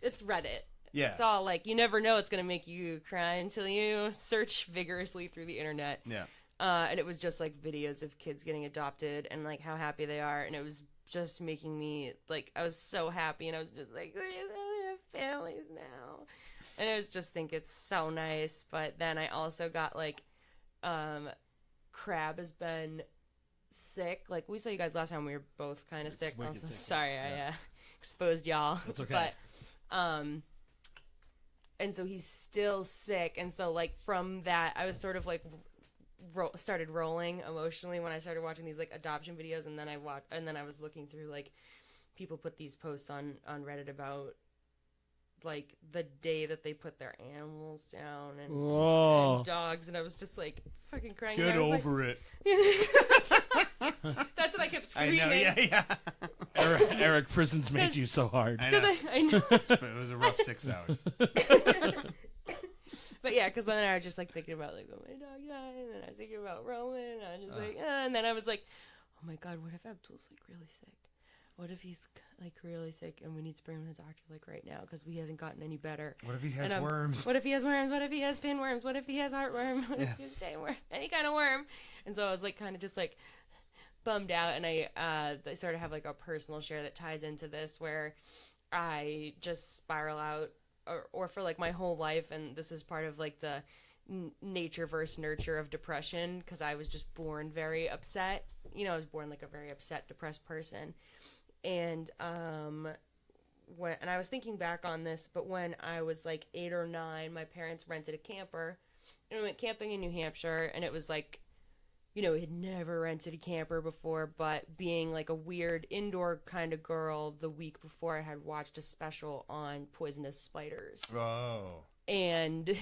it's Reddit. Yeah. It's all like you never know it's gonna make you cry until you search vigorously through the internet. Yeah. And it was just like videos of kids getting adopted and like how happy they are, and it was just making me like I was so happy, and I was just like they have families now, and I was just think it's so nice. But then I also got like, Crab has been sick. Like we saw you guys last time, we were both kind of sick. wicked Also, sick. sorry, Yeah. I exposed y'all. That's okay. But and so he's still sick, and so like from that, I was sort of like started rolling emotionally when I started watching these like adoption videos, and then I was looking through like people put these posts on Reddit about like the day that they put their animals down and, Whoa. and dogs, and I was just like fucking crying. Get and I was over it. Like, that's what I kept I screaming. know. Yeah. Eric, prisons made you so hard. I Because know. I know. It was a rough 6 hours. But yeah, because then I was just like thinking about like, oh, my dog died, and then I was thinking about Roman, and I was just like, and then I was like, oh my god, what if Abdul's like really sick? What if he's like really sick and we need to bring him to the doctor like right now because he hasn't gotten any better? What if he has And worms? What if he has worms? What if he has pinworms? What if he has heartworm? What if he has tapeworm? Any kind of worm? And so I was like kind of just like bummed out, and I sort of have like a personal share that ties into this where I just spiral out or for like my whole life, and this is part of like the nature versus nurture of depression because I was just born very upset. You know, I was born like a very upset, depressed person. And and I was thinking back on this, but when I was like 8 or 9, my parents rented a camper, and we went camping in New Hampshire, and it was like, you know, we had never rented a camper before, but being like a weird indoor kind of girl, the week before I had watched a special on poisonous spiders. Oh. And,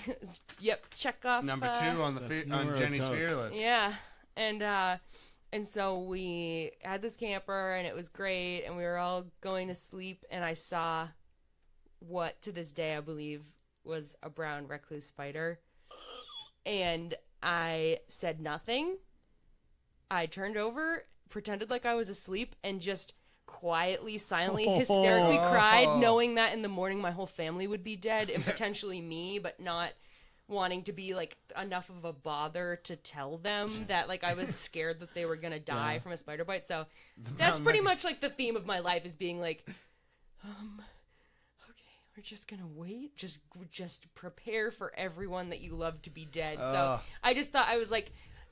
yep, check off. Number 2 on on Jenny's fear list. Yeah. And so we had this camper, and it was great, and we were all going to sleep, and I saw what, to this day, I believe was a brown recluse spider. And I said nothing. I turned over, pretended like I was asleep, and just quietly, silently, hysterically cried, knowing that in the morning my whole family would be dead, and potentially me, but not wanting to be like enough of a bother to tell them that like I was scared that they were gonna die from a spider bite. So that's pretty much like the theme of my life, is being like, okay, we're just gonna wait, just prepare for everyone that you love to be dead. So I just thought,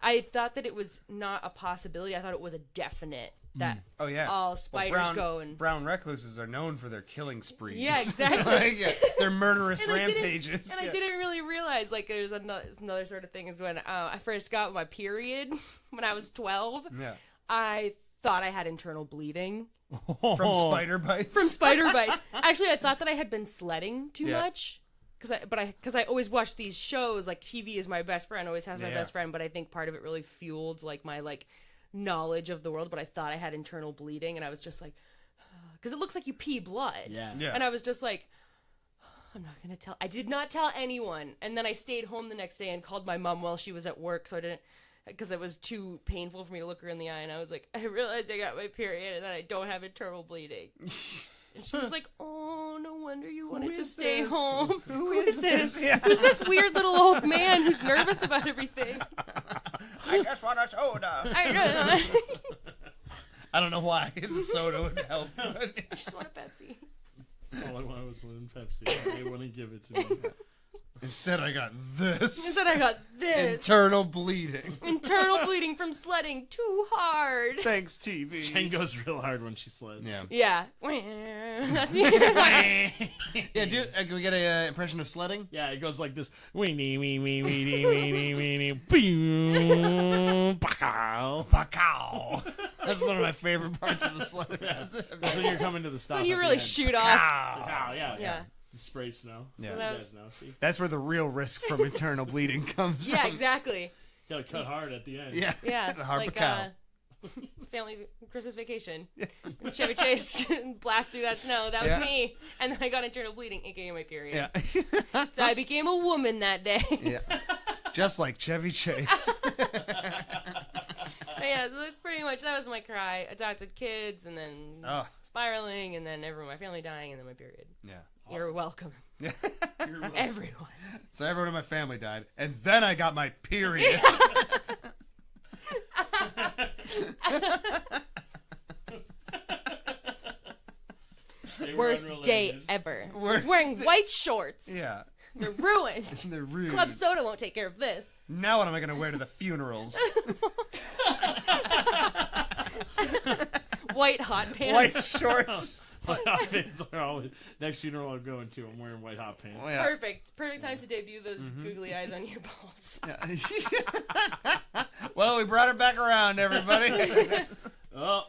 I thought that it was not a possibility. I thought it was a definite that all spiders go and brown recluses are known for their killing sprees. Yeah, exactly. They're murderous rampages. I didn't really realize, like, there's another sort of thing is when I first got my period when I was 12. Yeah. I thought I had internal bleeding From spider bites. from spider bites. Actually, I thought that I had been sledding too much. Because I always watch these shows, like TV is my best friend, always has my best friend, but I think part of it really fueled like my like knowledge of the world. But I thought I had internal bleeding, and I was just like, because it looks like you pee blood. Yeah. And I was just like, I'm not gonna tell. I did not tell anyone, and then I stayed home the next day and called my mom while she was at work, so I didn't, because it was too painful for me to look her in the eye. And I was like, I realized I got my period and that I don't have internal bleeding. And she was like, oh, no wonder you wanted to stay home. Who is this? Yeah. Who's this weird little old man who's nervous about everything? I just want a soda. I don't know why the soda would help. But I just want a Pepsi. All I wanted was one Pepsi. They wouldn't give it to me. instead, I got this. Instead, I got this. Internal bleeding. Internal bleeding from sledding too hard. Thanks, TV. Jen goes real hard when she sleds. Yeah. Yeah. That's me. Yeah, can we get an impression of sledding? Yeah, it goes like this. Weenie, weenie, weenie, weenie, weenie, boom, pow. Pacow. That's one of my favorite parts of the sled. That's when you're coming to the stop. When you at the really end. shoot off. Pow, yeah. Yeah. Spray snow. Yeah. You So that guys was- know, see? That's where the real risk from internal bleeding comes Yeah, from. exactly. Gotta cut hard at the end. Yeah. Yeah. The hard like, Pacow. Family Christmas vacation. Chevy Chase blast through that snow. That was Yeah. me. And then I got internal bleeding, aka my period. Yeah. So I became a woman that day. Yeah. Just like Chevy Chase. But yeah, so that's pretty much, that was my cry. Adopted kids, and then Oh. spiraling, and then my family dying, and then my period. Yeah. You're welcome. Yeah. Everyone. So everyone in my family died, and then I got my period. They were Worst day unrelated. ever. Worst Wearing day- white shorts. Yeah. They're ruined. They're rude. Club Soda won't take care of this. Now what am I going to wear to the funerals? White hot pants. White shorts. White hot pants are always next funeral I'm going to. I'm wearing white hot pants. Oh, yeah. Perfect. Perfect time to debut those googly eyes on your balls. Yeah. Well, we brought it back around, everybody. Oh,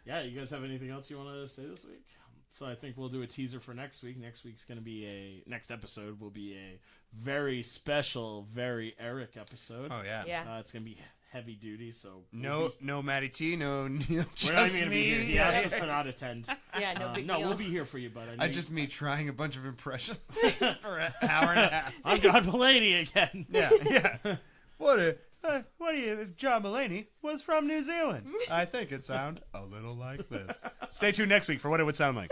yeah. You guys have anything else you want to say this week? So I think we'll do a teaser for next week. Next episode will be a very special, very Eric episode. Oh yeah. Yeah. It's gonna be heavy duty. So No Matty T. No Neil. we're not Just even gonna me. be here. He asked us to not attend. Yeah, no big no, deal. we'll be here for you, bud. I just me trying a bunch of impressions for an hour and a half. I'm God Mulaney again. Yeah. What if John Mulaney was from New Zealand? I think it sound a little like this. Stay tuned next week for what it would sound like.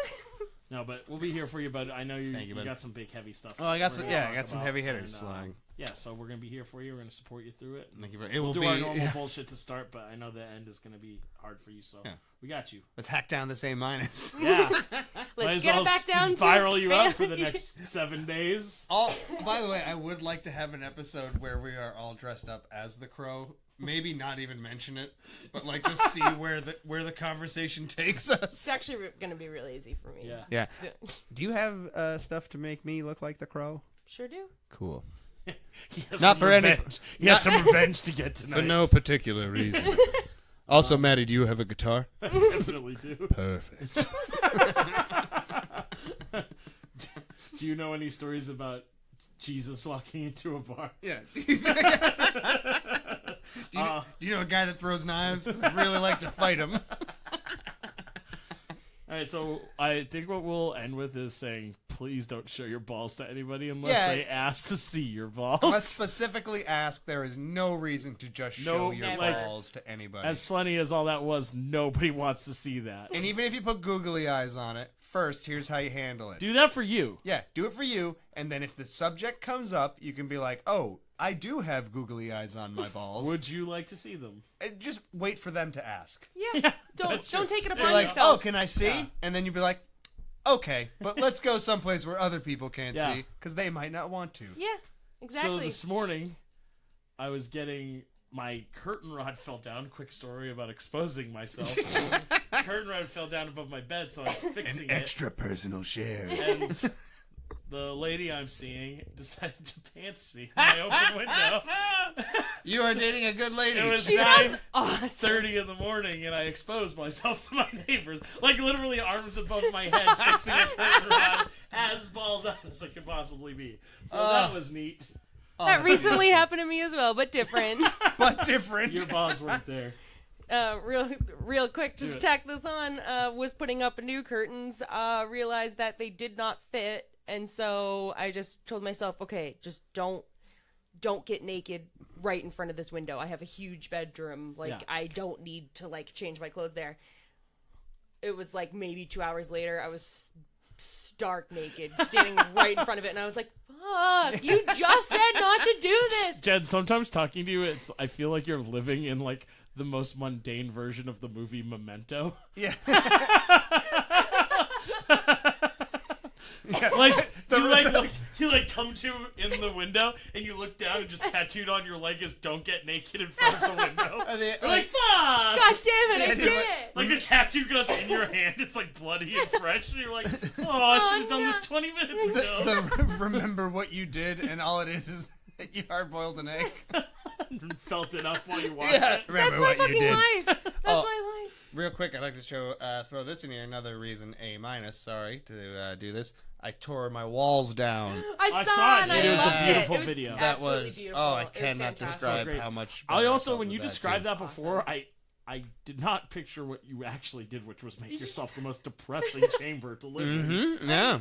No, but we'll be here for you, bud. I know Thank you, you bud. got some big, heavy stuff. Oh, I got we're some. gonna Yeah, talk I got some about, heavy hitters. and, So yeah, so we're gonna be here for you. We're gonna support you through it. thank you. It We'll will do be. our normal bullshit to start, but I know the end is gonna be hard for you, so Yeah. we got you. Let's hack down this A-. Yeah, Might Let's as get well it back down to spiral you up for the next 7 days. Oh, by the way, I would like to have an episode where we are all dressed up as the Crow. Maybe not even mention it, but like just see where the conversation takes us. It's actually going to be really easy for me. Yeah. Yeah. Do you have stuff to make me look like the Crow? Sure do. Cool. He has Not some for any- revenge. He has some revenge to get tonight. For no particular reason. Also, Maddie, do you have a guitar? I definitely do. Perfect. Do you know any stories about Jesus walking into a bar? Yeah. Do you know a guy that throws knives? 'Cause I'd really like to fight him. All right, so I think what we'll end with is saying, please don't show your balls to anybody unless Yeah. they ask to see your balls. Let's specifically ask. There is no reason to just show No, your like, balls to anybody. As funny as all that was, nobody wants to see that. And even if you put googly eyes on it, first, here's how you handle it. Do that for you. Yeah, do it for you, and then if the subject comes up, you can be like, oh, I do have googly eyes on my balls. Would you like to see them? And just wait for them to ask. Yeah. Don't that's true. take it Be upon like, yourself. oh, can I see? Yeah. And then you'd be like, okay, but let's go someplace where other people can't Yeah. see, because they might not want to. Yeah. Exactly. So this morning, I was getting my curtain rod fell down. Quick story about exposing myself. Curtain rod fell down above my bed, so I was fixing it. personal share. And the lady I'm seeing decided to pants me in my open window. You are dating a good lady. It was she sounds awesome. 9:30 in the morning, and I exposed myself to my neighbors, like literally arms above my head, fixing a curtain rod as balls out as I could possibly be. So that was neat. That recently happened to me as well, but different. but different. Your balls weren't there. Real quick, Do just it. tack this on. Was putting up new curtains. Realized that they did not fit, and so I just told myself, okay, just don't get naked right in front of this window. I have a huge bedroom. Like Yeah. I don't need to like change my clothes there. It was like maybe 2 hours later. I was stark naked, standing right in front of it, and I was like, "Fuck! You just said not to do this." Jen, sometimes talking to you, I feel like you're living in like the most mundane version of the movie Memento. Yeah. Like you come to in the window and you look down and just tattooed on your leg is "Don't get naked in front of the window." You're like, fuck! God damn it! I Yeah, did do it. Like the tattoo goes in your hand, it's like bloody and fresh, and you're like, oh, I should have done this 20 minutes ago. Remember what you did, and all it is that you hard-boiled an egg. Felt it up while you watched Yeah, it. remember That's my what you fucking did. life. That's Oh. my life. Real quick, I'd like to throw this in here. Another reason A-, sorry, to do this. I tore my walls down. I saw saw it. it. And I It was a loved beautiful it. It was video. That absolutely was, beautiful. oh, I It was cannot fantastic. describe Great. how much. I fun also, felt when with you that, described too. that before, I did not picture what you actually did, which was make yourself the most depressing chamber to live in. Mm-hmm. Yeah.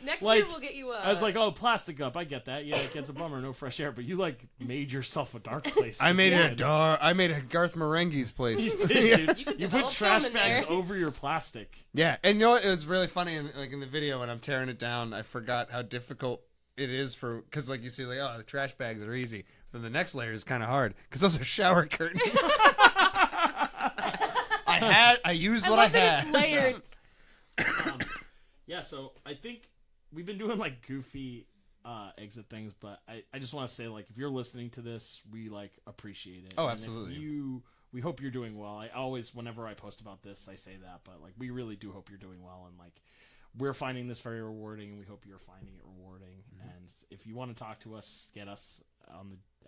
Next Like, year we'll get you. I was like, oh, plastic up. I get that. Yeah, it gets a bummer, no fresh air. But you like made yourself a dark place. I made it it I made a Garth Marenghi's place. You did, dude. You could You put develop trash film in bags there. over your plastic. Yeah, and you know what? It was really funny. In the video when I'm tearing it down, I forgot how difficult it is because like you see, like, oh, the trash bags are easy. Then the next layer is kind of hard because those are shower curtains. I used what I love that had. it's layered. Yeah, so I think we've been doing like goofy exit things, but I just want to say, like, if you're listening to this, we like appreciate it. Oh, And if absolutely. we hope you're doing well. I always, whenever I post about this, I say that, but like we really do hope you're doing well, and like we're finding this very rewarding, and we hope you're finding it rewarding. Mm-hmm. And if you want to talk to us, get us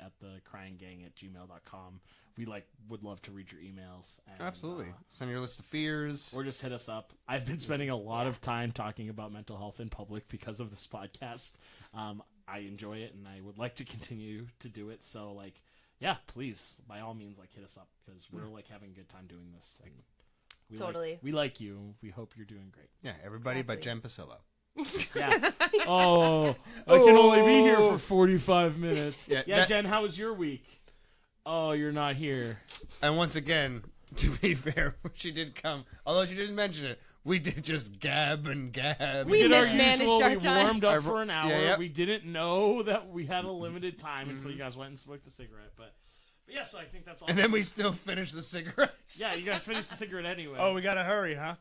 at the cryinggang@gmail.com. We would love to read your emails. And, Absolutely. Send your list of fears. or just hit us up. I've been spending a lot of time talking about mental health in public because of this podcast. I enjoy it, and I would like to continue to do it. So, like, yeah, please, by all means, like, hit us up because we're like having a good time doing this. And Totally. we like you. We hope you're doing great. Yeah, everybody but Exactly. Jen Pasillo. Yeah. Oh, I can only be here Oh. for 45 minutes. Yeah, Yeah, that- Jen, how was your week? Oh, you're not here. And once again, to be fair, she did come, although she didn't mention it, we did just gab and gab. We did our mismanaged usual. our We time. warmed up for an hour. Yeah, yep. We didn't know that we had a limited time until you guys went and smoked a cigarette. But yeah, so I think that's all. And then we still finished the cigarettes. Yeah, you guys finished the cigarette anyway. Oh, we gotta hurry, huh?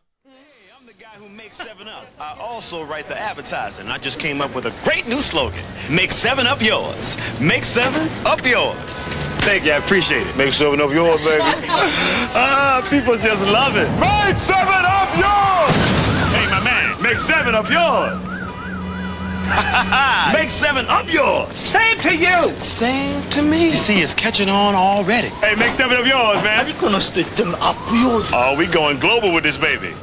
I'm the guy who makes 7-Up. I also write the advertising. I just came up with a great new slogan. Make 7-Up yours. Make 7-Up yours. Thank you. I appreciate it. Make 7-Up yours, baby. People just love it. Make 7-Up yours! Hey, my man, make 7-Up yours! Make 7-Up yours. Same to you! Same to me. You see, it's catching on already. Hey, make 7-Up yours, man. Oh, we going global with this baby.